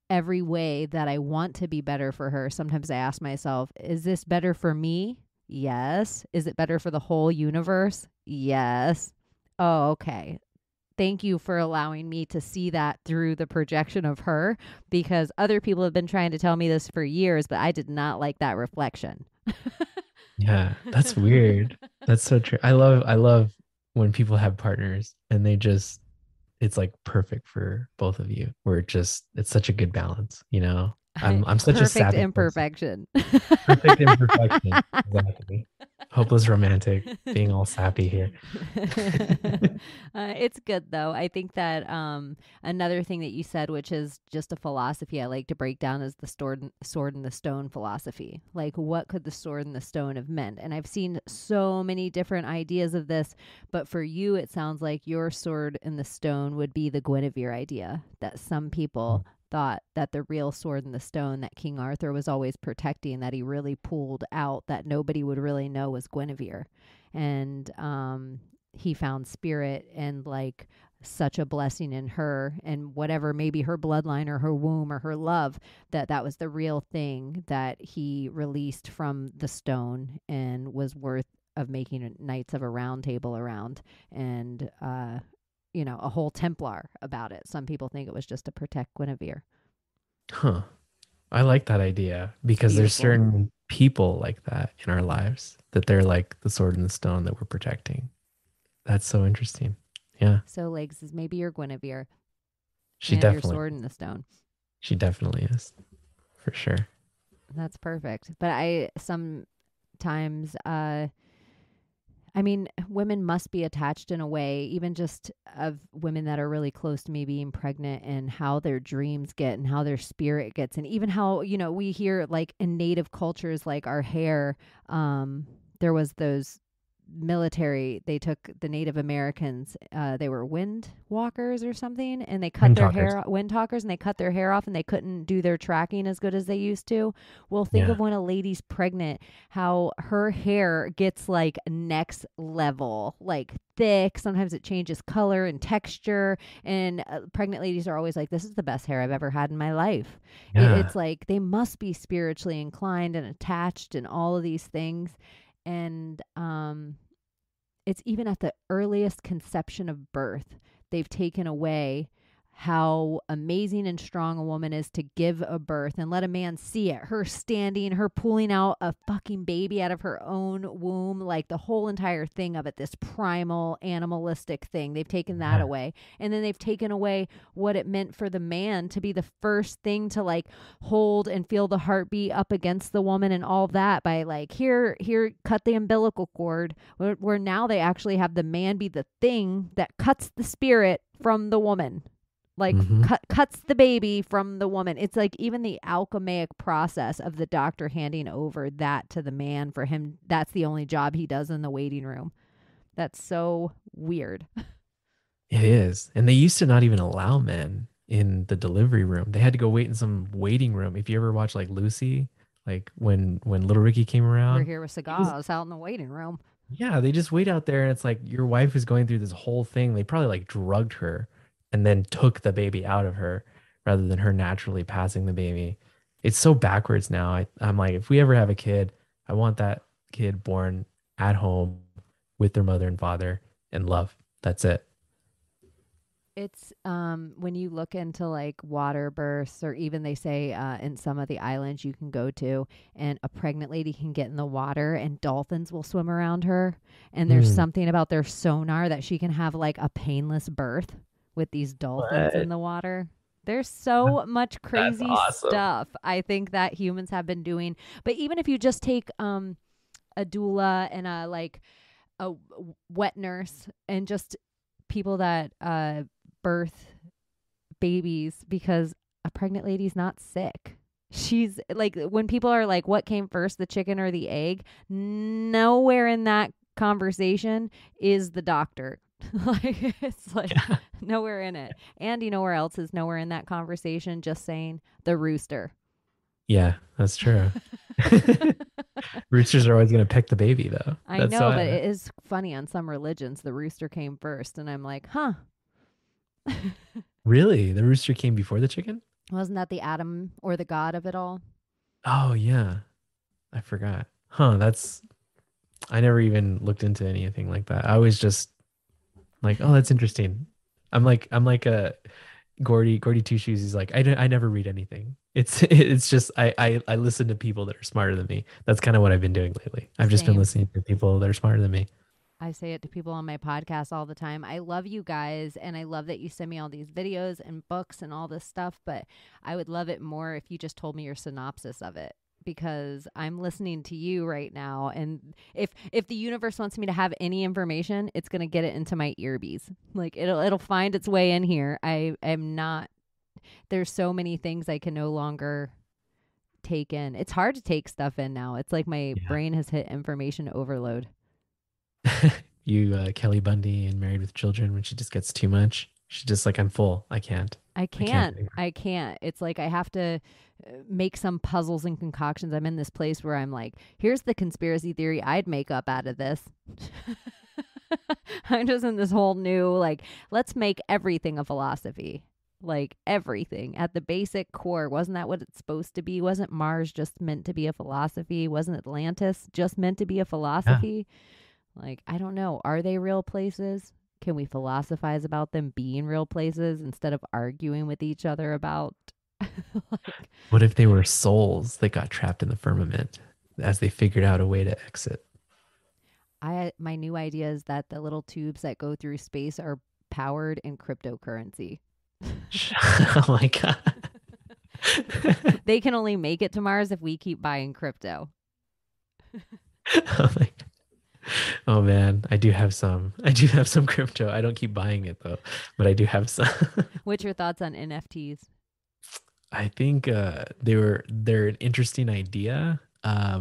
Every way that I want to be better for her, sometimes I ask myself, is this better for me? Yes. Is it better for the whole universe? Yes. Oh, okay. Thank you for allowing me to see that through the projection of her, because other people have been trying to tell me this for years, but I did not like that reflection. Yeah, that's weird. That's so true. I love when people have partners and it's like perfect for both of you, where it's such a good balance, you know. I'm such a perfect savvy imperfection. Perfect imperfection. Exactly. Hopeless romantic, being all sappy here. It's good though. I think that another thing that you said, which is just a philosophy I like to break down, is the sword and the stone philosophy. Like, what could the sword and the stone have meant? And I've seen so many different ideas of this, but for you, it sounds like your sword and the stone would be the Guinevere idea, that some people thought that the real sword and the stone that King Arthur was always protecting, that he really pulled out, that nobody would really know, was Guinevere. And he found spirit and like such a blessing in her, and whatever, maybe her bloodline or her womb or her love, that was the real thing that he released from the stone and was worth of making Knights of a Round Table around, and a whole Templar about it. Some people think it was just to protect Guinevere. Huh. I like that idea, because there's certain people like that in our lives, that they're like the sword and the stone that we're protecting. That's so interesting. Yeah. So Legs is maybe your Guinevere. She definitely, your sword and the stone. She definitely is, for sure. That's perfect. But I sometimes women must be attached in a way, even just of women that are really close to me being pregnant, and how their dreams get and how their spirit gets. And even how, we hear like in native cultures, like our hair, there was those military, they took the Native Americans, they were wind walkers or something, and they cut their hair, wind talkers, and they cut their hair off, and they couldn't do their tracking as good as they used to. Well, think of when a lady's pregnant, how her hair gets like next level, like thick. Sometimes it changes color and texture, and pregnant ladies are always like, this is the best hair I've ever had in my life. It's like they must be spiritually inclined and attached and all of these things. And it's even at the earliest conception of birth, they've taken away how amazing and strong a woman is to give a birth and let a man see it. Her standing, her pulling out a fucking baby out of her own womb, like the whole entire thing of it, this primal animalistic thing. They've taken that away. And then they've taken away what it meant for the man to be the first thing to like hold and feel the heartbeat up against the woman and all that, by like, here, cut the umbilical cord, where now they actually have the man be the thing that cuts the spirit from the woman. like cuts the baby from the woman. It's like even the alchemic process of the doctor handing over that to the man for him. That's the only job he does in the waiting room. That's so weird. It is. And they used to not even allow men in the delivery room. They had to go wait in some waiting room. If you ever watch like Lucy, like when little Ricky came around, We're here with cigars out in the waiting room. yeah, they just wait out there and it's like your wife is going through this whole thing. They probably like drugged her and then took the baby out of her rather than her naturally passing the baby. It's so backwards now. I'm like, if we ever have a kid, I want that kid born at home with their mother and father and love. That's it. It's when you look into like water births, or even they say in some of the islands you can go to, and a pregnant lady can get in the water and dolphins will swim around her. And there's something about their sonar that she can have like a painless birth with these dolphins in the water. There's so much crazy stuff I think that humans have been doing. But even if you just take a doula and a wet nurse and just people that birth babies, because a pregnant lady's not sick. She's like, when people are like, what came first, the chicken or the egg? Nowhere in that conversation is the doctor. Like, it's like nowhere in it. And you know where else is nowhere in that conversation? Just saying, the rooster. Yeah, that's true. Roosters are always going to pick the baby, though. I know, but it is funny. On some religions, the rooster came first. And I'm like, huh. Really? The rooster came before the chicken? Wasn't that the Adam or the God of it all? Oh, yeah. I forgot. Huh, I never even looked into anything like that. I was just like, oh, that's interesting. I'm like a Gordy Two Shoes. He's like, I never read anything. It's just I listen to people that are smarter than me. That's kind of what I've been doing lately. I've just been listening to people that are smarter than me. I say it to people on my podcast all the time. I love you guys, and I love that you send me all these videos and books and all this stuff, but I would love it more if you just told me your synopsis of it, because I'm listening to you right now, and if the universe wants me to have any information, it's going to get it into my earbees. Like it'll find its way in here. I'm not, there's so many things I can no longer take in. It's hard to take stuff in now. It's like my brain has hit information overload. You Kelly Bundy and Married with Children, when she just gets too much, she's just like, I'm full. I can't. It's like I have to make some puzzles and concoctions. I'm in this place where I'm like, here's the conspiracy theory I'd make up out of this. I'm just in this whole new, like, let's make everything a philosophy. Like everything at the basic core. Wasn't that what it's supposed to be? Wasn't Mars just meant to be a philosophy? Wasn't Atlantis just meant to be a philosophy? Yeah. Like, I don't know. Are they real places? Can we philosophize about them being real places instead of arguing with each other about what if they were souls that got trapped in the firmament as they figured out a way to exit? My new idea is that the little tubes that go through space are powered in cryptocurrency. Oh my God. They can only make it to Mars if we keep buying crypto. Oh my God. Oh man, I do have some crypto. I don't keep buying it though, but I do have some. What's your thoughts on NFTs? I think they're an interesting idea. I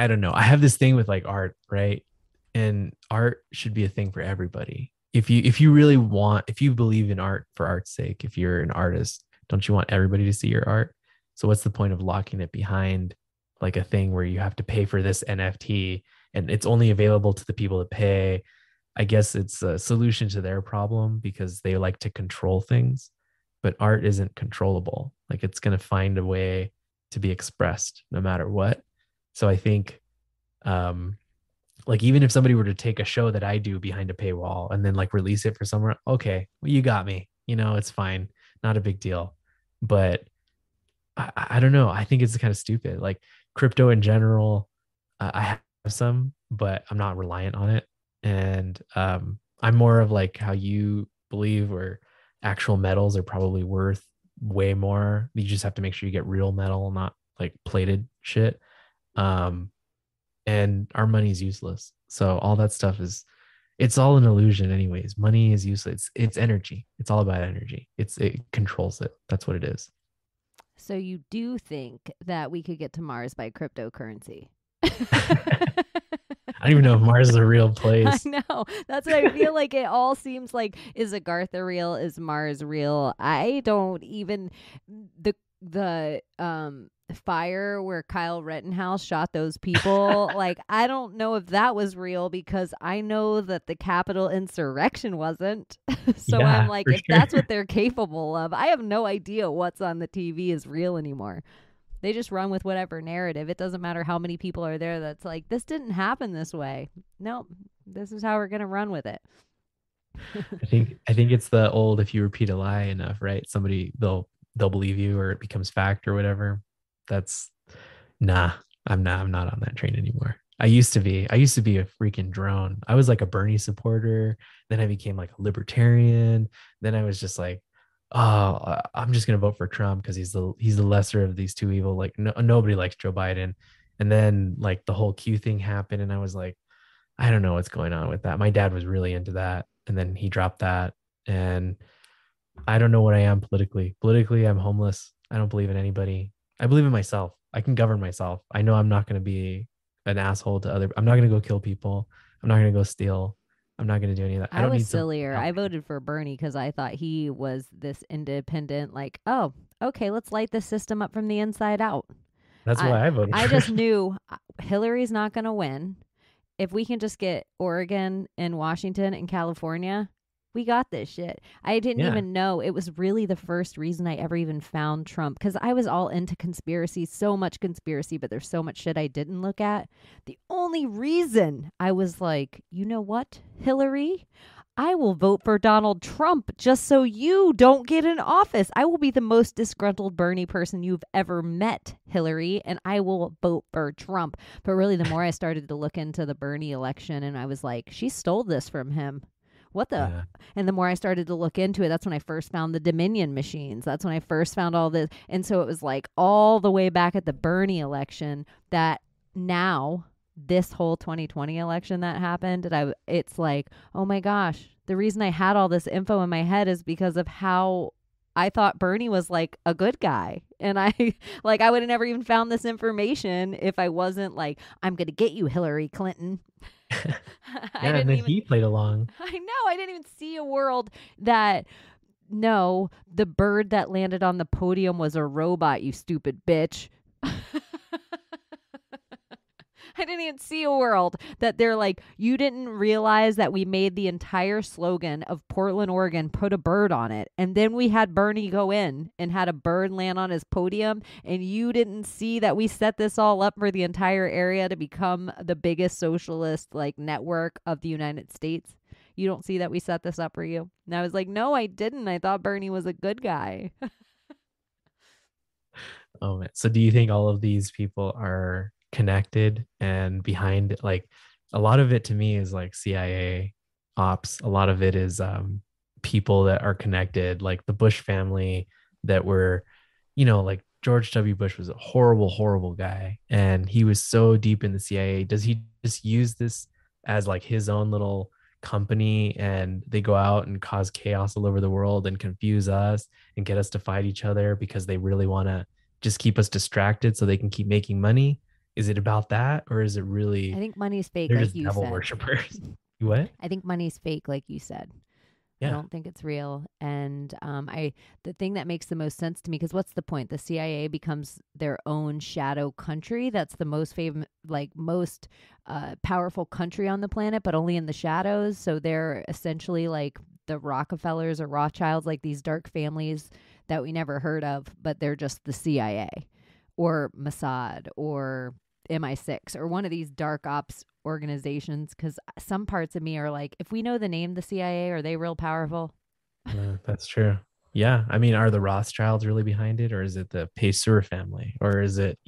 don't know. I have this thing with like art, right? And art should be a thing for everybody. If you believe in art for art's sake, if you're an artist, don't you want everybody to see your art? So what's the point of locking it behind like a thing where you have to pay for this NFT and it's only available to the people that pay? I guess it's a solution to their problem because they like to control things, but art isn't controllable. Like it's going to find a way to be expressed no matter what. So I think, like even if somebody were to take a show that I do behind a paywall and then like release it for somewhere, okay, well, you got me, it's fine. Not a big deal. But I don't know. I think it's kind of stupid. Like crypto in general, I have some, but I'm not reliant on it. And I'm more of like how you believe, where actual metals are probably worth way more. You just have to make sure you get real metal, not like plated shit. And our money is useless. So all that stuff is It's all an illusion anyways. Money is useless. It's energy. It's all about energy. It controls it. That's what it is. So you do think that we could get to Mars by cryptocurrency? I don't even know if Mars is a real I place. know. That's what I feel like. It all seems like, is Agartha real? Is Mars real? I don't even the fire where Kyle Rittenhouse shot those people. Like, I don't know if that was real, because I know that the Capitol insurrection wasn't. So Yeah, I'm like, for if sure. that's what they're capable of, I have no idea what's on the TV is real anymore. They just run with whatever narrative. It doesn't matter how many people are there that's like, this didn't happen this way. No, this is how we're going to run with it. I think it's the old, if you repeat a lie enough, right? Somebody they'll believe you, or it becomes fact or whatever. That's nah. I'm not on that train anymore. I used to be a freaking drone. I was like a Bernie supporter. Then I became like a libertarian. Then I was just like, oh, I'm just gonna vote for Trump because he's the lesser of these two evil. Like nobody likes Joe Biden. And then like the whole Q thing happened, and I was like, I don't know what's going on with that. My dad was really into that, and then he dropped that, and I don't know what I am politically. Politically, I'm homeless. I don't believe in anybody. I believe in myself. I can govern myself. I know I'm not going to be an asshole to other. I'm not going to go kill people. I'm not going to go steal. I'm not going to do any of that. I I don't was need some sillier. help. I voted for Bernie because I thought he was this independent, like, oh, okay, let's light this system up from the inside out. That's I why I voted I for just him. knew Hillary's not going to win. If we can just get Oregon and Washington and California, we got this shit. I didn't Yeah, even know it was really the first reason I ever even found Trump, because I was all into conspiracy, so much conspiracy, but there's so much shit I didn't look at. The only reason I was like, you know what, Hillary? I will vote for Donald Trump just so you don't get in office. I will be the most disgruntled Bernie person you've ever met, Hillary, and I will vote for Trump. But really, the more I started to look into the Bernie election, and I was like, she stole this from him. What the? yeah, And the more I started to look into it, that's when I first found the Dominion machines. That's when I first found all this. And so it was like all the way back at the Bernie election that now this whole 2020 election that happened, and it's like, oh my gosh, the reason I had all this info in my head is because of how I thought Bernie was like a good guy. And I like, I would have never even found this information if I wasn't like, I'm going to get you, Hillary Clinton. I yeah. And didn't then even he played along. I know. I didn't even see a world that, no, the bird that landed on the podium was a robot, you stupid bitch. I didn't even see a world that they're like, you didn't realize that we made the entire slogan of Portland, Oregon, put a bird on it. And then we had Bernie go in and had a bird land on his podium. And you didn't see that we set this all up for the entire area to become the biggest socialist like network of the United States. You don't see that we set this up for you. And I was like, no, I didn't. I thought Bernie was a good guy. Oh man. So do you think all of these people are connected and behind, like a lot of it to me is like CIA ops. A lot of it is people that are connected, like the Bush family that were, like George W. Bush was a horrible, horrible guy. And he was so deep in the CIA. Does he just use this as like his own little company, and they go out and cause chaos all over the world and confuse us and get us to fight each other because they really want to just keep us distracted so they can keep making money? Is it about that, or is it I really think money's fake, they're like just you devil said. worshippers? What? I think money's fake, like you said. I Yeah. don't think it's real. And the thing that makes the most sense to me, because what's the point? The CIA becomes their own shadow country. That's the most powerful country on the planet, but only in the shadows. So they're essentially like the Rockefellers or Rothschilds, like these dark families that we never heard of, but they're just the CIA or Mossad or MI6 or one of these dark ops organizations, because some parts of me are like, if we know the name the CIA, are they real powerful? That's true. Yeah. I mean, are the Rothschilds really behind it, or is it the Pacer family, or is it,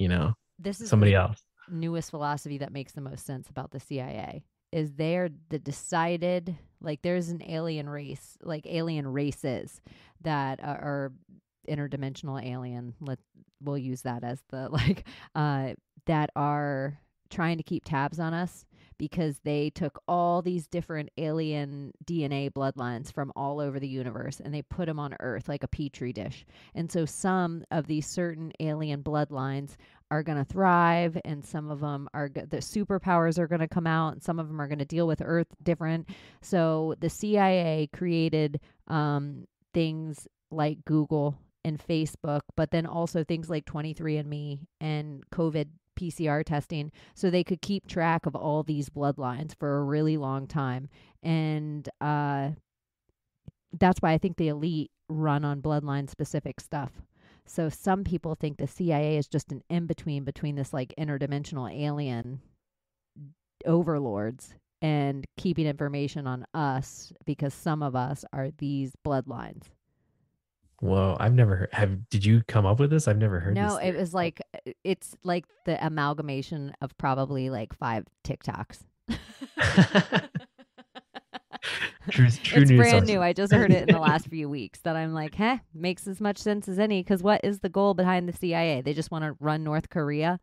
This is somebody the else? newest philosophy that makes the most sense about the CIA is they're the decided, like there's an alien race, like alien races that are interdimensional alien. We'll use that as the that are trying to keep tabs on us because they took all these different alien DNA bloodlines from all over the universe and they put them on Earth like a petri dish. And so some of these certain alien bloodlines are going to thrive, and some of them are the superpowers are going to come out, and some of them are going to deal with Earth different. So the CIA created things like Google and Facebook, but then also things like 23andMe and COVID PCR testing, so they could keep track of all these bloodlines for a really long time. And that's why I think the elite run on bloodline specific stuff. So some people think the CIA is just an in-between between this like interdimensional alien overlords and keeping information on us, because some of us are these bloodlines. Whoa, I've never heard. Did you come up with this? I've never heard this. No, it was like, it's like the amalgamation of probably like 5 TikToks. True it's news brand source. new. I just heard it in the last few weeks that I'm like, makes as much sense as any. Because what is the goal behind the CIA? They just want to run North Korea.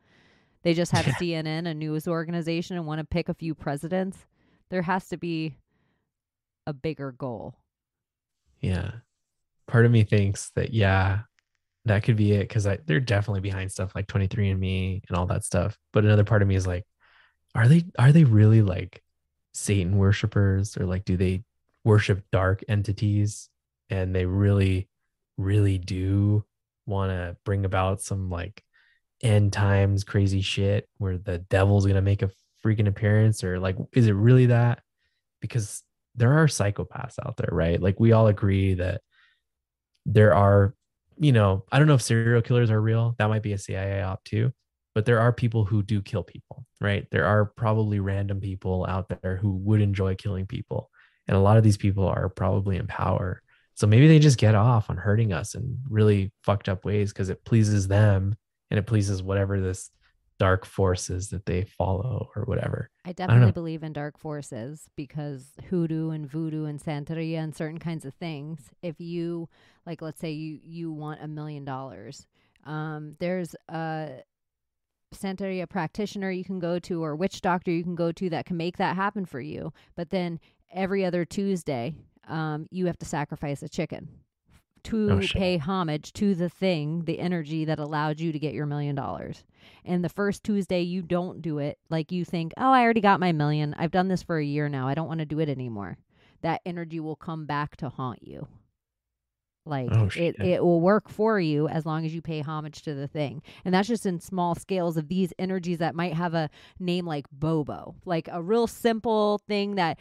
They just have CNN, a news organization, and want to pick a few presidents. There has to be a bigger goal. Yeah. Part of me thinks that, yeah, that could be it, because they're definitely behind stuff like 23andMe and all that stuff. But another part of me is like, are they really like Satan worshipers, or like do they worship dark entities and they really, really do want to bring about some like end times crazy shit where the devil's gonna make a freaking appearance? Or like, is it really that? Because there are psychopaths out there, right? Like we all agree that there are, I don't know if serial killers are real. That might be a CIA op too. But there are people who do kill people, right? There are probably random people out there who would enjoy killing people. And a lot of these people are probably in power. So maybe they just get off on hurting us in really fucked up ways because it pleases them and it pleases whatever this dark forces that they follow or whatever. I definitely believe in dark forces, because hoodoo and voodoo and Santeria and certain kinds of things, if you, like, let's say you want $1 million, there's a Santeria practitioner you can go to, or witch doctor you can go to, that can make that happen for you. But then every other Tuesday, you have to sacrifice a chicken to pay homage to the thing, the energy that allowed you to get your $1 million. And the first Tuesday you don't do it, like you think, oh, I already got my $1 million. I've done this for a year now. I don't want to do it anymore. That energy will come back to haunt you. Like it will work for you as long as you pay homage to the thing. And that's just in small scales of these energies that might have a name like Bobo, like a real simple thing that,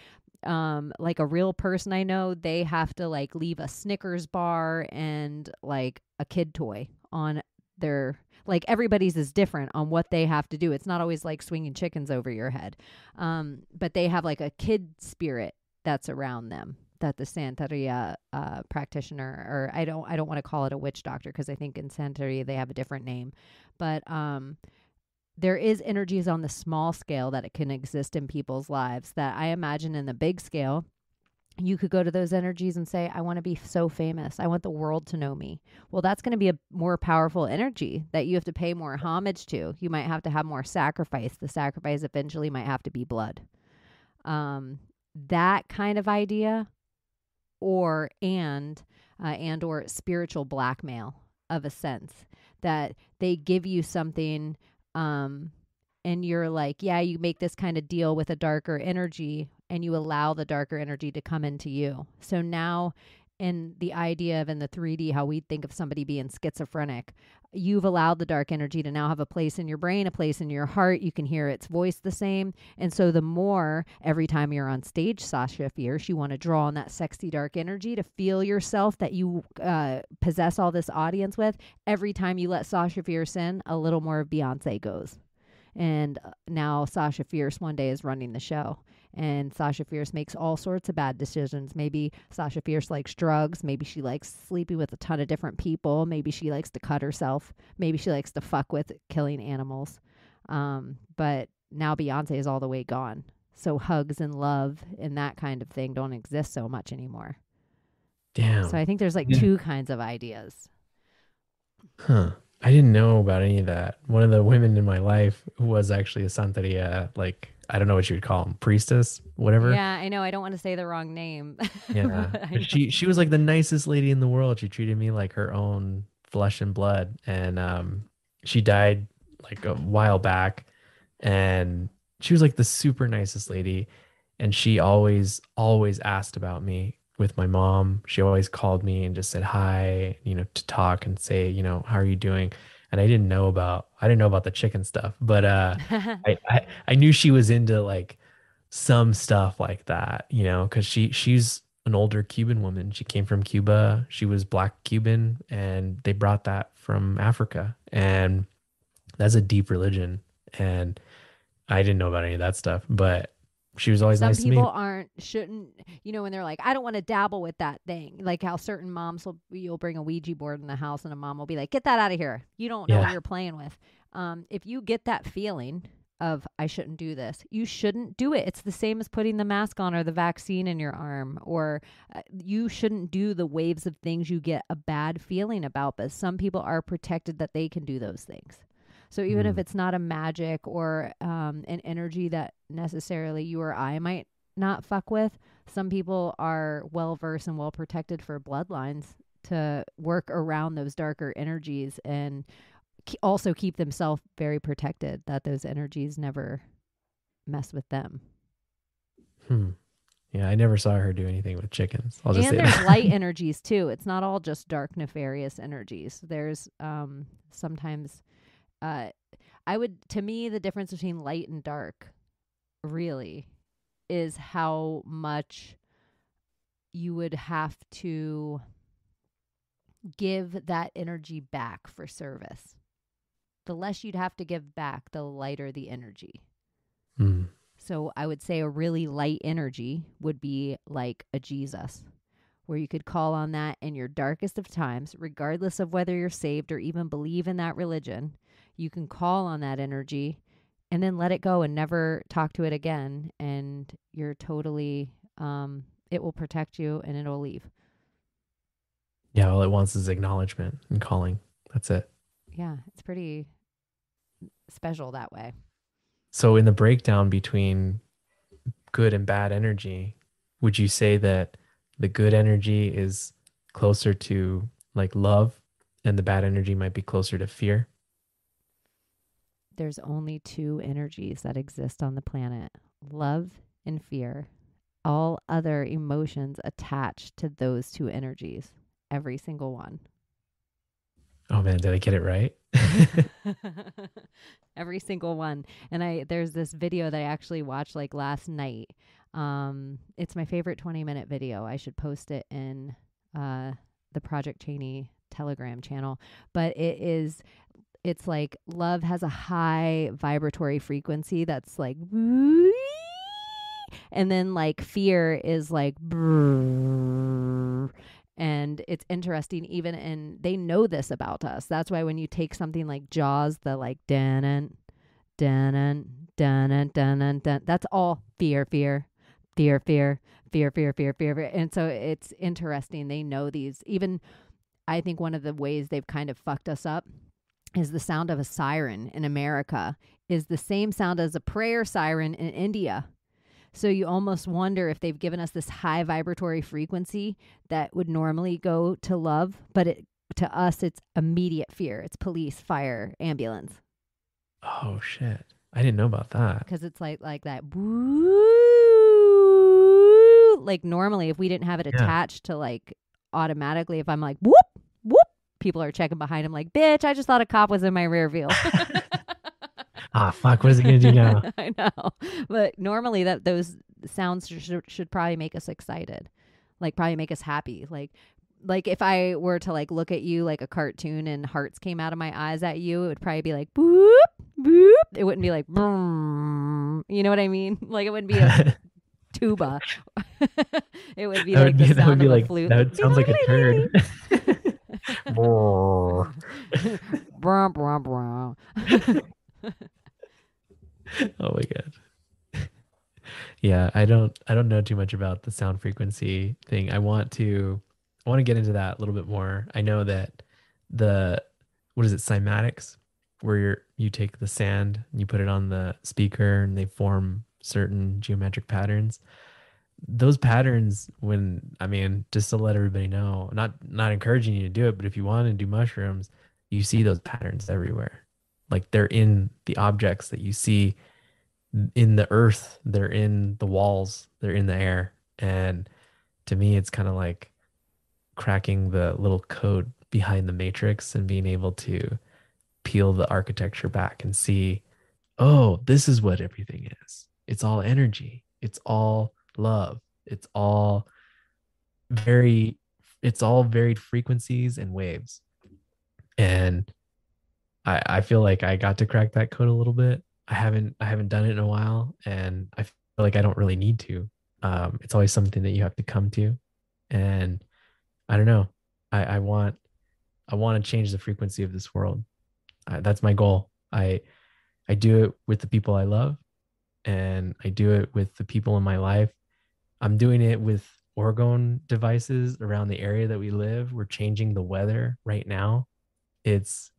like a real person I know, they have to like leave a Snickers bar and like a kid toy on their, like everybody's is different on what they have to do. It's not always like swinging chickens over your head. But they have like a kid spirit that's around them, that the Santeria practitioner, or I don't want to call it a witch doctor, because I think in Santeria they have a different name, but there is energies on the small scale that it can exist in people's lives that I imagine in the big scale, you could go to those energies and say, I want to be so famous. I want the world to know me. Well, that's going to be a more powerful energy that you have to pay more homage to. You might have to have more sacrifice. The sacrifice eventually might have to be blood. That kind of idea, or spiritual blackmail of a sense, that they give you something, and you're like, yeah, you make this kind of deal with a darker energy and you allow the darker energy to come into you. So now in the idea of in the 3D, how we think of somebody being schizophrenic, you've allowed the dark energy to now have a place in your brain, a place in your heart. You can hear its voice the same. And so the more, every time you're on stage, Sasha Fierce, you want to draw on that sexy dark energy to feel yourself that you possess all this audience with. Every time you let Sasha Fierce in, a little more of Beyonce goes. And now Sasha Fierce one day is running the show. And Sasha Fierce makes all sorts of bad decisions. Maybe Sasha Fierce likes drugs. Maybe she likes sleeping with a ton of different people. Maybe she likes to cut herself. Maybe she likes to fuck with killing animals. But now Beyonce is all the way gone. So hugs and love and that kind of thing don't exist so much anymore. Damn. So I think there's like two kinds of ideas. Huh. I didn't know about any of that. One of the women in my life was actually a Santeria, like I don't know what you would call them, priestess, whatever. Yeah, I know. I don't want to say the wrong name. Yeah. But I But know. she was like the nicest lady in the world. She treated me like her own flesh and blood. And she died like a while back. And she was like the super nicest lady. And she always asked about me with my mom. She always called me and just said hi, to talk and say, how are you doing? And I didn't know about the chicken stuff, but I knew she was into like some stuff like that, because she's an older Cuban woman. She came from Cuba. She was Black Cuban, and they brought that from Africa. And that's a deep religion. And I didn't know about any of that stuff, but she was always Some nice to me. people shouldn't, when they're like, I don't want to dabble with that thing. Like how certain moms you'll bring a Ouija board in the house and a mom will be like, get that out of here. You don't know what Yeah. you're playing with. If you get that feeling of, I shouldn't do this, you shouldn't do it. It's the same as putting the mask on or the vaccine in your arm, or you shouldn't do the waves of things you get a bad feeling about. But some people are protected that they can do those things. So even if Mm. it's not a magic or an energy that necessarily you or I might not fuck with, some people are well versed and well protected for bloodlines to work around those darker energies and also keep themselves very protected that those energies never mess with them. Hmm. Yeah, I never saw her do anything with chickens. I'll just And say there's that. light energies too. It's not all just dark nefarious energies. There's sometimes to me, the difference between light and dark really is how much you would have to give that energy back for service. The less you'd have to give back, the lighter the energy. Mm. So I would say a really light energy would be like a Jesus, where you could call on that in your darkest of times, regardless of whether you're saved or even believe in that religion. You can call on that energy and then let it go and never talk to it again. And you're totally, it will protect you and it'll leave. Yeah, all it wants is acknowledgement and calling. That's it. Yeah, it's pretty special that way. So in the breakdown between good and bad energy, would you say that the good energy is closer to like love and the bad energy might be closer to fear? There's only two energies that exist on the planet: love and fear. All other emotions attached to those two energies, every single one. Oh man, did I get it right? Every single one. And there's this video that I actually watched like last night. It's my favorite 20-minute video. I should post it in the Project Chaney Telegram channel. But it's like love has a high vibratory frequency that's like, and then like fear is like, and it's interesting even in, they know this about us. That's why when you take something like Jaws, the like dun dun dun dun dun, that's all fear, fear, fear, fear, fear, fear, fear, fear, fear. And so it's interesting. They know these. Even I think one of the ways they've kind of fucked us up is the sound of a siren in America is the same sound as a prayer siren in India. So you almost wonder if they've given us this high vibratory frequency that would normally go to love, but to us, it's immediate fear. It's police, fire, ambulance. Oh shit. I didn't know about that. Because it's like that. Like normally, if we didn't have it attached to like automatically, if I'm like, whoop, whoop, people are checking behind him like, bitch, I just thought a cop was in my rear view. Ah, fuck, what is he going to do now? I know. But normally those sounds should probably make us excited. Like probably make us happy. Like if I were to like look at you like a cartoon and hearts came out of my eyes at you, it would probably be like boop, boop. It wouldn't be like boom. You know what I mean? Like it wouldn't be a tuba. It would be like the sound of a flute. That sounds like a turd. Brum, brum, brum. Oh my god. Yeah, I don't know too much about the sound frequency thing. I want to get into that a little bit more. I know that what is it, cymatics, where you take the sand and you put it on the speaker and they form certain geometric patterns. Those patterns, just to let everybody know, not encouraging you to do it, but if you want to do mushrooms, you see those patterns everywhere. Like they're in the objects that you see in the earth, they're in the walls, they're in the air. And to me, it's kind of like cracking the little code behind the matrix and being able to peel the architecture back and see, oh, this is what everything is. It's all energy. It's all love. It's all varied frequencies and waves. And I feel like I got to crack that code a little bit. I haven't done it in a while, and I feel like I don't really need to. It's always something that you have to come to. And I don't know. I want to change the frequency of this world. That's my goal. I do it with the people I love, and I do it with the people in my life. I'm doing it with orgone devices around the area that we live. We're changing the weather right now. This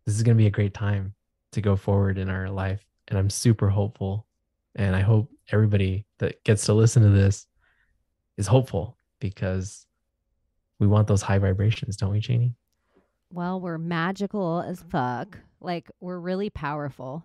is going to be a great time to go forward in our life. And I'm super hopeful. And I hope everybody that gets to listen to this is hopeful, because we want those high vibrations, don't we, Chaney? Well, we're magical as fuck. Like, we're really powerful.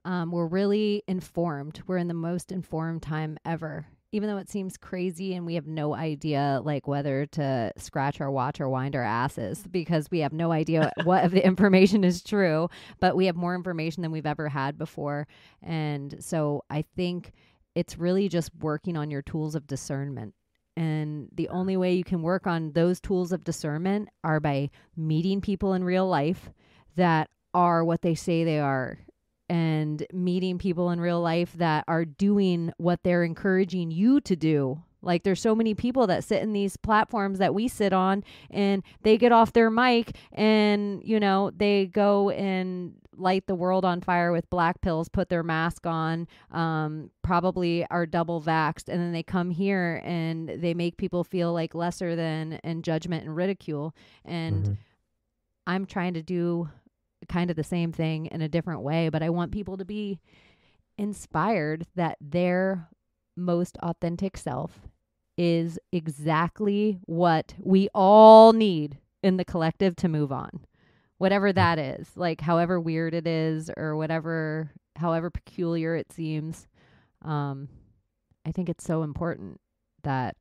We're really informed. We're in the most informed time ever. Even though it seems crazy and we have no idea like whether to scratch our watch or wind our asses, because we have no idea what of the information is true, but we have more information than we've ever had before. And so I think it's really just working on your tools of discernment. And the only way you can work on those tools of discernment are by meeting people in real life that are what they say they are, and meeting people in real life that are doing what they're encouraging you to do. Like, there's so many people that sit in these platforms that we sit on, and they get off their mic and, they go and light the world on fire with black pills, put their mask on, probably are double vaxxed. And then they come here and they make people feel like lesser than, and judgment and ridicule. And I'm trying to do kind of the same thing in a different way, but I want people to be inspired that their most authentic self is exactly what we all need in the collective to move on, whatever that is, like however weird it is or however peculiar it seems. I think it's so important that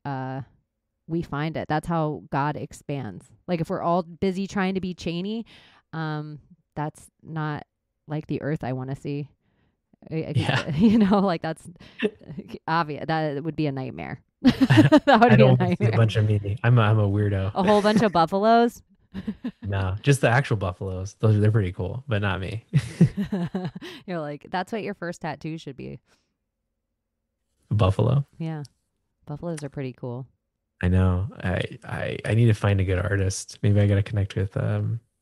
we find it. That's how God expands. Like, if we're all busy trying to be Chaney, that's not like the earth I want to see. Like, that's obvious. That would be a nightmare. That would be a nightmare. A bunch of me. I'm a weirdo. A whole bunch of buffaloes. No, just the actual buffaloes. They're pretty cool, but not me. You're like, that's what your first tattoo should be. A buffalo. Yeah, buffaloes are pretty cool. I know. I need to find a good artist. Maybe I got to connect with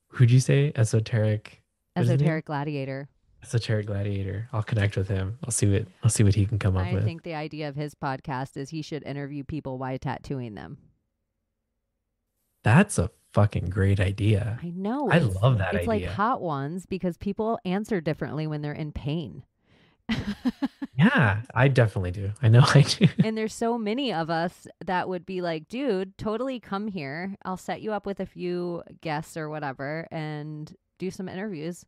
who'd you say? Esoteric Gladiator. Esoteric Gladiator. I'll connect with him. I'll see what he can come up with. I think the idea of his podcast is he should interview people while tattooing them. That's a fucking great idea. I know. I love that idea. It's like Hot Ones, because people answer differently when they're in pain. Yeah, I definitely do. I know I do. And there's so many of us that would be like, dude, totally come here. I'll set you up with a few guests or whatever and do some interviews,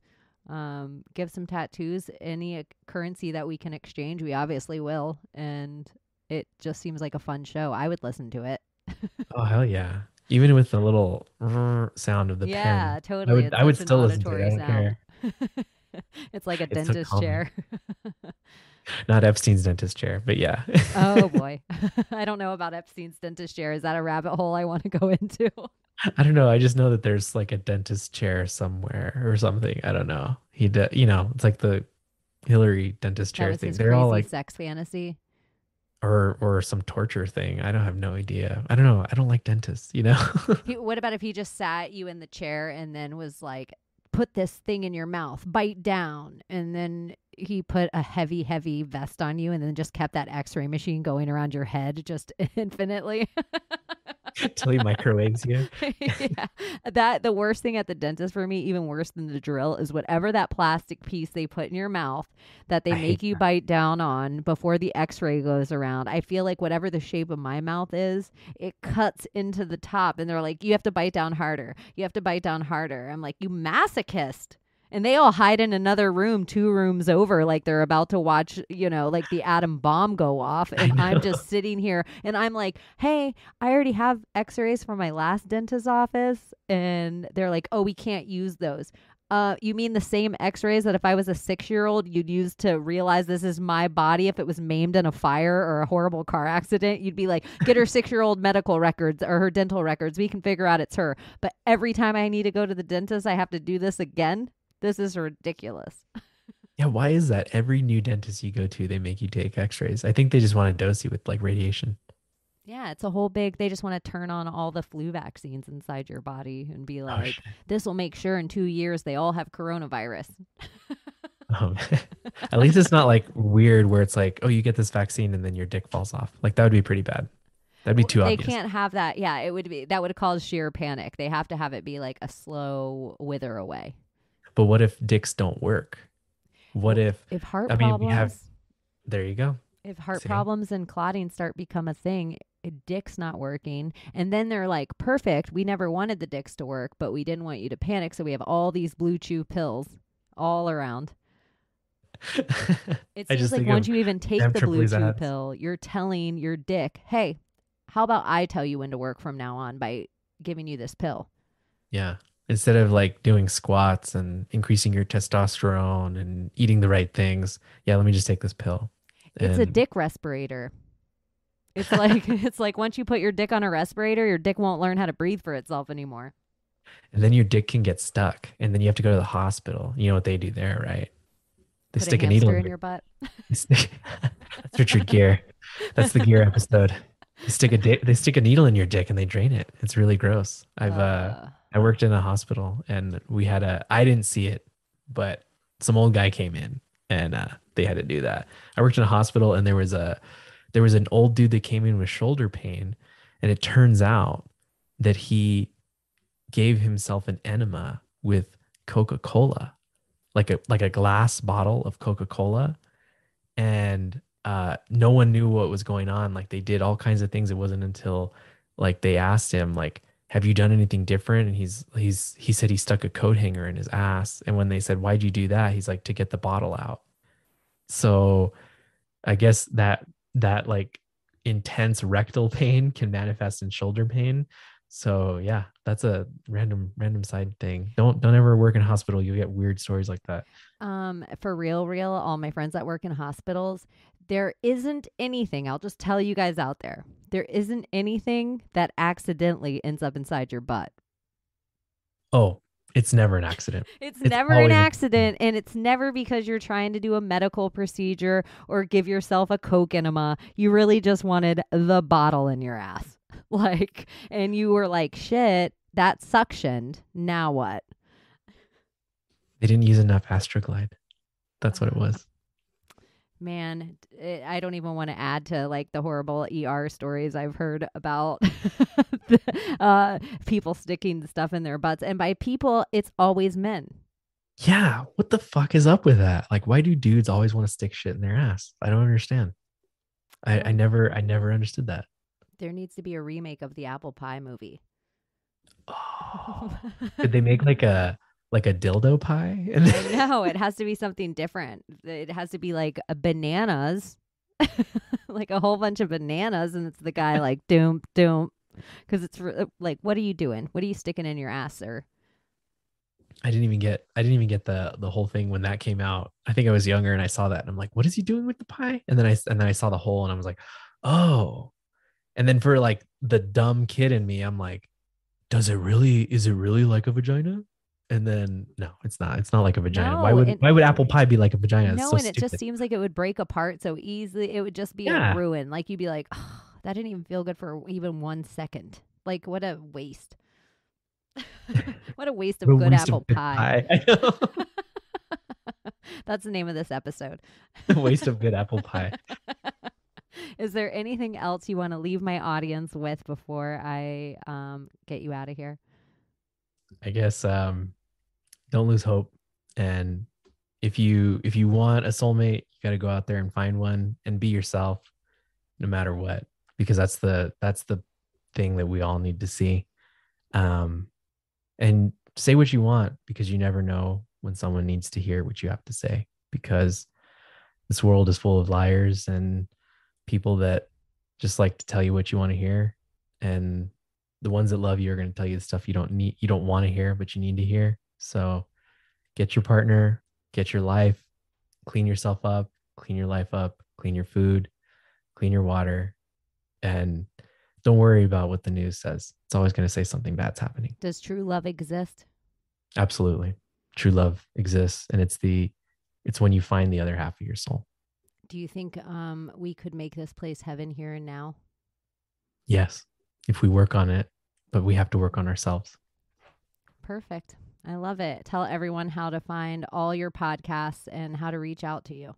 give some tattoos, any currency that we can exchange. We obviously will. And it just seems like a fun show. I would listen to it. Oh, hell yeah. Even with the little sound of the pen. Yeah, totally. I would still listen to it. I don't care. It's like a dentist chair. Not Epstein's dentist chair, but yeah. Oh boy. I don't know about Epstein's dentist chair. Is that a rabbit hole I want to go into? I don't know. I just know that there's like a dentist chair somewhere or something. I don't know. It's like the Hillary dentist chair thing. They're all like sex fantasy. Or some torture thing. I don't have no idea. I don't know. I don't like dentists, What about if he just sat you in the chair and then was like, put this thing in your mouth, bite down, and then he put a heavy, heavy vest on you and then just kept that x-ray machine going around your head just infinitely? Till he microwaves you. Yeah. That the worst thing at the dentist for me, even worse than the drill, is whatever that plastic piece they put in your mouth that they I make hate you that. bite down on before the x-ray goes around. I feel like whatever the shape of my mouth is, it cuts into the top and they're like, you have to bite down harder. You have to bite down harder. I'm like, you masochist. And they all hide in another room, 2 rooms over, like they're about to watch, like the atom bomb go off. I And I'm know. just sitting here and I'm like, hey, I already have x-rays from my last dentist's office. And they're like, oh, we can't use those. You mean the same x-rays that if I was a 6-year-old, you'd use to realize this is my body if it was maimed in a fire or a horrible car accident? You'd be like, get her 6-year-old medical records or her dental records. We can figure out it's her. But every time I need to go to the dentist, I have to do this again. This is ridiculous. Yeah, why is that? Every new dentist you go to, they make you take x-rays. I think they just want to dose you with like radiation. Yeah, it's a whole big, they just want to turn on all the flu vaccines inside your body and be like, shit. this will make sure in 2 years they all have coronavirus. At least it's not like weird where it's like, oh, you get this vaccine and then your dick falls off. Like that would be pretty bad. That'd be too They obvious. can't have that. Yeah, that would cause sheer panic. They have to have it be like a slow wither away. But what if dicks don't work? What if heart I mean, problems, we have, there you go. if heart See? problems and clotting start become a thing, a dick's not working, and then they're like, perfect, we never wanted the dicks to work, but we didn't want you to panic, so we have all these blue chew pills all around. It I seems just like think once of you even take damn the Triple blue E's chew ads. pill, you're telling your dick, hey, how about I tell you when to work from now on by giving you this pill? Yeah. Instead of like doing squats and increasing your testosterone and eating the right things, yeah, let me just take this pill. It's a And dick respirator. It's like it's like once you put your dick on a respirator, your dick won't learn how to breathe for itself anymore. and then your dick can get stuck, and then you have to go to the hospital. You know what they do there, right? They Put stick a a needle hamster in in your butt. That's Richard Gere. That's the Gere episode. They stick a needle in your dick and they drain it. It's really gross. I worked in a hospital and I didn't see it, but some old guy came in and they had to do that. I worked in a hospital and there was an old dude that came in with shoulder pain, and it turns out that he gave himself an enema with Coca-Cola, like a glass bottle of Coca-Cola, and no one knew what was going on. Like they did all kinds of things. It wasn't until like they asked him like, have you done anything different? And he said he stuck a coat hanger in his ass. And when they said, why'd you do that? He's like, to get the bottle out. So I guess that like intense rectal pain can manifest in shoulder pain. So yeah, that's a random side thing. Don't ever work in a hospital. You'll get weird stories like that. For real, all my friends that work in hospitals, there isn't anything, I'll just tell you guys out there isn't anything that accidentally ends up inside your butt. Oh, it's never an accident. It's It's never an always- accident, and it's never because you're trying to do a medical procedure or give yourself a Coke enema. You really just wanted the bottle in your ass. Like, and you were like, shit, that suctioned. Now what? They didn't use enough Astroglide. That's what it was. Man, I don't even want to add to like the horrible ER stories I've heard about people sticking stuff in their butts. And by people, it's always men. Yeah, what the fuck is up with that? Like, why do dudes always want to stick shit in their ass? I don't understand. I never understood that. There needs to be a remake of the apple pie movie. Oh, did they make like a dildo pie? No, it has to be something different. It has to be like bananas, like a whole bunch of bananas, and it's the guy like doom, because it's like, what are you doing? What are you sticking in your ass, sir? I didn't even get the whole thing when that came out. I think I was younger and I saw that and I'm like, what is he doing with the pie? And then I saw the hole and I was like, oh. And then for like the dumb kid in me, I'm like, is it really like a vagina? And then no, it's not. It's not like a vagina. No, why would apple pie be like a vagina? It's No, so and it just stupid. seems like it would break apart so easily. It would just be a ruin. Like you'd be like, oh, that didn't even feel good for even 1 second. Like what a waste. What a waste of good apple pie. I know. That's the name of this episode. Waste of good apple pie. Is there anything else you want to leave my audience with before I get you out of here? I guess don't lose hope. And if you want a soulmate, you got to go out there and find one and be yourself no matter what, because that's the thing that we all need to see. And say what you want, because you never know when someone needs to hear what you have to say, because this world is full of liars and people that just like to tell you what you want to hear. And the ones that love you are going to tell you the stuff you don't want to hear, but you need to hear. So get your partner, get your life, clean yourself up, clean your life up, clean your food, clean your water, and don't worry about what the news says. It's always going to say something bad's happening. Does true love exist? Absolutely. True love exists. And it's when you find the other half of your soul. Do you think we could make this place heaven here and now? Yes, if we work on it, but we have to work on ourselves. Perfect. I love it. Tell everyone how to find all your podcasts and how to reach out to you.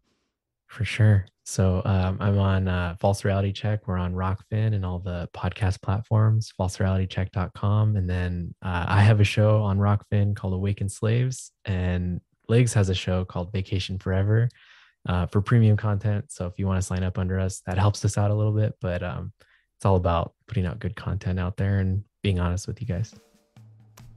For sure. So I'm on False Reality Check. We're on Rockfin and all the podcast platforms, falserealitycheck.com. And then I have a show on Rockfin called Awakened Slaves. And Legs has a show called Vacation Forever for premium content. So if you want to sign up under us, that helps us out a little bit. But it's all about putting out good content out there and being honest with you guys.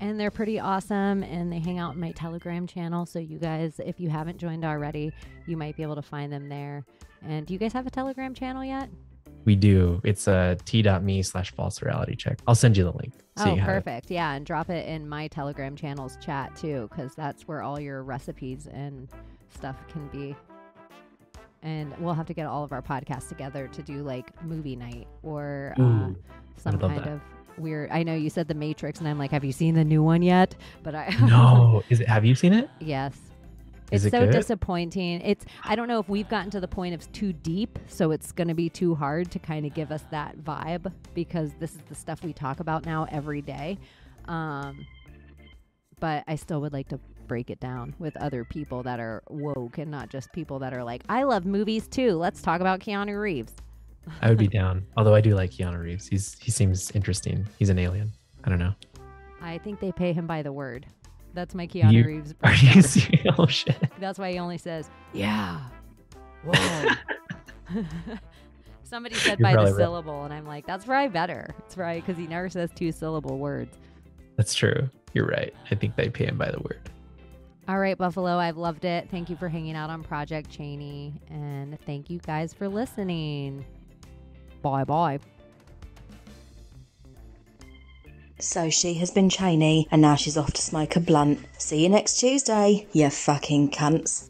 And they're pretty awesome, and they hang out in my Telegram channel. So you guys, if you haven't joined already, you might be able to find them there. And do you guys have a Telegram channel yet? We do. It's t.me/false reality check. I'll send you the link. So perfect. Yeah, and drop it in my Telegram channel's chat too, because that's where all your recipes and stuff can be. And we'll have to get all of our podcasts together to do like movie night or some kind of weird. I know you said The Matrix, and I'm like, have you seen the new one yet? But No. Have you seen it? Yes. Is it's it so good? Disappointing. I don't know if we've gotten to the point of too deep, so it's going to be too hard to kind of give us that vibe, because this is the stuff we talk about now every day. But I still would like to break it down with other people that are woke and not just people that are like, I love movies too. Let's talk about Keanu Reeves. I would be down. Although I do like Keanu Reeves. He seems interesting. He's an alien. I don't know. I think they pay him by the word. That's my Keanu Reeves. Are you serious? Oh shit. That's why he only says, yeah. Whoa. Somebody said by the syllable, and I'm like, that's probably better. It's right, because he never says 2-syllable words. That's true. You're right. I think they pay him by the word. All right, Buffalo, I've loved it. Thank you for hanging out on Project Chaney, and thank you guys for listening. Bye-bye. So she has been Chaney, and now she's off to smoke a blunt. See you next Tuesday, you fucking cunts.